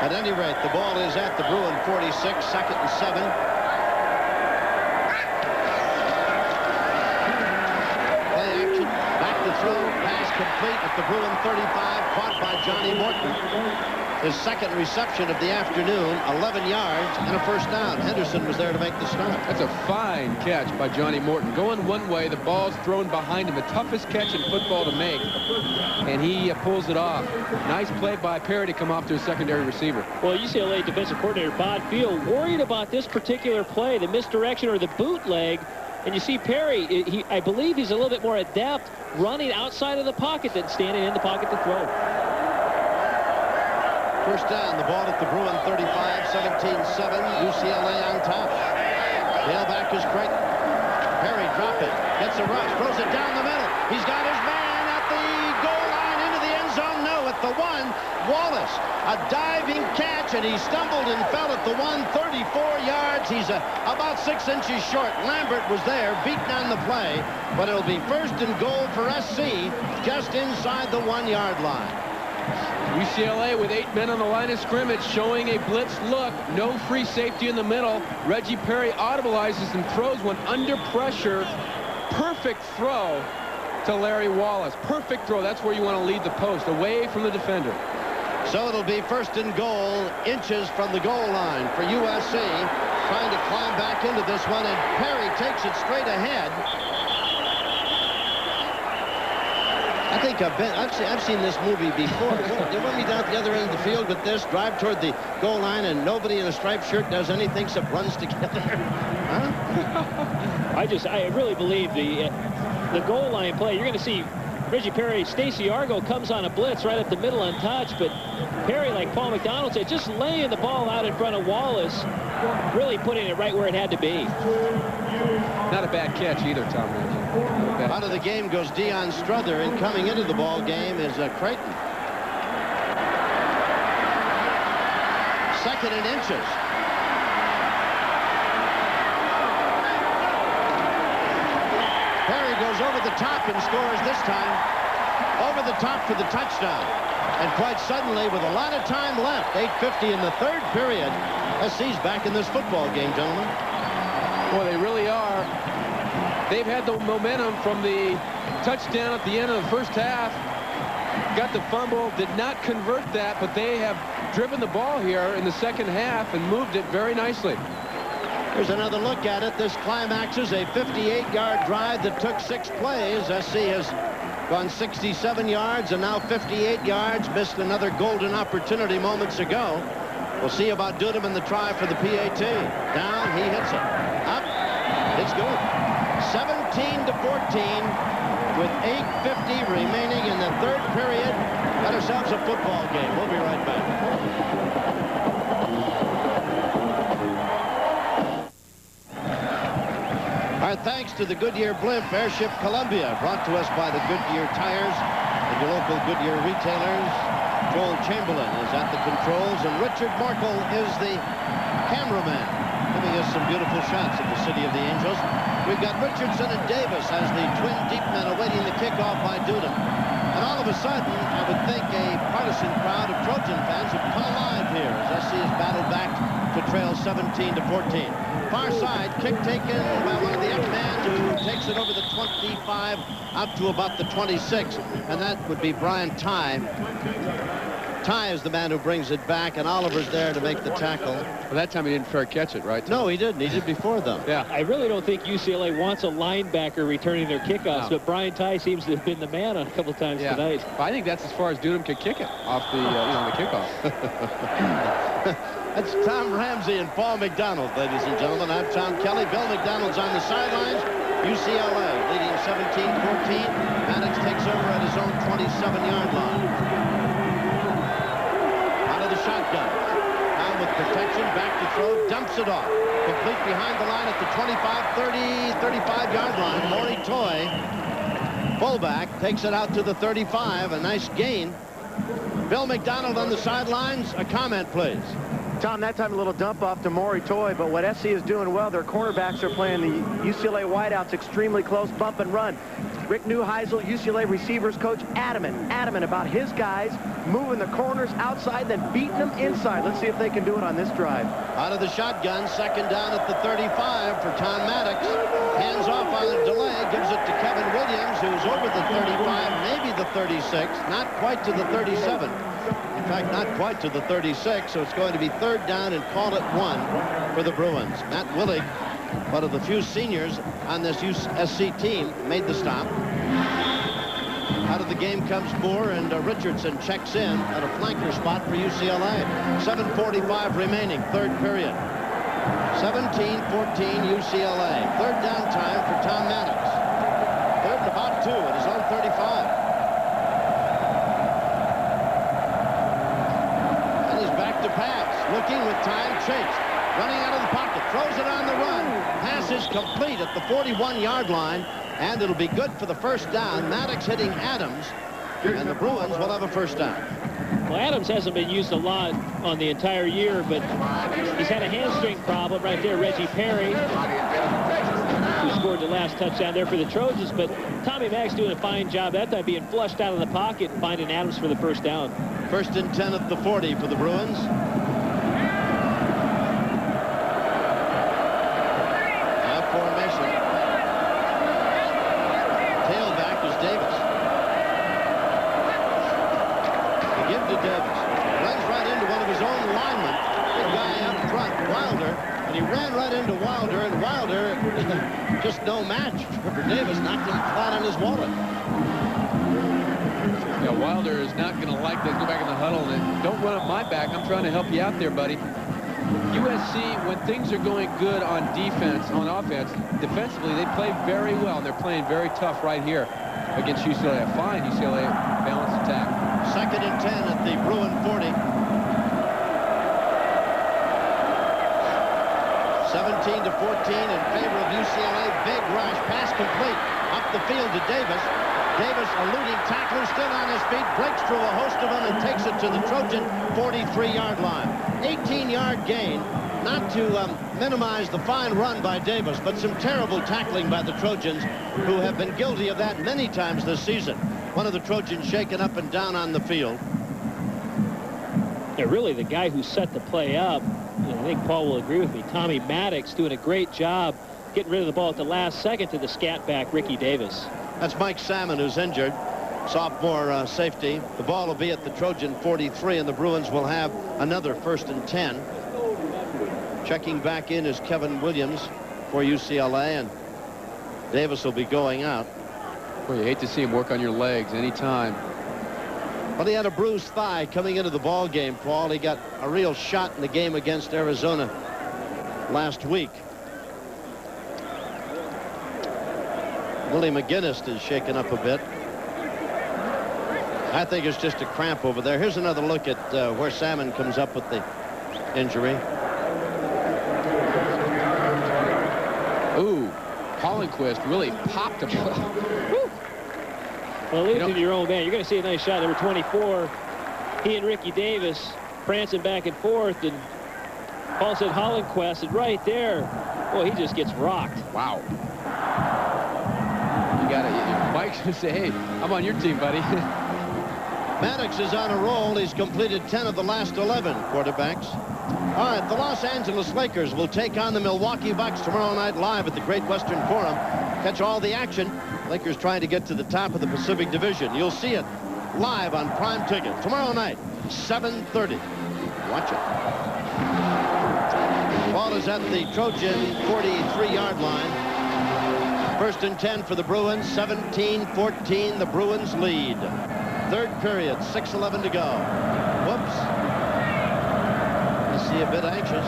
At any rate, the ball is at the Bruin 46, second and 7. Throw, pass complete at the Bruin 35, caught by Johnny Morton. His second reception of the afternoon, 11 yards and a first down. Henderson was there to make the stop. That's a fine catch by Johnny Morton. Going one way, the ball's thrown behind him. The toughest catch in football to make, and he pulls it off. Nice play by Perry to come off to a secondary receiver. Well, UCLA defensive coordinator Bob Field worried about this particular play, the misdirection or the bootleg. And you see Perry, I believe he's a little bit more adept running outside of the pocket than standing in the pocket to throw. First down, the ball at the Bruin 35, 17-7, UCLA on top. Tailback is Creighton. Perry drop it, gets a rush, throws it down the middle. He's got his man at the goal line into the end zone. No, at the 1, Wallace, a diving catch, and he stumbled and fell at the 1, 34 yards. He's about 6 inches short. Lambert was there, beaten on the play, but it'll be first and goal for SC just inside the 1-yard line. UCLA with 8 men on the line of scrimmage, showing a blitz look. No free safety in the middle. Reggie Perry audibilizes and throws one under pressure. Perfect throw to Larry Wallace. Perfect throw. That's where you want to lead the post, away from the defender. So it'll be first and goal, inches from the goal line for USC, trying to climb back into this one, and Perry takes it straight ahead. I think I've seen this movie before. They want me down at the other end of the field with this, drive toward the goal line, and nobody in a striped shirt does anything except runs together. Huh? I really believe the goal line play, you're going to see Reggie Perry, Stacey Argo comes on a blitz right up the middle untouched, but Perry, like Paul McDonald said, just laying the ball out in front of Wallace, really putting it right where it had to be. Not a bad catch either, Tom Ramsey. Out of the game goes Deion Struther, and coming into the ball game is Creighton. Second and inches. Perry goes over the top and scores this time. Over the top for the touchdown. And quite suddenly, with a lot of time left, 8:50 in the third period, SC's back in this football game, gentlemen. Well, they really are. They've had the momentum from the touchdown at the end of the first half. Got the fumble, did not convert that, but they have driven the ball here in the second half and moved it very nicely. Here's another look at it. This climaxes a 58-yard drive that took 6 plays. SC has gone 67 yards and now 58 yards. Missed another golden opportunity moments ago. We'll see about Dudum in the try for the PAT. Down, he hits it. Up, it's good. 17-14 with 8:50 remaining in the third period. Got ourselves a football game. We'll be right back. Our thanks to the Goodyear blimp Airship Columbia, brought to us by the Goodyear tires and your local Goodyear retailers. Joel Chamberlain is at the controls, and Richard Morkel is the cameraman, giving us some beautiful shots of the City of the Angels. We've got Richardson and Davis as the twin deep men awaiting the kickoff by Dudum. And all of a sudden, I would think a partisan crowd of Trojan fans would come alive here as SC has battled back to trail 17-14. Far side, kick taken by one of the F-men who takes it over the 25 out to about the 26. And that would be Brian Tye. Tye is the man who brings it back, and Oliver's there to make the tackle. Well, that time he didn't fair catch it, right? No, he didn't. He did before, though. Yeah. I really don't think UCLA wants a linebacker returning their kickoffs, but Brian Tye seems to have been the man a couple times tonight. Well, I think that's as far as Dudum could kick it off the, the kickoff. That's Tom Ramsey and Paul McDonald, ladies and gentlemen. I'm Tom Kelly. Bill McDonald's on the sidelines. UCLA leading 17-14. Maddox takes over at his own 27-yard line. Out of the shotgun. Down with protection. Back to throw. Dumps it off. Complete behind the line at the 25, 30, 35-yard line. Maury Toy, fullback, takes it out to the 35. A nice gain. Bill McDonald on the sidelines. A comment, please. Tom, that time a little dump off to Maury Toy, but what SC is doing well, their cornerbacks are playing the UCLA wideouts extremely close, bump and run. Rick Neuheisel, UCLA receivers coach, adamant about his guys moving the corners outside, then beating them inside. Let's see if they can do it on this drive. Out of the shotgun, second down at the 35 for Tom Maddox. Hands off on a delay, gives it to Kevin Williams, who's over the 35, maybe the 36, not quite to the 37. In fact, not quite to the 36, so it's going to be third down and call it 1 for the Bruins. Matt Willig, one of the few seniors on this USC team, made the stop. Out of the game comes Moore, and Richardson checks in at a flanker spot for UCLA. 7:45 remaining, third period. 17-14 UCLA. Third down time for Tom Maddox. Third and about 2 at his own 35. Looking with time, Chase running out of the pocket, throws it on the run. Pass is complete at the 41-yard line, and it'll be good for the first down. Maddox hitting Adams, and the Bruins will have a first down. Well, Adams hasn't been used a lot on the entire year, but he's had a hamstring problem right there. Reggie Perry, who scored the last touchdown there for the Trojans, but Tommy Maddox doing a fine job that time, being flushed out of the pocket and finding Adams for the first down. First and 10 at the 40 for the Bruins. Just no match for Davis. Knocked him flat on his wallet. Yeah, Wilder is not going to like that. Go back in the huddle and don't run up my back. I'm trying to help you out there, buddy. USC, when things are going good on defense, on offense, defensively, they play very well. They're playing very tough right here against UCLA. A fine UCLA balanced attack. Second and 10 at the Bruin 40. 17-14 in favor of UCLA. Big rush. Pass complete. Up the field to Davis. Davis, eluding tackler, still on his feet, breaks through a host of them and takes it to the Trojan 43-yard line. 18-yard gain. Not to minimize the fine run by Davis, but some terrible tackling by the Trojans, who have been guilty of that many times this season. One of the Trojans shaken up and down on the field. Yeah, really the guy who set the play up, I think Paul will agree with me, Tommy Maddox doing a great job getting rid of the ball at the last second to the scat back Ricky Davis. That's Mike Salmon, who's injured. Sophomore safety. The ball will be at the Trojan 43, and the Bruins will have another first and 10. Checking back in is Kevin Williams for UCLA, and Davis will be going out. Well, you hate to see him work on your legs anytime. But he had a bruised thigh coming into the ball game, Paul. He got a real shot in the game against Arizona last week. Willie McGinnis is shaken up a bit. I think it's just a cramp over there. Here's another look at where Salmon comes up with the injury. Ooh, Hollenquist really popped him. Well, leave it to your own man. You're going to see a nice shot. Number 24, he and Ricky Davis prancing back and forth, and Paul said Hollenquist, and right there, boy, he just gets rocked. Wow. You got it. Mike should say, hey, I'm on your team, buddy. Maddox is on a roll. He's completed 10 of the last 11 quarterbacks. All right, the Los Angeles Lakers will take on the Milwaukee Bucks tomorrow night live at the Great Western Forum. Catch all the action. Lakers trying to get to the top of the Pacific Division. You'll see it live on Prime Ticket tomorrow night, 7:30. Watch it. Ball is at the Trojan 43-yard line. First and 10 for the Bruins. 17-14. The Bruins lead. Third period, 6:11 to go. Whoops. You see a bit anxious.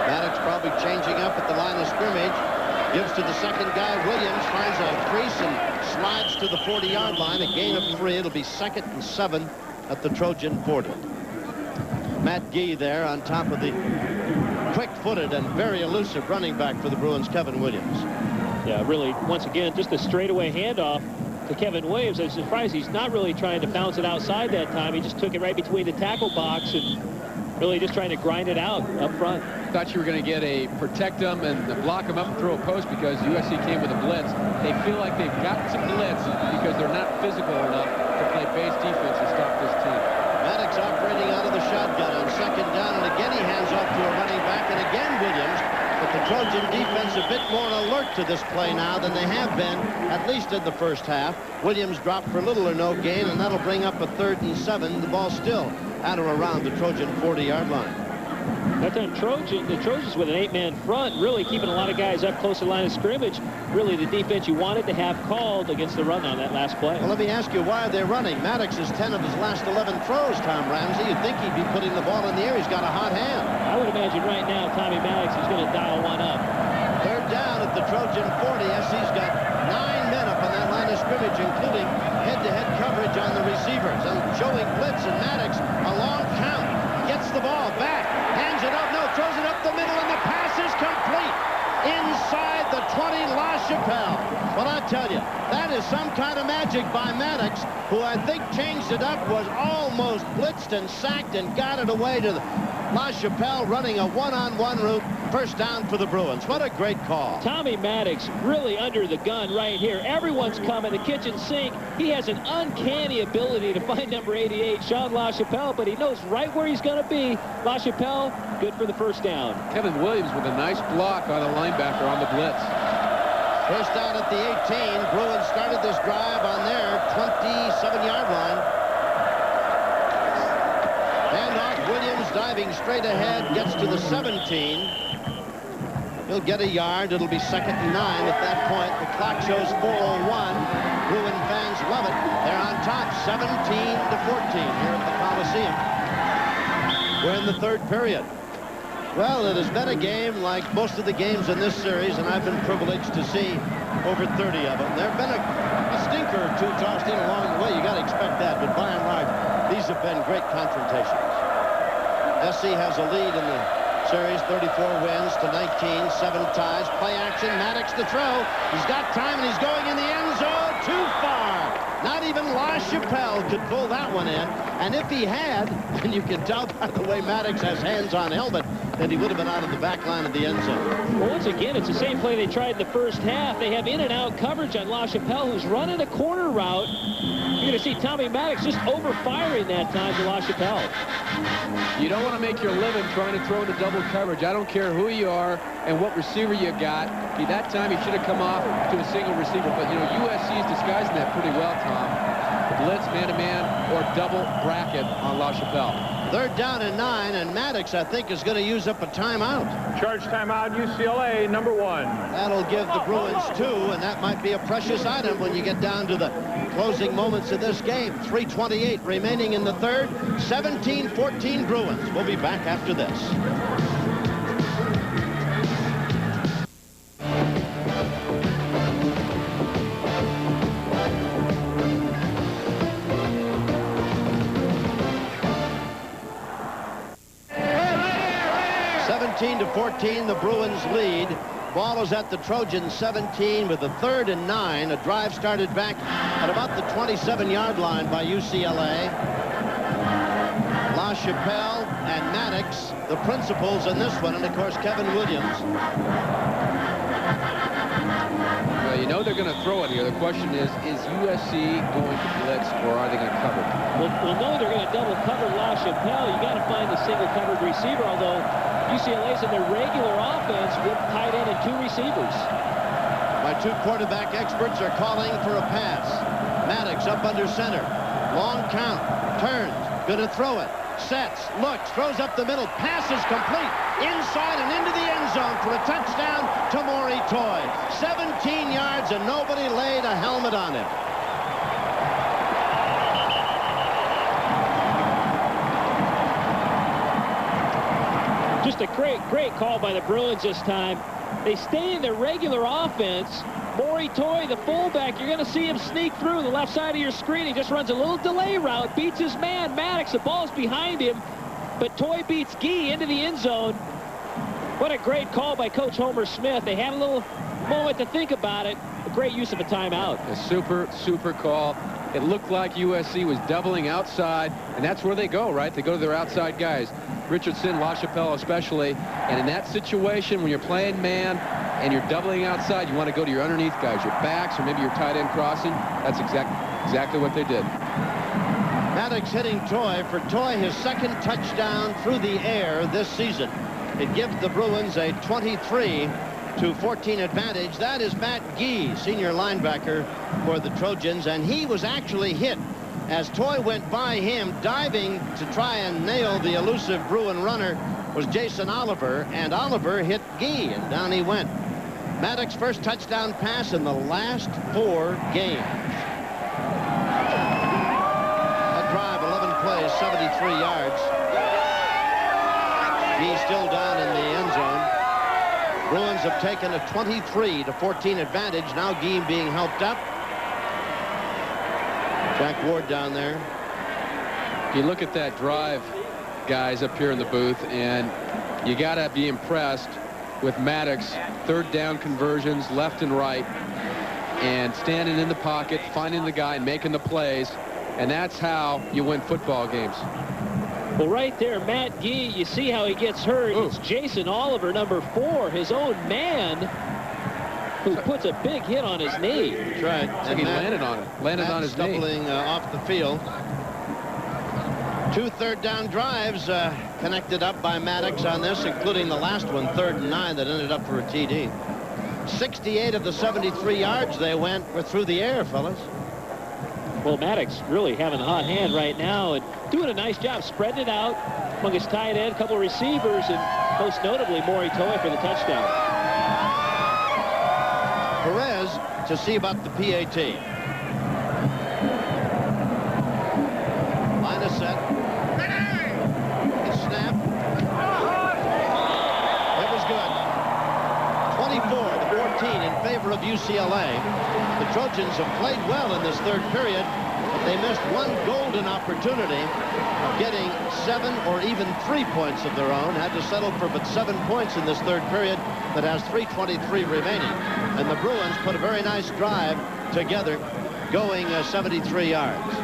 Maddox probably changing up at the line of scrimmage. Gives to the second guy. Williams finds a crease and slides to the 40-yard line. A gain of 3. It'll be 2nd and 7 at the Trojan 40. Matt Gee there on top of the quick-footed and very elusive running back for the Bruins, Kevin Williams. Yeah, really, once again, just a straightaway handoff to Kevin Williams. I'm surprised he's not really trying to bounce it outside that time. He just took it right between the tackle box and really just trying to grind it out up front. Thought you were going to get a protect them and block them up and throw a post because USC came with a blitz. They feel like they've got to blitz because they're not physical enough to play base defense and stop this team. Maddox operating out of the shotgun on second down, and again he hands off to a running back, and again Williams. But the Trojan defense a bit more alert to this play now than they have been, at least in the first half. Williams dropped for little or no gain, and that'll bring up a 3rd and 7. The ball still at or around the Trojan 40-yard line. That time the Trojans with an 8-man front, really keeping a lot of guys up close to the line of scrimmage. Really the defense you wanted to have called against the run on that last play. Well, let me ask you, why are they running? Maddox is 10 of his last 11 throws, Tom Ramsey. You'd think he'd be putting the ball in the air. He's got a hot hand. I would imagine right now Tommy Maddox is going to dial one up. 3rd down at the Trojan 40. SC's got 9 men up on that line of scrimmage, including head-to-head coverage on the receivers. And showing blitz, and Maddox, a long count, gets the ball back, hands it up, no, throws it up the middle, and the pass is complete. Inside the 20, La Chapelle. Well, I tell you, that is some kind of magic by Maddox, who I think changed it up, was almost blitzed and sacked and got it away to La Chapelle, running a one-on-one route. First down for the Bruins. What a great call. Tommy Maddox really under the gun right here. Everyone's coming, the kitchen sink. He has an uncanny ability to find number 88, Sean La Chapelle, but he knows right where he's going to be. La Chapelle, good for the first down. Kevin Williams with a nice block on a linebacker on the blitz. First down at the 18. Bruins started this drive on their 27-yard line. Handoff, Williams diving straight ahead, gets to the 17. He'll get a yard. It'll be 2nd and 9 at that point. The clock shows 4:01. Bruin fans love it. They're on top, 17-14 here at the Coliseum. We're in the 3rd period. Well, it has been a game like most of the games in this series, and I've been privileged to see over 30 of them. There have been a stinker or two tossed in along the way. You got to expect that, but by and large, these have been great confrontations. SC has a lead in the series, 34 wins to 19, 7 ties. Play action, Maddox the throw. He's got time, and he's going in the end zone. Too far. Not even La Chapelle could pull that one in. And if he had, and you can tell by the way Maddox has hands on helmet, then he would have been out of the back line of the end zone. Well, once again, it's the same play they tried in the first half. They have in and out coverage on La Chapelle, who's running a corner route. You're going to see Tommy Maddox just overfiring that time to La Chapelle. You don't want to make your living trying to throw into double coverage. I don't care who you are and what receiver you got. That time he should have come off to a single receiver. But, you know, USC is disguising that pretty well, Tom. The blitz, man-to-man, or double bracket on La Chapelle. 3rd down and 9, and Maddox, I think, is going to use up a timeout. Charge timeout, UCLA, number 1. That'll give the Bruins 2, and that might be a precious item when you get down to the closing moments of this game. 3:28 remaining in the 3rd. 17-14 Bruins. We'll be back after this. To 14, the Bruins lead. Ball is at the Trojans 17 with a 3rd and 9. A drive started back at about the 27-yard line by UCLA. LaChapelle and Maddox, the principals in this one, and of course Kevin Williams. Well, you know they're going to throw it here. The question is USC going to blitz or are they going to cover? Well, no, they're going to double cover LaChapelle. You got to find the single covered receiver, although UCLA's in their regular offense with tight end and 2 receivers. My 2 quarterback experts are calling for a pass. Maddox up under center. Long count. Turns. Going to throw it. Sets. Looks. Throws up the middle. Pass is complete. Inside and into the end zone for a touchdown to Maury Toy. 17 yards and nobody laid a helmet on him. Just a great call by the Bruins this time. They stay in their regular offense. Maury Toy, the fullback, you're going to see him sneak through the left side of your screen. He just runs a little delay route, beats his man, Maddox. The ball's behind him, but Toy beats Gee into the end zone. What a great call by Coach Homer Smith. They had a little moment to think about it. A great use of a timeout. A super call. It looked like USC was doubling outside, and that's where they go, right? They go to their outside guys. Richardson, LaChapelle especially. And in that situation, when you're playing man and you're doubling outside, you want to go to your underneath guys, your backs, or maybe your tight end crossing. That's exactly what they did. Maddox hitting Toy. For Toy, his 2nd touchdown through the air this season. It gives the Bruins a 23-14 advantage. That is Matt Gee, senior linebacker for the Trojans, and he was actually hit as Toy went by him. Diving to try and nail the elusive Bruin runner was Jason Oliver, and Oliver hit Gee, and down he went. Maddox's first touchdown pass in the last 4 games. That drive, 11 plays, 73 yards. Gee still down in the end zone. Bruins have taken a 23-14 advantage. Now Gee being helped up. Jack Ward down there. You look at that drive, guys, up here in the booth, and you got to be impressed with Maddox. 3rd down conversions left and right, and standing in the pocket, finding the guy, and making the plays. And that's how you win football games. Well, right there, Matt Gee, you see how he gets hurt. Ooh. It's Jason Oliver, number 4, his own man, who puts a big hit on his knee. That's right. And he landed on it. Landed on his stumbling knee. Off the field. 2 3rd down drives connected up by Maddox on this, including the last one, 3rd and 9, that ended up for a TD. 68 of the 73 yards they went were through the air, fellas. Well, Maddox really having a hot hand right now and doing a nice job spreading it out among his tight end, a couple of receivers, and most notably Maury Toy for the touchdown. Perez to see about the PAT. Line is set. The snap. It was good. 24-14 in favor of UCLA. The Trojans have played well in this 3rd period, but they missed one golden opportunity of getting 7 or even 3 points of their own. Had to settle for but 7 points in this 3rd period that has 3:23 remaining. And the Bruins put a very nice drive together, going 73 yards.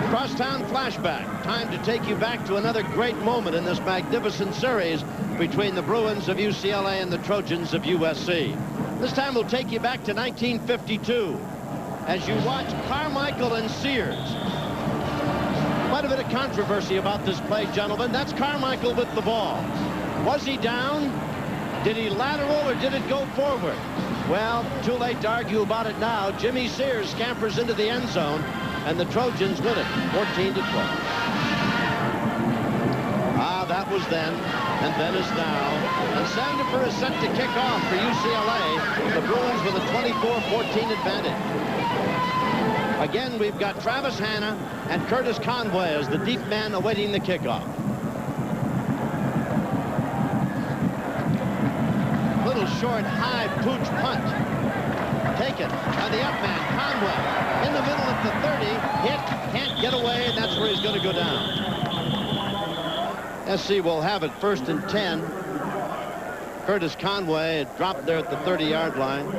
Crosstown flashback. Time to take you back to another great moment in this magnificent series between the Bruins of UCLA and the Trojans of USC. This time we'll take you back to 1952 as you watch Carmichael and Sears. Quite a bit of controversy about this play, gentlemen. That's Carmichael with the ball. Was he down? Did he lateral or did it go forward? Well, too late to argue about it now. Jimmy Sears scampers into the end zone. and the Trojans win it 14-12. That was then, and then is now. And Sandifer is set to kick off for UCLA. The Bruins with a 24-14 advantage. Again, we've got Travis Hanna and Curtis Conway as the deep man awaiting the kickoff. Little short, high pooch punt. Taken by the up man, Conway. In the middle at the 30, hit, can't get away, and that's where he's going to go down. SC will have it 1st and 10. Curtis Conway dropped there at the 30-yard line.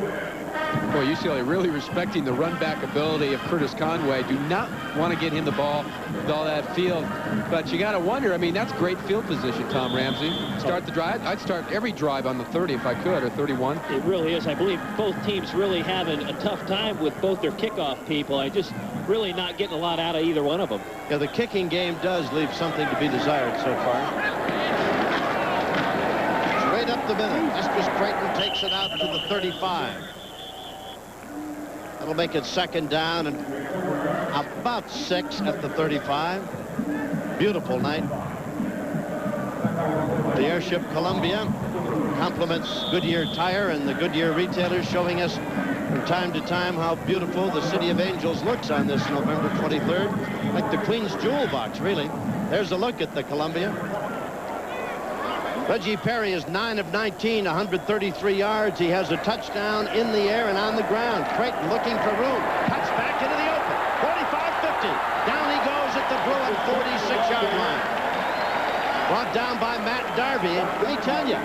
Boy, UCLA really respecting the run-back ability of Curtis Conway. Do not want to get him the ball with all that field. But you got to wonder, I mean, that's great field position, Tom Ramsey. Start the drive. I'd start every drive on the 30 if I could, or 31. It really is. I believe both teams really having a tough time with both their kickoff people. I just really not getting a lot out of either one of them. Yeah, the kicking game does leave something to be desired so far. Straight up the middle. Estes Creighton takes it out to the 35. That'll make it 2nd down and about 6 at the 35. Beautiful night. The airship Columbia compliments Goodyear Tire and the Goodyear retailers, showing us from time to time how beautiful the City of Angels looks on this November 23rd. Like the Queen's Jewel box, really. There's a look at the Columbia. Reggie Perry is 9 of 19, 133 yards. He has a touchdown in the air and on the ground. Creighton looking for room. Cuts back into the open. 45-50. Down he goes at the Bruin 46-yard line. Brought down by Matt Darby. Let me tell you,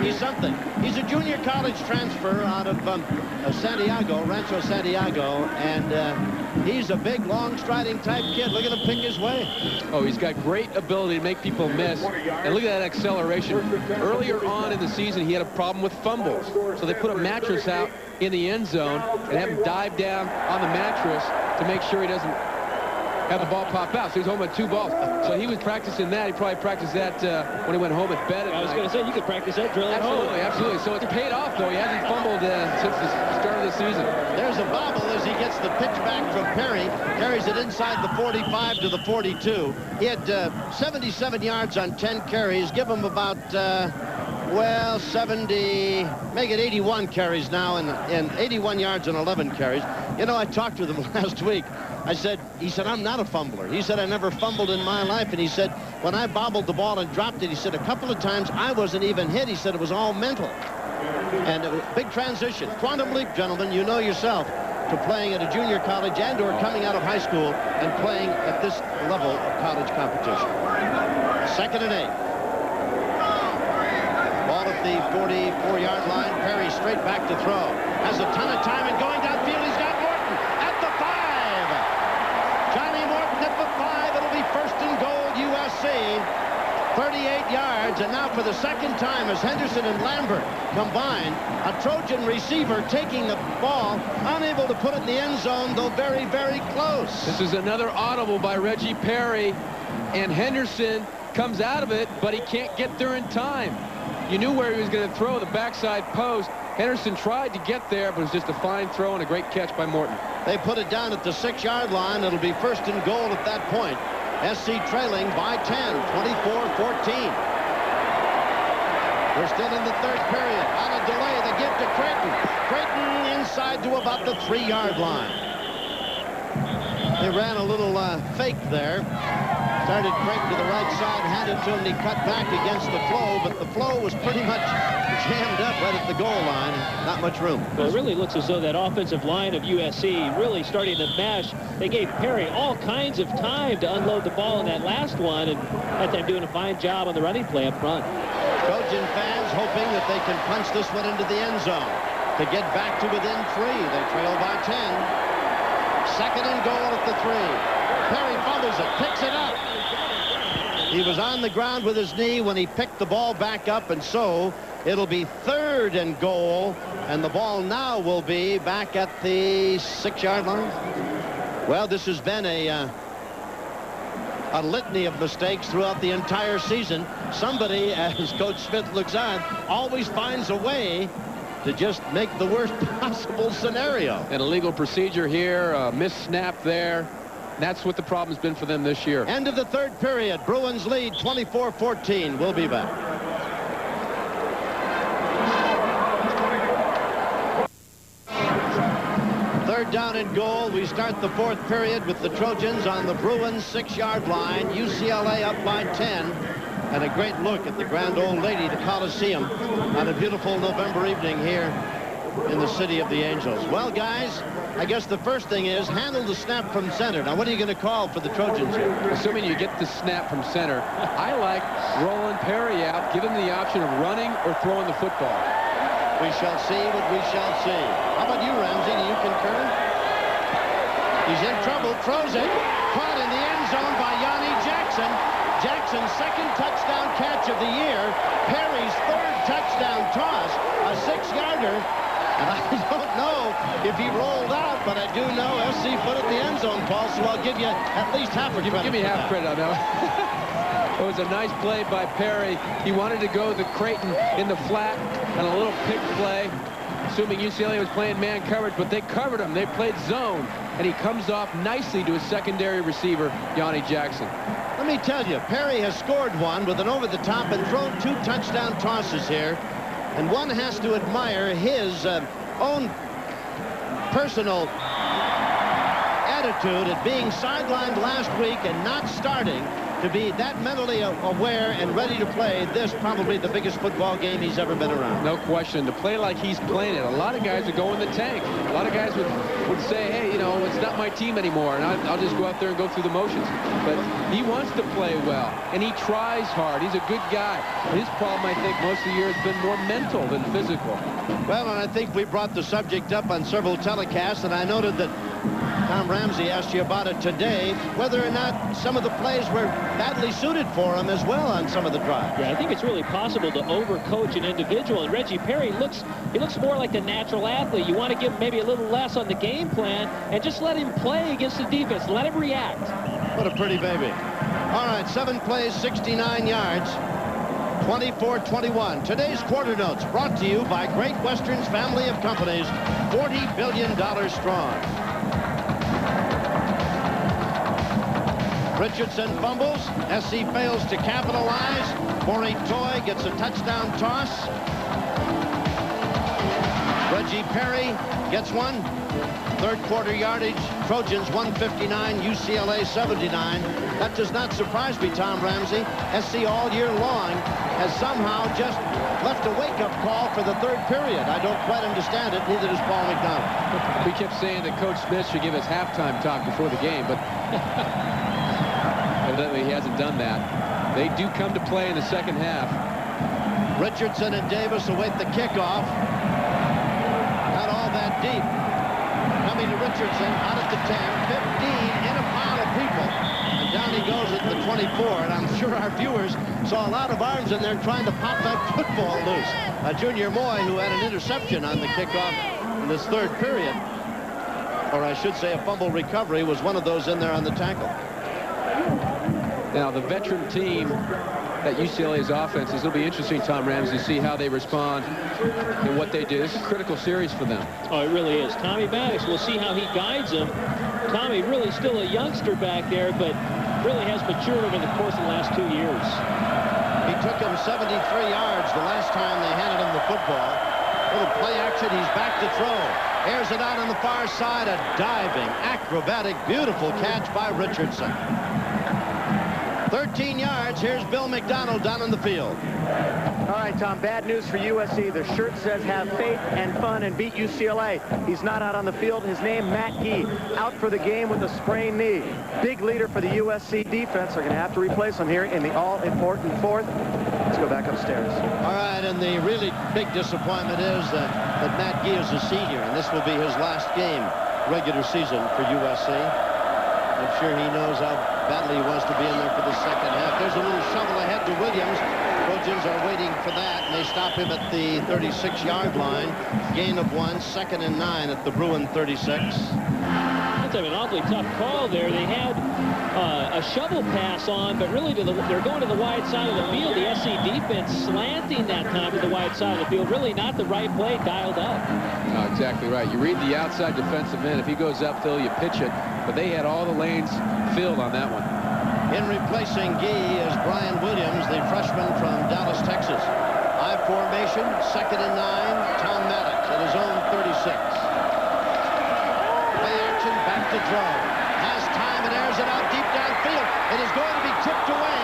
he's something. He's a junior college transfer out of Santiago, Rancho Santiago, and he's a big, long, striding type kid. Look at him pick his way. Oh, he's got great ability to make people miss. And look at that acceleration. Earlier on in the season, he had a problem with fumbles. So they put a mattress out in the end zone and have him dive down on the mattress to make sure he doesn't have the ball pop out. So he's home with 2 balls. So he was practicing that. He probably practiced that when he went home at bed. I was going to say, you could practice that drill at home. Absolutely, absolutely. So it's paid off, though. He hasn't fumbled since the start of the season. There's a bobble as he gets the pitch back from Perry. Carries it inside the 45 to the 42. He had 77 yards on 10 carries. Give him about, well, 70, make it 81 carries now, and 81 yards and 11 carries. You know, I talked with him last week. He said, I'm not a fumbler. He said, I never fumbled in my life. And he said, when I bobbled the ball and dropped it, he said, a couple of times I wasn't even hit. He said it was all mental. And big transition. Quantum leap, gentlemen, you know yourself, to playing at a junior college and or coming out of high school and playing at this level of college competition. 2nd and 8. Ball at the 44-yard line. Perry straight back to throw. Has a ton of time and going downfield. He's got Morton at the 5. Johnny Morton at the 5. It'll be 1st and goal, USC. 38 yards, and now for the 2nd time as Henderson and Lambert combine, a Trojan receiver taking the ball, unable to put it in the end zone, though very, very close. This is another audible by Reggie Perry, and Henderson comes out of it, but he can't get there in time. You knew where he was going to throw, the backside post. Henderson tried to get there, but it was just a fine throw and a great catch by Morton. They put it down at the 6-yard line. It'll be 1st and goal at that point. SC trailing by 10, 24-14. We're still in the 3rd period. On a delay, the give to Creighton. Creighton inside to about the 3-yard line. They ran a little fake there. Started Creighton to the right side, handed to him, and he cut back against the flow, but the flow was pretty much jammed up right at the goal line. Not much room. Well, it really looks as though that offensive line of USC really starting to mesh. They gave Perry all kinds of time to unload the ball in that last one, and had them doing a fine job on the running play up front. Trojan fans hoping that they can punch this one into the end zone to get back to within 3. They trail by 10. 2nd and goal at the 3. Perry fumbles it, picks it up. He was on the ground with his knee when he picked the ball back up, and so it'll be 3rd and goal, and the ball now will be back at the 6-yard line. Well, this has been a litany of mistakes throughout the entire season. Somebody, as Coach Smith looks on, always finds a way to just make the worst possible scenario. An illegal procedure here, a missed snap there. That's what the problem's been for them this year. End of the third period. Bruins lead 24-14. We'll be back. Third down and goal. We start the fourth period with the Trojans on the Bruins 6-yard line. UCLA up by 10. And a great look at the Grand Old Lady, the Coliseum, on a beautiful November evening here in the City of the Angels. Well, guys, I guess the first thing is handle the snap from center. Now, what are you going to call for the Trojans here? Assuming you get the snap from center, I like rolling Perry out, give him the option of running or throwing the football. We shall see what we shall see. How about you, Ramsey? Do you concur? He's in trouble, throws it, caught in the end zone by Yanni Jackson. Jackson's second touchdown catch of the year. Perry's third touchdown toss, a 6-yarder. And I don't know if he rolled out, but I do know SC put it in the end zone, Paul, so I'll give you at least half a credit. Give me half credit on that. It was a nice play by Perry. He wanted to go the Creighton in the flat and a little pick play, assuming UCLA was playing man coverage, but they covered him. They played zone, and he comes off nicely to his secondary receiver, Yanni Jackson. Let me tell you, Perry has scored one with an over-the-top and thrown 2 touchdown tosses here. And one has to admire his own personal attitude at being sidelined last week and not starting, to be that mentally aware and ready to play this, probably the biggest football game he's ever been around. No question. To play like he's playing it, a lot of guys would go in the tank. A lot of guys would say, hey, you know, it's not my team anymore, and I'll just go out there and go through the motions. But he wants to play well, and he tries hard. He's a good guy. His problem, I think, most of the year has been more mental than physical. Well, and I think we brought the subject up on several telecasts, and I noted that Tom Ramsey asked you about it today, whether or not some of the plays were badly suited for him as well on some of the drives. Yeah, I think it's really possible to overcoach an individual, and Reggie Perry looks more like the natural athlete. You want to give him maybe a little less on the game plan and just let him play against the defense. Let him react. What a pretty baby. All right, 7 plays, 69 yards. 24-21. Today's Quarter Notes brought to you by Great Western's family of companies, $40 billion strong. Richardson fumbles. SC fails to capitalize. Morey Toy gets a touchdown toss. Reggie Perry gets one. Third quarter yardage. Trojans 159, UCLA 79. That does not surprise me, Tom Ramsey. SC all year long has somehow just left a wake-up call for the third period. I don't quite understand it. Neither does Paul McDonald. We kept saying that Coach Smith should give us halftime talk before the game, but evidently he hasn't done that. They do come to play in the second half. Richardson and Davis await the kickoff. Not all that deep. Coming to Richardson out at the 10, 15 in a pile of people. And down he goes at the 24. And I'm sure our viewers saw a lot of arms in there trying to pop that football loose. Junior Moy, who had an interception on the kickoff in this third period, or I should say a fumble recovery, was one of those in there on the tackle. Now, the veteran team that UCLA's offense is, it'll be interesting, Tom Ramsey, to see how they respond and what they do. This is a critical series for them. Oh, it really is. Tommy Maddox, we'll see how he guides them. Tommy really still a youngster back there, but really has matured over the course of the last 2 years. He took him 73 yards the last time they handed him the football. Little play action, he's back to throw. Airs it out on the far side, a diving, acrobatic, beautiful catch by Richardson. 13 yards. Here's Bill McDonald down on the field. All right, Tom, bad news for USC. The shirt says have faith and fun and beat UCLA. He's not out on the field. His name, Matt Gee, out for the game with a sprained knee. Big leader for the USC defense. They're going to have to replace him here in the all-important fourth. Let's go back upstairs. All right, and the really big disappointment is that Matt Gee is a senior, and this will be his last game regular season for USC. I'm sure he knows how badly he wants to be in there for the second half. There's a little shovel ahead to Williams. Trojans are waiting for that, and they stop him at the 36-yard line. Gain of 1, 2nd and 9 at the Bruin 36. That's an awfully tough call there. They had a shovel pass on, but really they're going to the wide side of the field. The SC defense slanting that time to the wide side of the field. Really not the right play, dialed up. Exactly right. You read the outside defensive end. If he goes upfield, you pitch it. But they had all the lanes filled on that one. In replacing Gee is Brian Williams, the freshman from Dallas, Texas. I formation, 2nd and 9. Tom Maddox at his own 36. Play action, back to throw. Has time and airs it out deep downfield. It is going to be tipped away.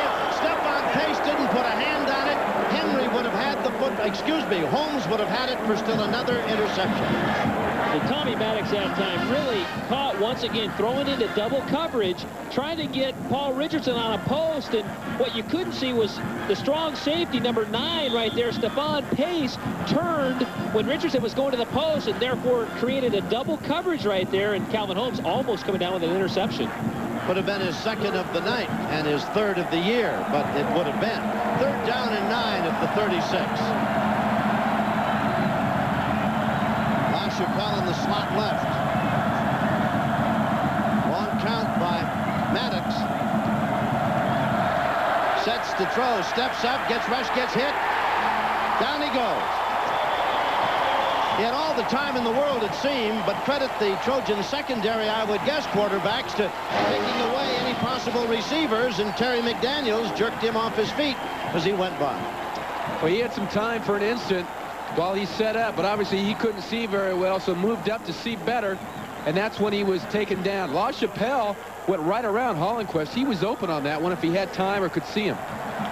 If Stephon Pace didn't put a hand on it, Henry would have had the foot. Excuse me, Holmes would have had it for still another interception. And Tommy Maddox that time really caught once again throwing into double coverage, trying to get Paul Richardson on a post, and what you couldn't see was the strong safety number 9 right there. Stephon Pace turned when Richardson was going to the post and therefore created a double coverage right there, and Calvin Holmes almost coming down with an interception. Would have been his 2nd of the night and his 3rd of the year, but it would have been 3rd down and 9 at the 36. LaChapelle in the slot left. Long count by Maddox. Sets to throw, steps up, gets rushed, gets hit. Down he goes. He had all the time in the world, it seemed, but credit the Trojan secondary, I would guess, quarterbacks, to taking away any possible receivers, and Terry McDaniels jerked him off his feet as he went by. Well, he had some time for an instant while he set up, but obviously he couldn't see very well, so moved up to see better, and that's when he was taken down. LaChapelle went right around Hollenquist. He was open on that one if he had time or could see him.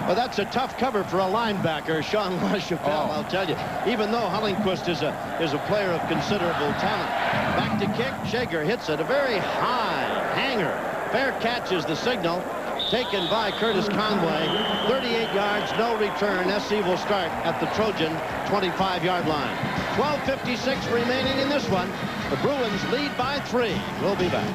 Well, that's a tough cover for a linebacker, Sean LaChapelle, I'll tell you. Even though Hollenquist is a player of considerable talent. Back to kick, Shager hits it, a very high hanger. Fair catch is the signal, taken by Curtis Conway. 38 yards, no return. SC will start at the Trojan 25-yard line. 12:56 remaining in this one. The Bruins lead by 3. We'll be back.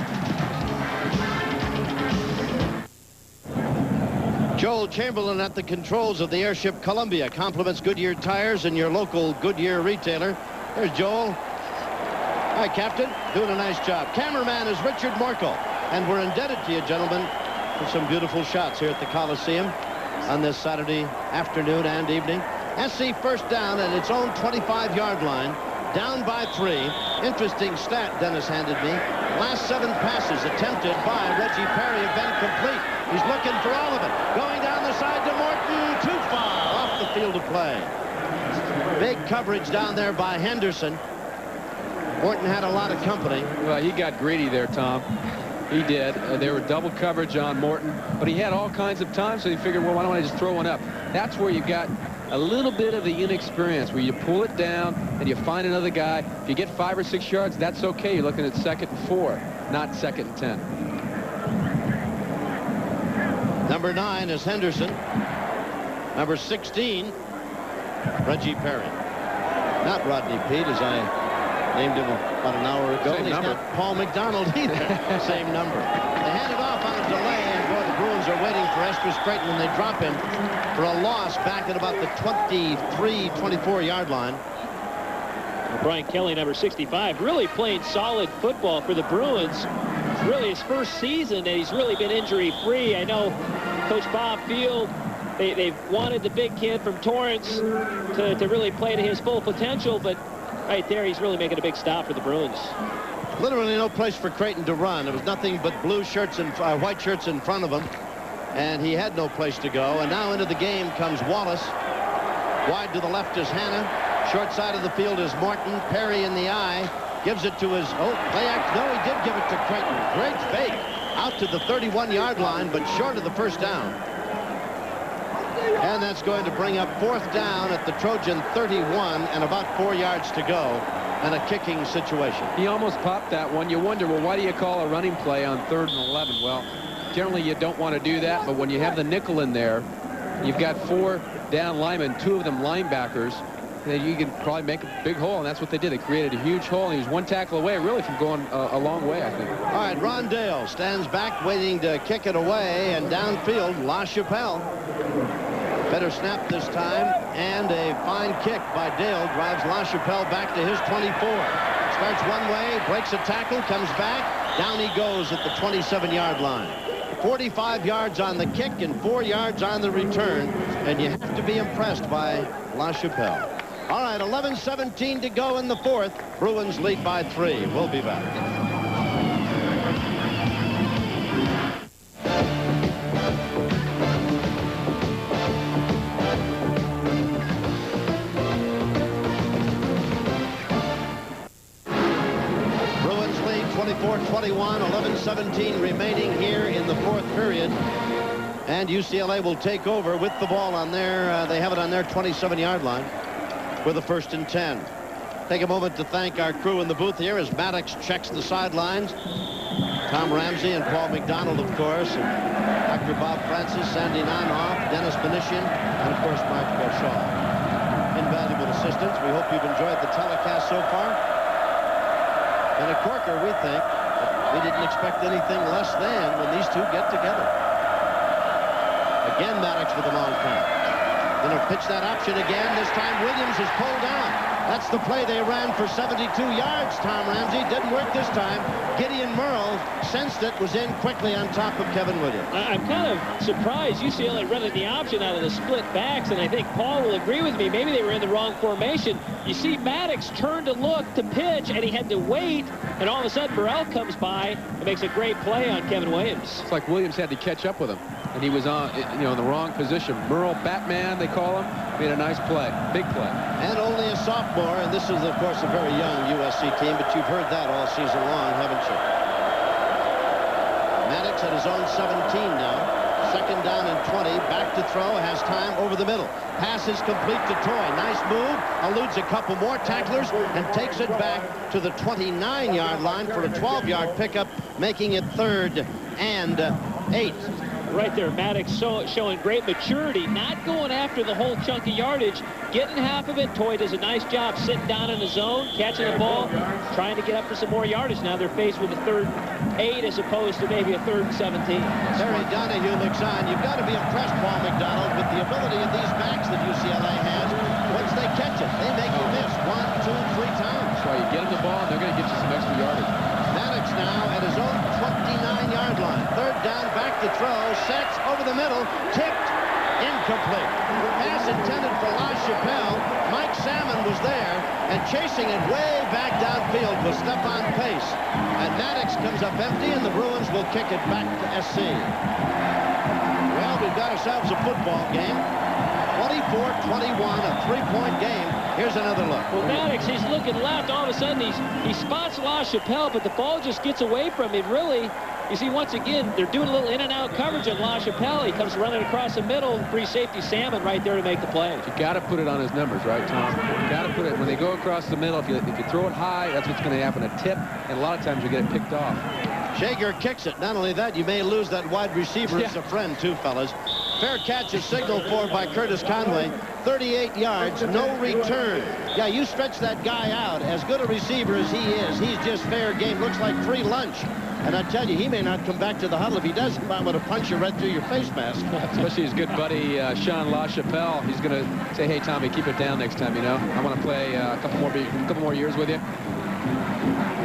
Joel Chamberlain at the controls of the airship Columbia. Compliments Goodyear tires and your local Goodyear retailer. There's Joel. Hi, Captain. Doing a nice job. Cameraman is Richard Morkel. And we're indebted to you, gentlemen, for some beautiful shots here at the Coliseum on this Saturday afternoon and evening. SC first down at its own 25-yard line. Down by 3. Interesting stat Dennis handed me. Last 7 passes attempted by Reggie Perry have been complete. He's looking for all of it. Going down the side to Morton. Too far off the field of play. Big coverage down there by Henderson. Morton had a lot of company. Well, he got greedy there, Tom. He did. There were double coverage on Morton, but he had all kinds of time, so he figured, well, why don't I just throw one up? That's where you've got a little bit of the inexperience, where you pull it down and you find another guy. If you get 5 or 6 yards, that's okay. You're looking at 2nd and 4, not 2nd and 10. Number 9 is Henderson. Number 16, Reggie Perry. Not Rodney Pete, as I named him about an hour ago. Same He's number. not Paul McDonald either. Same number. They hand it off on a delay, and boy, the Bruins are waiting for Estes Creighton, and they drop him for a loss back at about the 23-24-yard line. Brian Kelly, number 65, really playing solid football for the Bruins. Really his first season that he's really been injury-free. I know Coach Bob Field, they've wanted the big kid from Torrance to really play to his full potential, but right there he's really making a big stop for the Bruins. Literally no place for Creighton to run. It was nothing but blue shirts and white shirts in front of him, and he had no place to go. And now into the game comes Wallace. Wide to the left is Hanna. Short side of the field is Morton. Perry in the eye. Gives it to his, play act. No, he did give it to Creighton. Great fake. Out to the 31-yard line, but short of the first down. And that's going to bring up 4th down at the Trojan 31 and about 4 yards to go and a kicking situation. He almost popped that one. You wonder, well, why do you call a running play on 3rd and 11? Well, generally you don't want to do that, but when you have the nickel in there, you've got 4 down linemen, 2 of them linebackers, then you can probably make a big hole, and that's what they did. They created a huge hole, and he was 1 tackle away, really, from going a long way, I think. All right, Ron Dale stands back, waiting to kick it away, and downfield, LaChapelle. Better snap this time, and a fine kick by Dale drives LaChapelle back to his 24. Starts one way, breaks a tackle, comes back, down he goes at the 27-yard line. 45 yards on the kick and 4 yards on the return, and you have to be impressed by LaChapelle. All right, 11:17 to go in the fourth. Bruins lead by 3. We'll be back. Bruins lead 24-21, 11:17 remaining here in the fourth period. And UCLA will take over with the ball on their, they have it on their 27-yard line with a 1st and 10. Take a moment to thank our crew in the booth here as Maddox checks the sidelines. Tom Ramsey and Paul McDonald, of course, and Dr. Bob Francis, Sandy Nanoff, Dennis Benishian, and of course Mike Shaw. Invaluable assistance. We hope you've enjoyed the telecast so far. And a corker, we think. We didn't expect anything less than when these two get together. Again, Maddox with a long count. Going to pitch that option again. This time Williams is pulled down. That's the play they ran for 72 yards, Tom Ramsey. Didn't work this time. Gideon Merle sensed it, was in quickly on top of Kevin Williams. I'm kind of surprised UCLA running the option out of the split backs, and I think Paul will agree with me. Maybe they were in the wrong formation. You see Maddox turn to look to pitch, and he had to wait, and all of a sudden Burrell comes by and makes a great play on Kevin Williams. It's like Williams had to catch up with him, and he was on, in the wrong position. Merle, Batman, they call him, made a nice play, big play. And only a sophomore, and this is, of course, a very young USC team, but you've heard that all season long, haven't you? Maddox at his own 17 now. 2nd down and 20. Back to throw. Has time over the middle. Pass is complete to Toy. Nice move. Eludes a couple more tacklers and takes it back to the 29-yard line for a 12-yard pickup, making it 3rd and 8. Right there, Maddox showing great maturity, not going after the whole chunk of yardage, getting half of it. Toy does a nice job sitting down in the zone, catching the ball, trying to get up for some more yardage. Now they're faced with a 3rd and 8 as opposed to maybe a 3rd and 17. Terry Donahue looks on. You've got to be impressed, Paul McDonald, with the ability of these backs that UCLA has. Once they catch it, they make you miss 1, 2, 3 times. That's why you get them the ball, and they're going to get you some extra yardage. Maddox now at his own 29-yard line. 3rd down, back to throw, sets over the middle, tipped, incomplete. Pass intended for LaChapelle. Mike Salmon was there, and chasing it way back downfield was Stephon Pace. And Maddox comes up empty, and the Bruins will kick it back to SC. Well, we've got ourselves a football game. 24-21, a 3-point game. Here's another look. Well, Maddox, he's looking left. All of a sudden, he spots LaChapelle, but the ball just gets away from him. Really, you see, once again, they're doing a little in-and-out coverage on LaChapelle. He comes running across the middle. Free safety Salmon right there to make the play. You got to put it on his numbers, right, Tom? You got to put it when they go across the middle. If you throw it high, that's what's going to happen. A tip, and a lot of times you get it picked off. Shager kicks it. Not only that, you may lose that wide receiver as a friend, too, fellas. Fair catch is signaled for by Curtis Conway. 38 yards, no return. Yeah, you stretch that guy out. As good a receiver as he is, he's just fair game. Looks like free lunch. And I tell you, he may not come back to the huddle. If he does, he might want to punch you right through your face mask. Especially his good buddy, Sean LaChapelle. He's going to say, hey, Tommy, keep it down next time, I want to play a couple more years with you.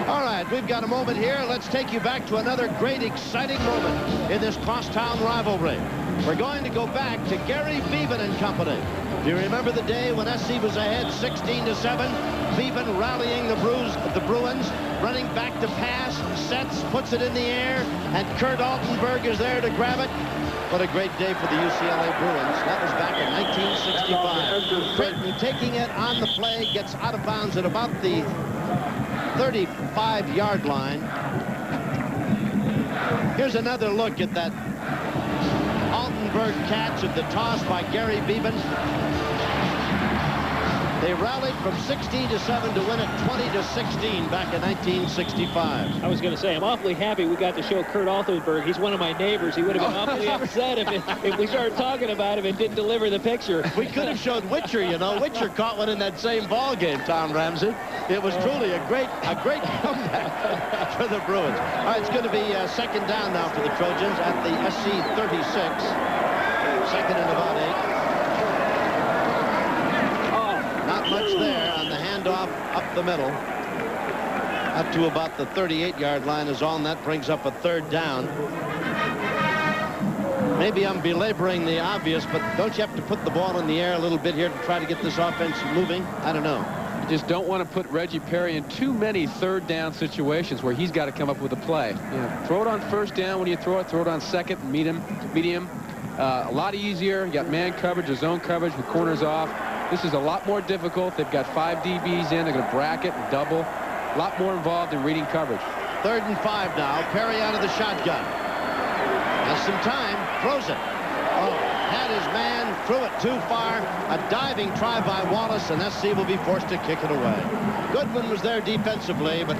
All right, we've got a moment here. Let's take you back to another great, exciting moment in this crosstown rivalry. We're going to go back to Gary Beeben and company. Do you remember the day when SC was ahead 16-7? Beeben rallying the Bruins, running back to pass, sets, puts it in the air, and Kurt Altenberg is there to grab it. What a great day for the UCLA Bruins. That was back in 1965. Creighton taking it on the play, gets out of bounds at about the 35-yard line. Here's another look at that Altenberg catch at the toss by Gary Beeben. They rallied from 16-7 to win it 20-16 back in 1965. I was going to say, I'm awfully happy we got to show Kurt Altenberg. He's one of my neighbors. He would have been awfully upset if we started talking about him and didn't deliver the picture. We could have showed Witcher, Witcher caught one in that same ball game, Tom Ramsey. It was truly a great comeback for the Bruins. All right, it's going to be 2nd down now for the Trojans at the SC 36. 2nd and about 8. Not much there on the handoff up the middle. Up to about the 38-yard line is on. That brings up a 3rd down. Maybe I'm belaboring the obvious, but don't you have to put the ball in the air a little bit here to try to get this offense moving? I don't know. You just don't want to put Reggie Perry in too many third down situations where he's got to come up with a play. Throw it on first down when you throw it on second, medium. A lot easier. You got man coverage or zone coverage with corners off. This is a lot more difficult. They've got 5 DBs in. They're going to bracket and double. A lot more involved in reading coverage. 3rd and 5 now. Perry out of the shotgun. Has some time. Throws it. Oh, had his man. Threw it too far. A diving try by Wallace, and SC will be forced to kick it away. Goodwin was there defensively, but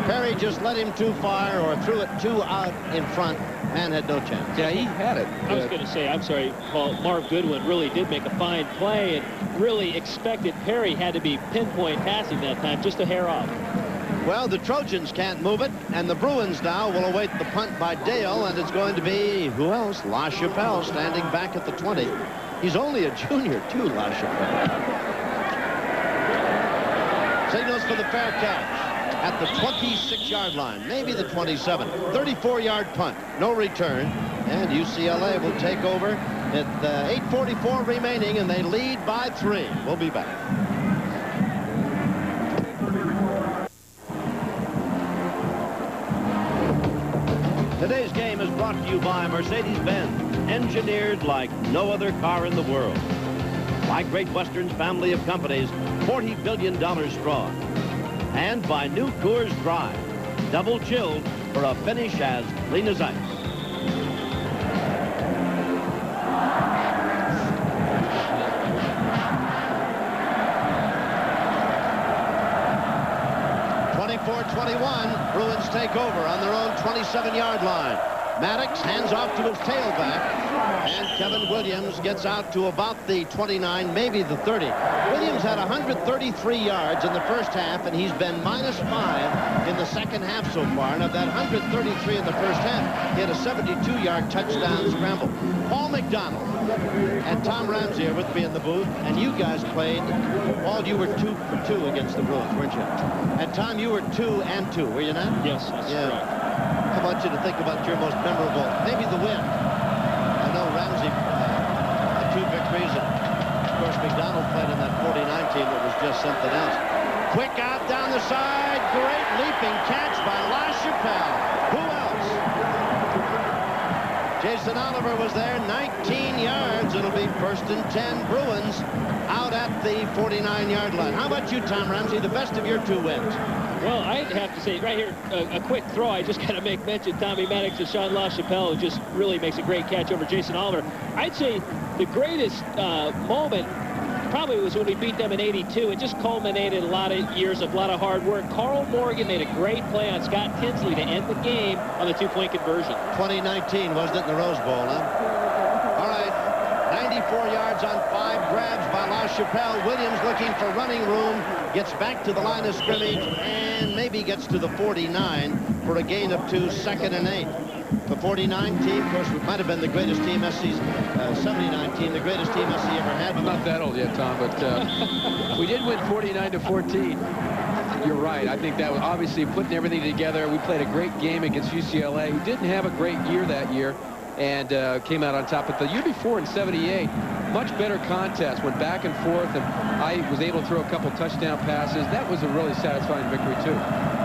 Perry just let him too far or threw it too out in front. Man had no chance. Yeah, he had it. I was going to say, I'm sorry, Paul, Marv Goodwin really did make a fine play and really expected Perry had to be pinpoint passing that time, just a hair off. Well, the Trojans can't move it, and the Bruins now will await the punt by Dale, and it's going to be, who else? LaChapelle standing back at the 20. He's only a junior, too, LaChapelle. Signals for the fair catch at the 26-yard line, maybe the 27. 34-yard punt, no return, and UCLA will take over at 8:44 remaining, and they lead by 3. We'll be back. Today's game is brought to you by Mercedes-Benz, engineered like no other car in the world. By Great Western's family of companies, $40 billion strong. And by new Coors Dry, double chilled for a finish as clean as ice. Bruins take over on their own 27-yard line. Maddox hands off to his tailback, and Kevin Williams gets out to about the 29, maybe the 30. Williams had 133 yards in the first half, and he's been -5 in the second half so far. And of that 133 in the first half, he had a 72-yard touchdown scramble. Paul McDonald and Tom Ramsey are with me in the booth, and you guys played. Paul, you were 2 for 2 against the Bruins, weren't you? And Tom, you were 2 and 2, were you not? Yes, that's correct. I want you to think about your most memorable, maybe the win. I know Ramsey had 2 victories, and of course McDonald played in that 49 team that was just something else. Quick out down the side, great leaping catch by LaChapelle. Who else? Jason Oliver was there, 19 yards. It'll be 1st and 10 Bruins out at the 49-yard line. How about you, Tom Ramsey, the best of your 2 wins? Well, I'd have to say right here, a quick throw. I just got to make mention Tommy Maddox and Sean LaChapelle, who just really makes a great catch over Jason Oliver. I'd say the greatest moment probably was when we beat them in '82. It just culminated a lot of years of a lot of hard work. Carl Morgan made a great play on Scott Tinsley to end the game on the 2-point conversion. 2019, wasn't it, in the Rose Bowl, huh? All right, 94 yards on 5 grabs by LaChapelle. Williams looking for running room, gets back to the line of scrimmage, and maybe gets to the 49 for a gain of 2, 2nd and 8. The 49 team, of course, might have been the greatest team SC's 79 team, the greatest team SC ever had. I'm not that old yet, Tom, but we did win 49-14. You're right. I think that was obviously putting everything together. We played a great game against UCLA, who didn't have a great year that year, and came out on top. But the year before in '78, much better contest, went back and forth, and I was able to throw a couple touchdown passes. That was a really satisfying victory, too.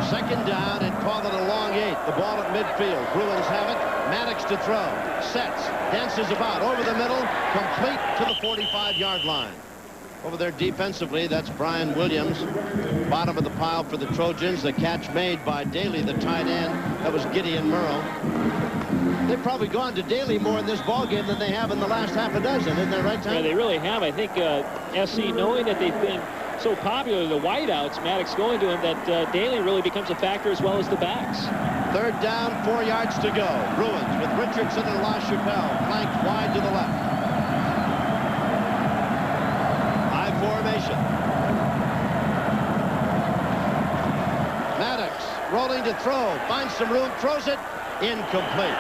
2nd down, and call it a long 8. The ball at midfield. Bruins have it. Maddox to throw. Sets. Dances about. Over the middle. Complete to the 45-yard line. Over there defensively, that's Brian Williams. Bottom of the pile for the Trojans. The catch made by Daly, the tight end. That was Gideon Murrow. They've probably gone to Daly more in this ballgame than they have in the last half a dozen. Isn't that right, Tom? Yeah, they really have. I think SC, knowing that they've been so popular, the wideouts, Maddox going to him, that Daly really becomes a factor as well as the backs. 3rd down, 4 yards to go. Bruins with Richardson and LaChapelle flanked wide to the left. High formation. Maddox rolling to throw, finds some room, throws it, incomplete.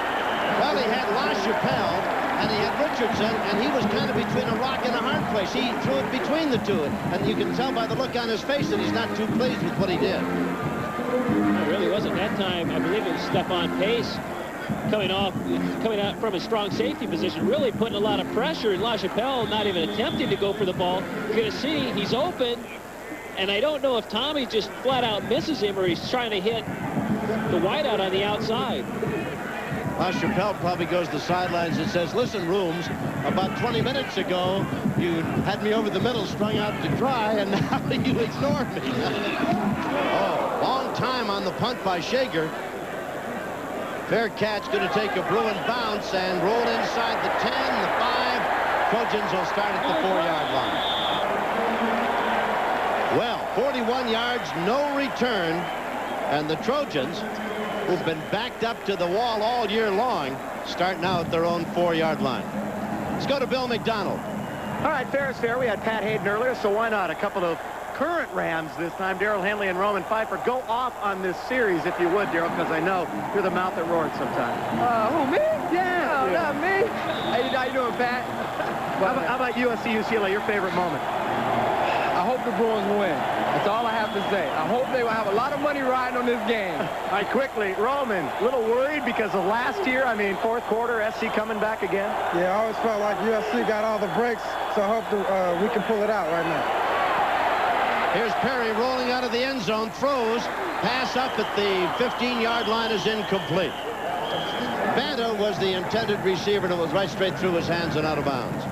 Well, he had LaChapelle and he had Richardson, and he was kind of between a rock and a hard place. He threw it between the two, and you can tell by the look on his face that he's not too pleased with what he did. It really wasn't that time. I believe it was Stephon Pace coming out from a strong safety position, really putting a lot of pressure, and LaChapelle not even attempting to go for the ball. You're going to see he's open, and I don't know if Tommy just flat out misses him or he's trying to hit the wideout on the outside. LaChapelle probably goes to the sidelines and says, listen, Rooms, about 20 minutes ago, you had me over the middle strung out to dry, and now you ignored me. Oh, long time on the punt by Shager. Fair catch, going to take a Bruin bounce and roll inside the 10, the 5. Trojans will start at the 4-yard line. Well, 41 yards, no return, and the Trojans, who've been backed up to the wall all year long, start now at their own 4-yard line. Let's go to Bill McDonald. All right, fair is fair. We had Pat Hayden earlier, so why not? A couple of current Rams this time. Darrell Henley and Roman Pfeiffer. Go off on this series, if you would, Darrell, because I know you're the mouth that roared sometimes. Who, me? Yeah. No, not me. How you doing, Pat? How about USC, UCLA, your favorite moment? I hope the Bruins win. That's all I have to say. I hope they will have a lot of money riding on this game. All right, quickly, Roman, a little worried because of last year. I mean, fourth quarter, SC coming back again. Yeah, I always felt like USC got all the breaks, so I hope we can pull it out right now. Here's Perry rolling out of the end zone, throws, pass up at the 15-yard line is incomplete. Banta was the intended receiver, and it was right straight through his hands and out of bounds.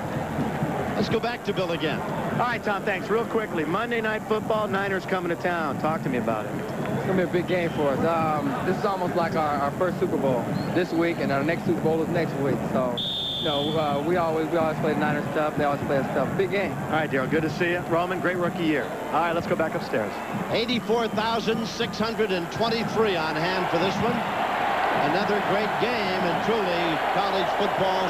Let's go back to Bill again. All right, Tom, thanks. Real quickly, Monday Night Football, Niners coming to town. Talk to me about it. It's going to be a big game for us. This is almost like our first Super Bowl this week, and our next Super Bowl is next week. So, you know, we always play the Niners stuff. They always play us stuff. Big game. All right, Darrell, good to see you. Roman, great rookie year. All right, let's go back upstairs. 84,623 on hand for this one. Another great game, and truly college football's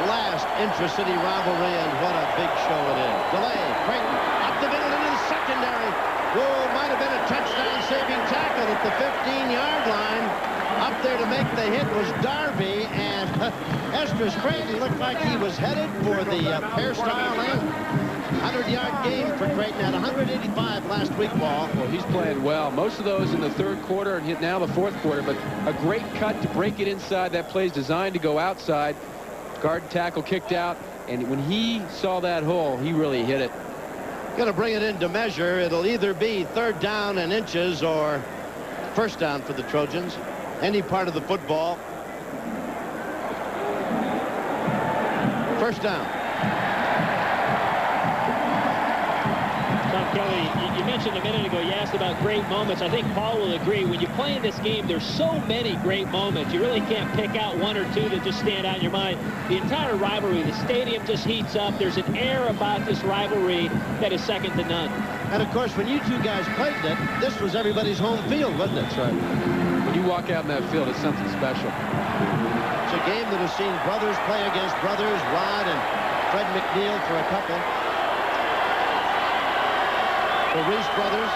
last intra-city rivalry, and what a big show it is. Delay, Creighton, up the middle into the secondary. Whoa, might have been a touchdown-saving tackle at the 15-yard line. Up there to make the hit was Darby, and Esdras Creighton looked like he was headed for the hairstyle end. 100-yard game for Creighton at 185 last week, Paul. Well, he's playing well. Most of those in the third quarter and hit now the fourth quarter, but a great cut to break it inside. That play's designed to go outside. Guard tackle kicked out, and when he saw that hole, he really hit it. Going to bring it into measure. It'll either be third down and inches or first down for the Trojans. Any part of the football. First down. Tom Kelly, you mentioned a minute ago, you asked about great moments. I think Paul will agree. When you play in this game, there's so many great moments. You really can't pick out one or two that just stand out in your mind. The entire rivalry, the stadium just heats up. There's an air about this rivalry that is second to none. And, of course, when you two guys played it, this was everybody's home field, wasn't it? That's right. When you walk out in that field, it's something special. It's a game that has seen brothers play against brothers, Rod and Fred McNeil for a couple. The Reese brothers.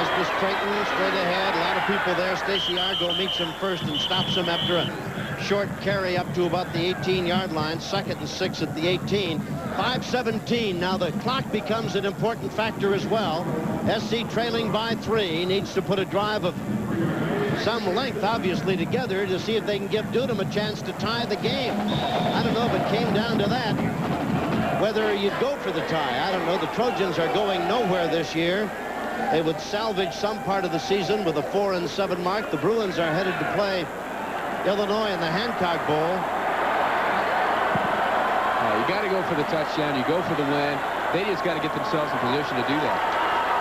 Esdras Creighton straight ahead. A lot of people there. Stacy Argo meets him first and stops him after a short carry up to about the 18-yard line. 2nd and 6 at the 18. 5:17. Now the clock becomes an important factor as well. SC trailing by 3. Needs to put a drive of some length, obviously, together to see if they can give Dudum a chance to tie the game. I don't know if it came down to that, whether you'd go for the tie. I don't know. The Trojans are going nowhere this year. They would salvage some part of the season with a 4-7 mark. The Bruins are headed to play Illinois in the Hancock Bowl. You got to go for the touchdown. You go for the win. They just got to get themselves in position to do that.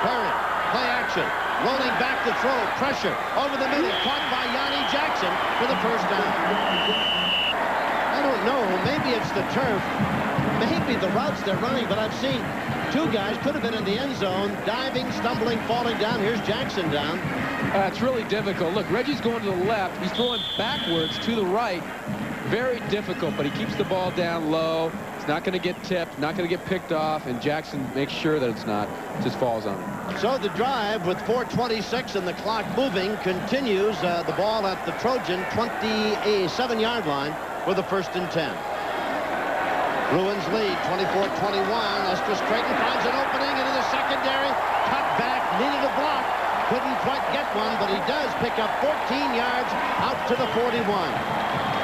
Perry, play action. Rolling back to throw. Pressure over the middle. Caught by Yanni Jackson for the first down. I don't know. Maybe it's the turf. Maybe the routes they're running, but I've seen two guys could have been in the end zone, diving, stumbling, falling down. Here's Jackson down. It's really difficult. Look, Reggie's going to the left. He's throwing backwards to the right. Very difficult, but he keeps the ball down low. It's not going to get tipped, not going to get picked off, and Jackson makes sure that it's not. It just falls on him. So the drive with 4:26 and the clock moving continues. The ball at the Trojan 27-yard line with a 1st and 10. Bruins lead 24-21. Esdras Creighton finds an opening into the secondary. Cut back, needed a block. Couldn't quite get one, but he does pick up 14 yards out to the 41.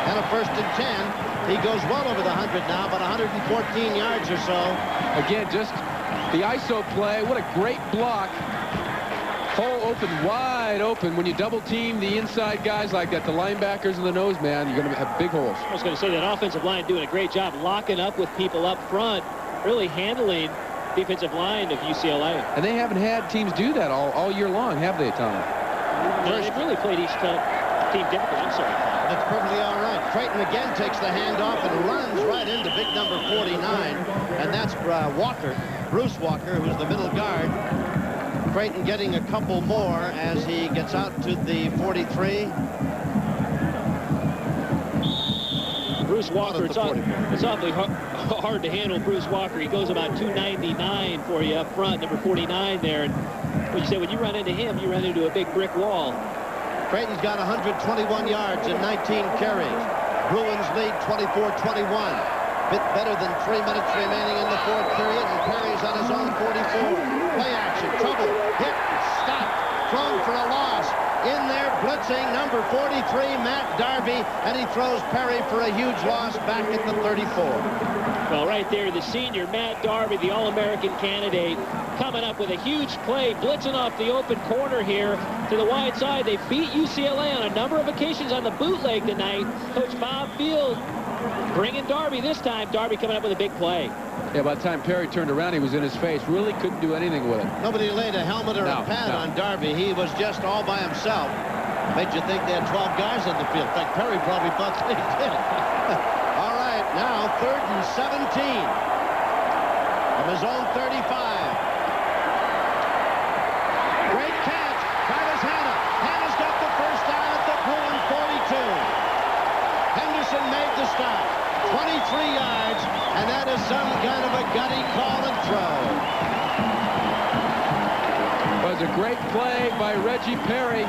And a 1st and 10. He goes well over the 100 now, about 114 yards or so. Again, just the ISO play. What a great block. Hole open, wide open. When you double team the inside guys like that, the linebackers and the nose man, you're going to have big holes. I was going to say that offensive line doing a great job locking up with people up front, really handling defensive line of UCLA. And they haven't had teams do that all year long, have they, Tom? No, they've really played each team differently. I'm sorry. That's perfectly all right. Creighton again takes the handoff and runs right into big number 49, and that's Walker, Bruce Walker, who's the middle guard. Creighton getting a couple more as he gets out to the 43. Bruce Walker, it's awfully hard to handle Bruce Walker. He goes about 299 for you up front, number 49 there. And when you say when you run into him, you run into a big brick wall. Creighton's got 121 yards and 19 carries. Bruins lead 24-21. Bit better than 3 minutes remaining in the 4th period, and Perry's on his own 44. Play action, trouble, hit, stopped, thrown for a loss. In there, blitzing, number 43, Matt Darby, and he throws Perry for a huge loss back at the 34. Well, right there, the senior, Matt Darby, the All-American candidate, coming up with a huge play, blitzing off the open corner here to the wide side. They beat UCLA on a number of occasions on the bootleg tonight. Coach Bob Field bringing Darby this time. Darby coming up with a big play. Yeah, by the time Perry turned around, he was in his face. Really couldn't do anything with it. Nobody laid a helmet or a pad on Darby. He was just all by himself. Made you think they had 12 guys on the field. In fact, Perry probably thought they did. All right, now 3rd and 17 from his own 35. Great catch. Travis Hanna. Hanna's got the first down at the Bruin 42. Henderson made the stop. 23 yards, and that is some kind of a gutty call and throw. It was a great play by Reggie Perry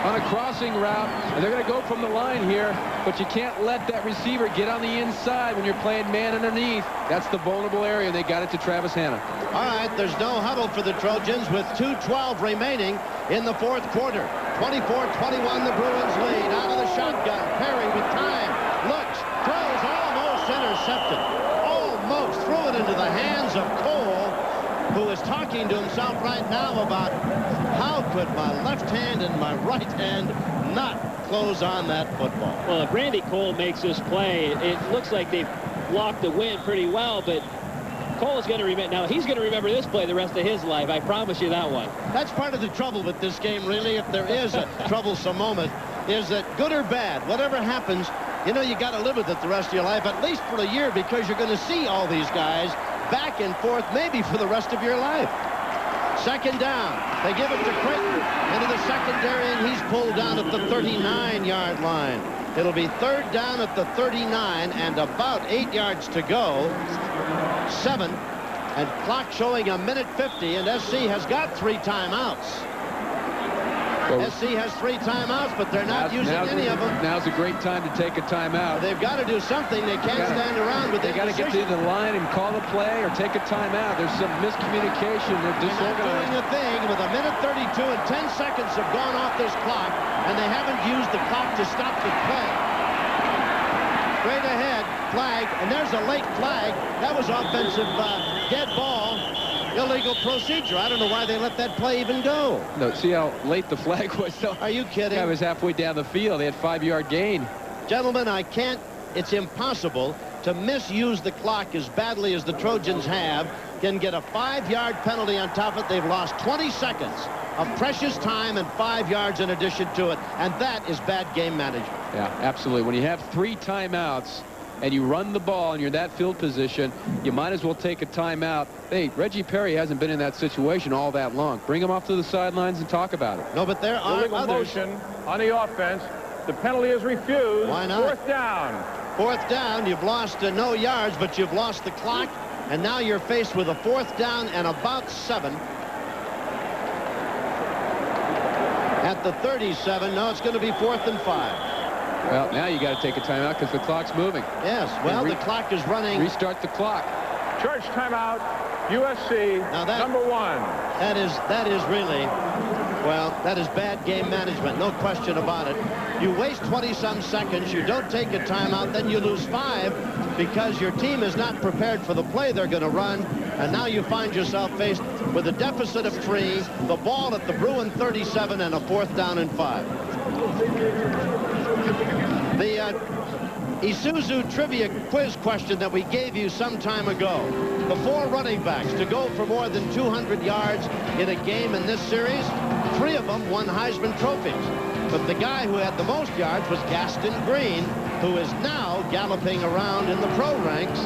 on a crossing route, and they're going to go from the line here, but you can't let that receiver get on the inside when you're playing man underneath. That's the vulnerable area, and they got it to Travis Hanna. All right, there's no huddle for the Trojans with 2:12 remaining in the 4th quarter. 24-21, the Bruins lead. Out of the shotgun, Perry with time, looks, throws, almost intercepted. Almost threw it into the hands of Cole, who is talking to himself right now about how could my left hand and my right hand not close on that football. Well, if Randy Cole makes this play, it looks like they've blocked the win pretty well, but Cole is going to remember. Now, he's going to remember this play the rest of his life. I promise you that one. That's part of the trouble with this game, really, if there is a troublesome moment, is that good or bad, whatever happens, you know, you got to live with it the rest of your life, at least for a year, because you're going to see all these guys back and forth, maybe for the rest of your life. 2nd down. They give it to Creighton into the secondary, and he's pulled down at the 39-yard line. It'll be 3rd down at the 39 and about 8 yards to go. 7, and clock showing 1:50, and SC has got 3 timeouts. SC has 3 timeouts, but they're not using any of them. Now's a great time to take a timeout. They've got to do something. They can't stand around with They got to get to the line and call a play or take a timeout. There's some miscommunication. They're disorganized. They're not doing a thing with 1:32 and 10 seconds have gone off this clock, and they haven't used the clock to stop the play. Straight ahead, flag, and there's a late flag. That was offensive dead ball. Illegal procedure. I don't know why they let that play even go. No, see how late the flag was, though? Are you kidding? Guy was halfway down the field. They had 5-yard gain. Gentlemen, it's impossible to misuse the clock as badly as the Trojans have. Can get a 5-yard penalty on top of it. They've lost 20 seconds of precious time and 5 yards in addition to it, and that is bad game management. Yeah, absolutely. When you have 3 timeouts and you run the ball and you're in that field position, you might as well take a timeout. Hey, Reggie Perry hasn't been in that situation all that long. Bring him off to the sidelines and talk about it. No, but there are illegal others. motion on the offense. The penalty is refused. Why not? 4th down. 4th down. You've lost no yards, but you've lost the clock, and now you're faced with a 4th down and about 7. At the 37, no, it's going to be 4th and 5. Well, now you got to take a timeout because the clock's moving. Yes, well, the clock is running. Restart the clock. Charge timeout, USC, now number 1. That is really, Well, that is bad game management, no question about it. You waste 20-some seconds, you don't take a timeout, then you lose 5 because your team is not prepared for the play they're going to run, and now you find yourself faced with a deficit of 3, the ball at the Bruin 37, and a 4th down and 5. The Isuzu trivia quiz question that we gave you some time ago. The 4 running backs to go for more than 200 yards in a game in this series, 3 of them won Heisman trophies. But the guy who had the most yards was Gaston Green, who is now galloping around in the pro ranks.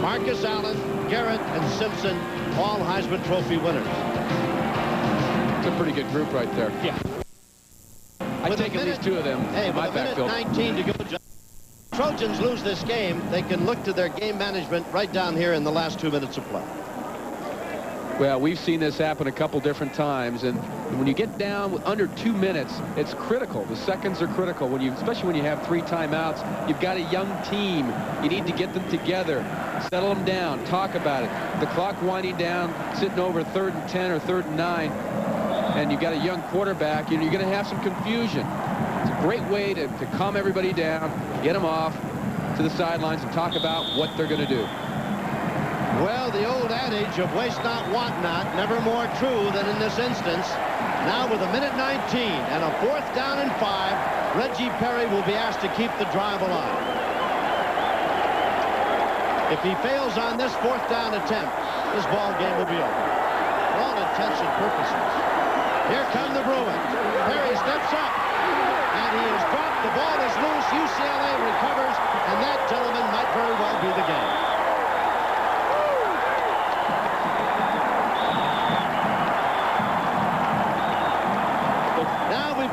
Marcus Allen, Garrett, and Simpson, all Heisman Trophy winners. It's a pretty good group right there. Yeah. I'd take at least 2 of them in my backfield. 19 to go. Trojans lose this game, they can look to their game management right down here in the last 2 minutes of play. Well, we've seen this happen a couple different times, and when you get down with under 2 minutes, it's critical. The seconds are critical, especially when you have 3 timeouts. You've got a young team. You need to get them together, settle them down, talk about it. The clock winding down, sitting over 3rd and 10 or 3rd and 9, and you've got a young quarterback, and you're going to have some confusion. It's a great way to calm everybody down, get them off to the sidelines and talk about what they're going to do. Well, the old adage of waste not, want not, never more true than in this instance. Now with a minute 19 and a 4th down and 5, Reggie Perry will be asked to keep the drive alive. If he fails on this 4th down attempt, this ball game will be over. For all intents and purposes. Here come the Bruins. Perry steps up, and he is dropped. The ball is loose. UCLA recovers, and that, gentlemen, might very well be the game.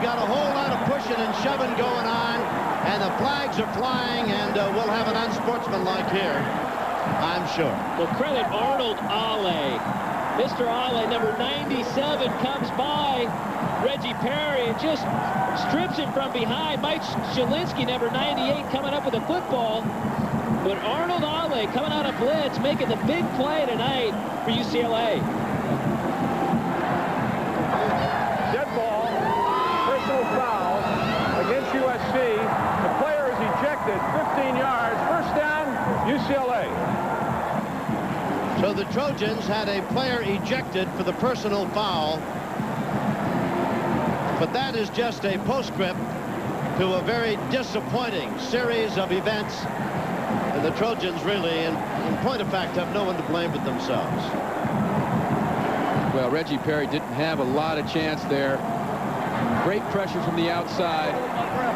Got a whole lot of pushing and shoving going on, and the flags are flying, and we'll have an unsportsmanlike here, I'm sure. Well, credit Arnold Ale. Mr. Ale, number 97, comes by Reggie Perry and just strips him from behind. Mike Shalinsky, number 98, coming up with a football. But Arnold Ale coming out of blitz, making the big play tonight for UCLA. Dead ball. Foul against USC. The player is ejected 15 yards. 1st down, UCLA. So the Trojans had a player ejected for the personal foul. But that is just a postscript to a very disappointing series of events. And the Trojans really, in point of fact, have no one to blame but themselves. Well, Reggie Perry didn't have a lot of chance there. Great pressure from the outside,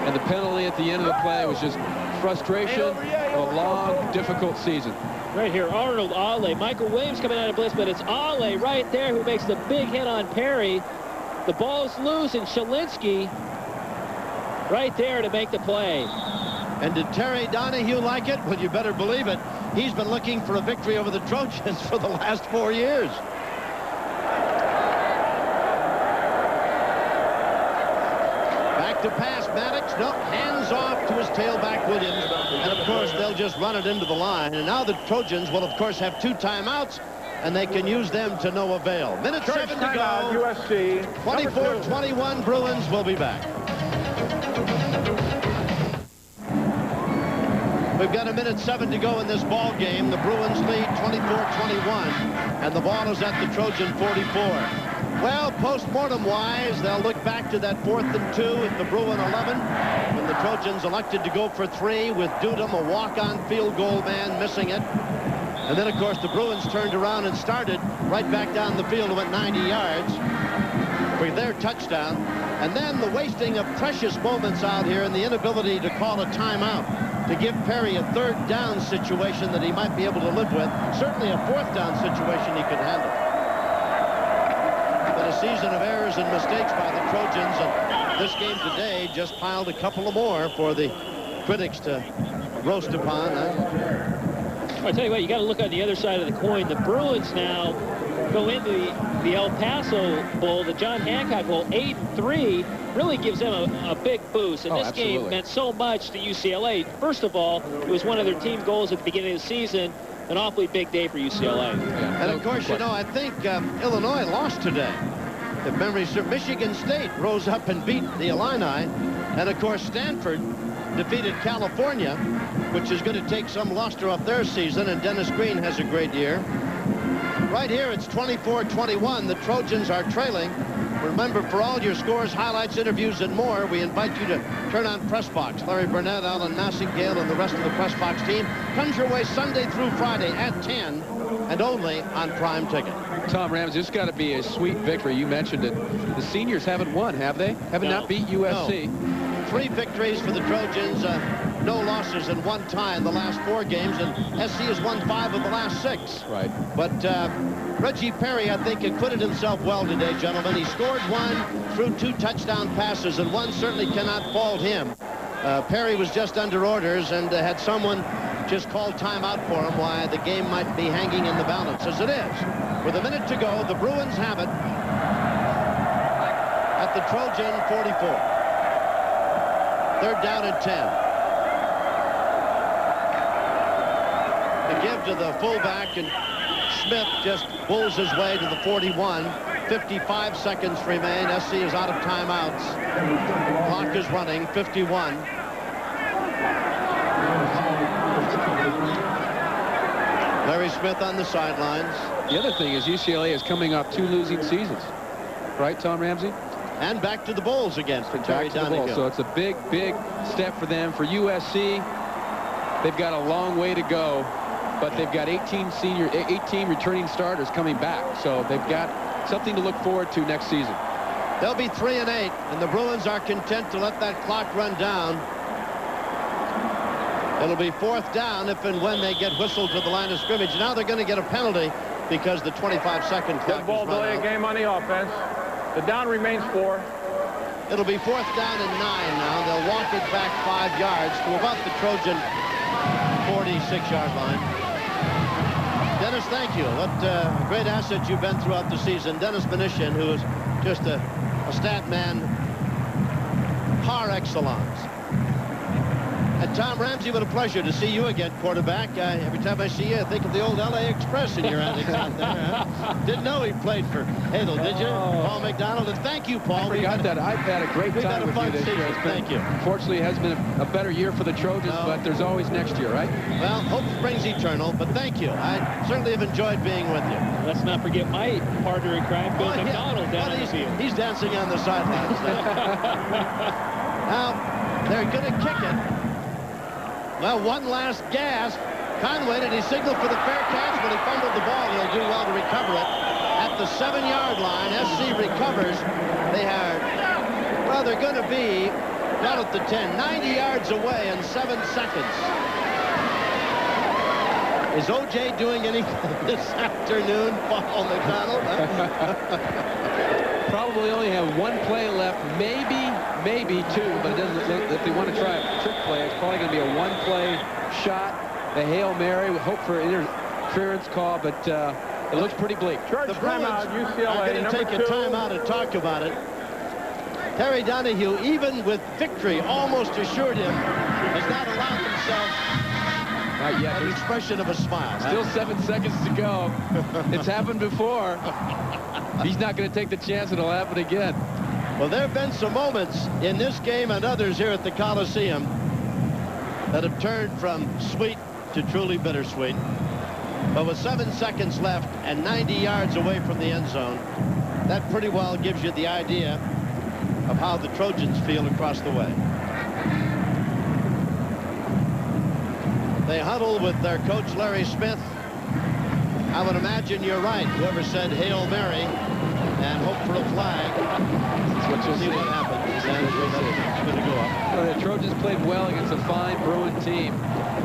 and the penalty at the end of the play was just frustration of a long, difficult season. Right here, Arnold Ale. Michael Williams coming out of blitz, but it's Ale right there who makes the big hit on Perry. The ball's loose, and Shalinsky right there to make the play. And did Terry Donahue like it? Well, you better believe it. He's been looking for a victory over the Trojans for the last 4 years. To pass Maddox, no, hands off to his tailback Williams, and of course they'll just run it into the line. And now the Trojans will of course have 2 timeouts, and they can use them to no avail. Minute 7 to go. USC. 24-21 Bruins will be back. We've got a minute 7 to go in this ball game. The Bruins lead 24-21, and the ball is at the Trojan 44. Well, post-mortem-wise, they'll look back to that 4th and 2 at the Bruin 11, when the Trojans elected to go for 3 with Dudum, a walk-on field goal man, missing it. And then, of course, the Bruins turned around and started right back down the field and went 90 yards for their touchdown. And then the wasting of precious moments out here and the inability to call a timeout to give Perry a 3rd down situation that he might be able to live with. Certainly a 4th down situation he could handle. A season of errors and mistakes by the Trojans, and this game today just piled a couple of more for the critics to roast upon. I tell you what, you got to look on the other side of the coin. The Bruins now go into the El Paso Bowl, the John Hancock Bowl, 8-3, really gives them a big boost. And this game meant so much to UCLA. First of all, it was one of their team goals at the beginning of the season. An awfully big day for UCLA. And of course, you know, I think Illinois lost today. if memory serves, Michigan State rose up and beat the Illini. And, of course, Stanford defeated California, which is going to take some luster off their season, and Dennis Green has a great year. Right here, it's 24-21. The Trojans are trailing. Remember, for all your scores, highlights, interviews, and more, we invite you to turn on Press Box. Larry Burnett, Alan Massingale, and the rest of the Press Box team comes your way Sunday through Friday at 10 and only on Prime Ticket. Tom Ramsey, it's got to be a sweet victory. You mentioned it. The seniors haven't won, have they? Haven't not beat USC. No. 3 victories for the Trojans, no losses and 1 tie in the last 4 games, and SC has won 5 of the last 6. Right. But Reggie Perry, I think, acquitted himself well today, gentlemen. He scored 1, threw 2 touchdown passes, and 1 certainly cannot fault him. Perry was just under orders and had someone just call timeout for him, why the game might be hanging in the balance, as it is. With a minute to go, the Bruins have it at the Trojan 44. 3rd down and 10. The give to the fullback, and Smith just pulls his way to the 41. 55 seconds remain. SC is out of timeouts. Clock is running. 51. Larry Smith on the sidelines. The other thing is UCLA is coming off 2 losing seasons. Right, Tom Ramsey? And back to the Bulls again for Terry Donahue. So it's a big, big step for them. For USC, they've got a long way to go, but they've got 18 returning starters coming back. So they've got something to look forward to next season. They'll be 3-8, and the Bruins are content to let that clock run down. It'll be 4th down if and when they get whistled to the line of scrimmage. Now they're going to get a penalty because the 25-second clock Good ball, delay a game on the offense. The down remains 4. It'll be 4th down and 9 now. They'll walk it back 5 yards to about the Trojan 46-yard line. Dennis, thank you. What a great asset you've been throughout the season. Dennis Benishin, who is just a stat man par excellence. And Tom Ramsey, what a pleasure to see you again, quarterback. Every time I see you, I think of the old LA Express in your antics out there. Huh? Didn't know he played for Hadel, did you? Paul McDonald. And thank you, Paul. I forgot that. I've had a great time with you this year. Thank you. Fortunately, it has been a better year for the Trojans, but there's always next year, right? Well, hope springs eternal, but thank you. I certainly have enjoyed being with you. Let's not forget my partner in crime, Bill McDonald, down on the field. He's dancing on the sidelines now. Now, they're going to kick it. Well, one last gasp. Conway, did he signal for the fair catch? But he fumbled the ball. He'll do well to recover it. At the 7-yard line, SC recovers. They are, well, they're going to be down at the 10, 90 yards away in 7 seconds. Is O.J. doing anything this afternoon, Paul McDonald? Probably only have 1 play left, maybe 2, but it doesn't. If they want to try a trick play, it's probably going to be a 1-play shot, a Hail Mary. We hope for an interference call, but it looks pretty bleak. The timeout, UCLA. I'm going to take a timeout and talk about it. Terry Donahue, even with victory almost assured him, has not allowed himself Not yet. an expression of a smile. Still 7 seconds to go. It's happened before. He's not going to take the chance it'll happen again. Well, there have been some moments in this game and others here at the Coliseum that have turned from sweet to truly bittersweet. But with 7 seconds left and 90 yards away from the end zone, that pretty well gives you the idea of how the Trojans feel across the way. They huddle with their coach, Larry Smith. I would imagine you're right. Whoever said Hail Mary and hope for a flag. That's what you'll See what happens. It's going to go up. Well, the Trojans played well against a fine Bruin team,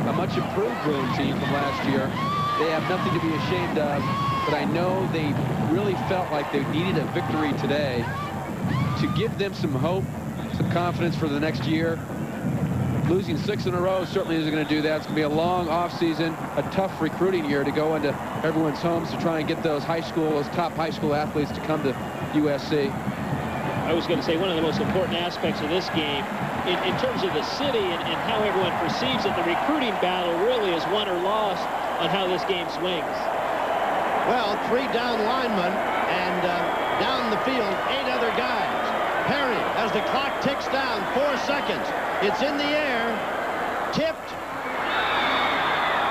a much improved Bruin team from last year. They have nothing to be ashamed of, but I know they really felt like they needed a victory today to give them some hope, some confidence for the next year. Losing 6 in a row certainly isn't going to do that. It's going to be a long offseason, a tough recruiting year to go into everyone's homes to try and get those top high school athletes to come to USC. I was going to say one of the most important aspects of this game in terms of the city and how everyone perceives it, the recruiting battle really is won or lost on how this game swings. Well, 3 down linemen, and Down the field, 8 other guys. Perry, as the clock ticks down, 4 seconds. It's in the air. Tipped.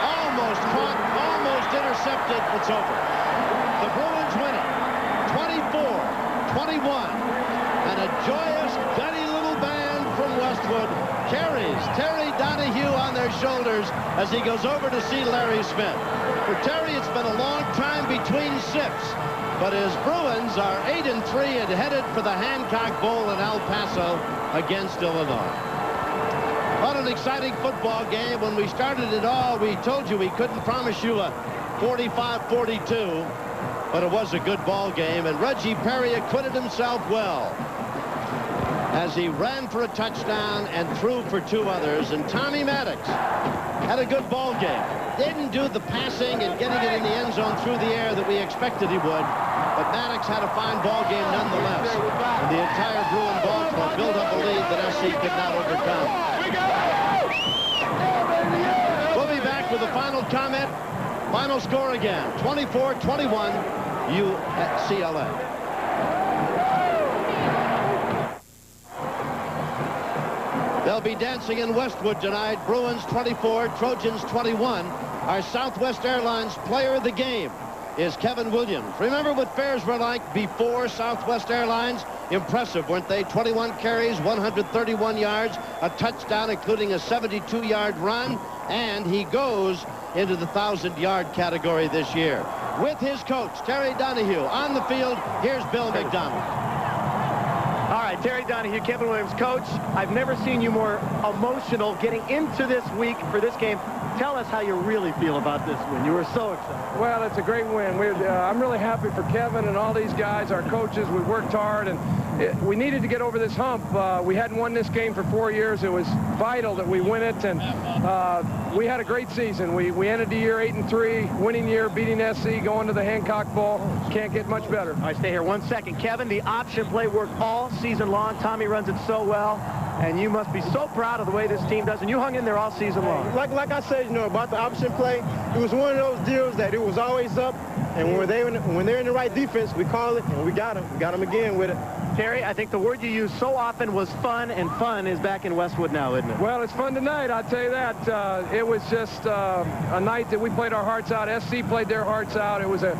Almost caught. Almost intercepted. It's over. The Bruins win it. 24-21. And a joyous, gutty little band from Westwood carries Terry Donahue on their shoulders as he goes over to see Larry Smith. For Terry, it's been a long time between sips, but his Bruins are 8-3 and headed for the Hancock Bowl in El Paso against Illinois. What an exciting football game. When we started it all, we told you we couldn't promise you a 45-42, but it was a good ball game, and Reggie Perry acquitted himself well as he ran for a touchdown and threw for 2 others. And Tommy Maddox had a good ball game. Didn't do the passing and getting it in the end zone through the air that we expected he would, but Maddox had a fine ball game nonetheless. And the entire Bruin ball club built up a lead that SC could not overcome. We'll be back with a final comment. Final score again, 24-21, UCLA. They'll be dancing in Westwood tonight. Bruins 24, Trojans 21. Our Southwest Airlines player of the game is Kevin Williams. Remember what fares were like before Southwest Airlines? Impressive, weren't they? 21 carries, 131 yards, a touchdown, including a 72-yard run, and he goes into the 1,000-yard category this year. With his coach, Terry Donahue, on the field, here's Bill McDonald. All right, Terry Donahue, Kevin Williams, coach, I've never seen you more emotional getting into this week for this game. Tell us how you really feel about this win. You were so excited. Well, it's a great win. I'm really happy for Kevin and all these guys, our coaches. We worked hard, and we needed to get over this hump. We hadn't won this game for 4 years. It was vital that we win it, and we had a great season. We ended the year 8-3, winning year, beating SC, going to the Hancock Bowl. Can't get much better. All right, stay here 1 second. Kevin, the option play worked all season long. Tommy runs it so well, and you must be so proud of the way this team does, and you hung in there all season long. Like I said, you know, about the option play, it was one of those deals that it was always up, and when they're in the right defense, we call it, and we got them. We got them again with it. Terry, I think the word you used so often was fun, and fun is back in Westwood now, isn't it? Well, it's fun tonight, I'll tell you that. It was just a night that we played our hearts out. SC played their hearts out. It was a,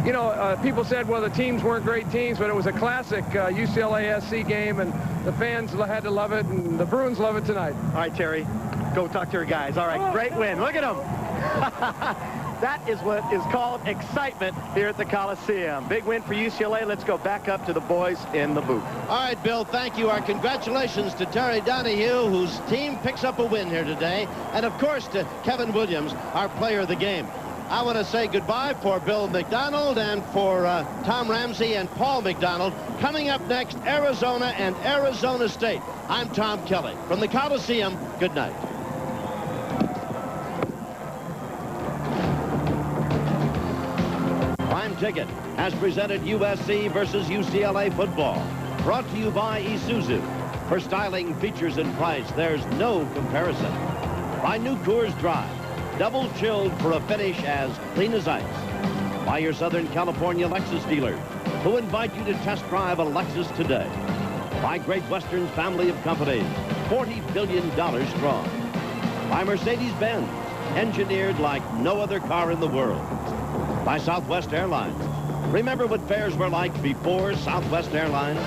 you know, people said, well, the teams weren't great teams, but it was a classic UCLA-SC game, and the fans had to love it, and the Bruins love it tonight. All right, Terry, go talk to your guys. All right, great win. Look at them. That is what is called excitement here at the Coliseum. Big win for UCLA. Let's go back up to the boys in the booth. All right, Bill, thank you. Our congratulations to Terry Donahue, whose team picks up a win here today. And, of course, to Kevin Williams, our player of the game. I want to say goodbye for Bill McDonald and for Tom Ramsey and Paul McDonald. Coming up next, Arizona and Arizona State. I'm Tom Kelly. From the Coliseum, good night. Prime Ticket has presented USC versus UCLA football. Brought to you by Isuzu. For styling, features, and price, there's no comparison. By New Coors Drive. Double chilled for a finish as clean as ice. By your Southern California Lexus dealers, who invite you to test drive a Lexus today. By Great Western's family of companies, $40 billion strong. By Mercedes-Benz, engineered like no other car in the world. By Southwest Airlines. Remember what fares were like before Southwest Airlines?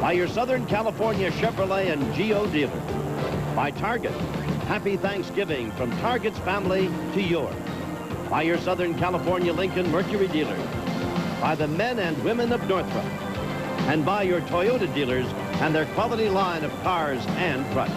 By your Southern California Chevrolet and Geo dealers. By Target. Happy Thanksgiving from Target's family to yours. By your Southern California Lincoln Mercury dealers. By the men and women of Northrop. And by your Toyota dealers and their quality line of cars and trucks.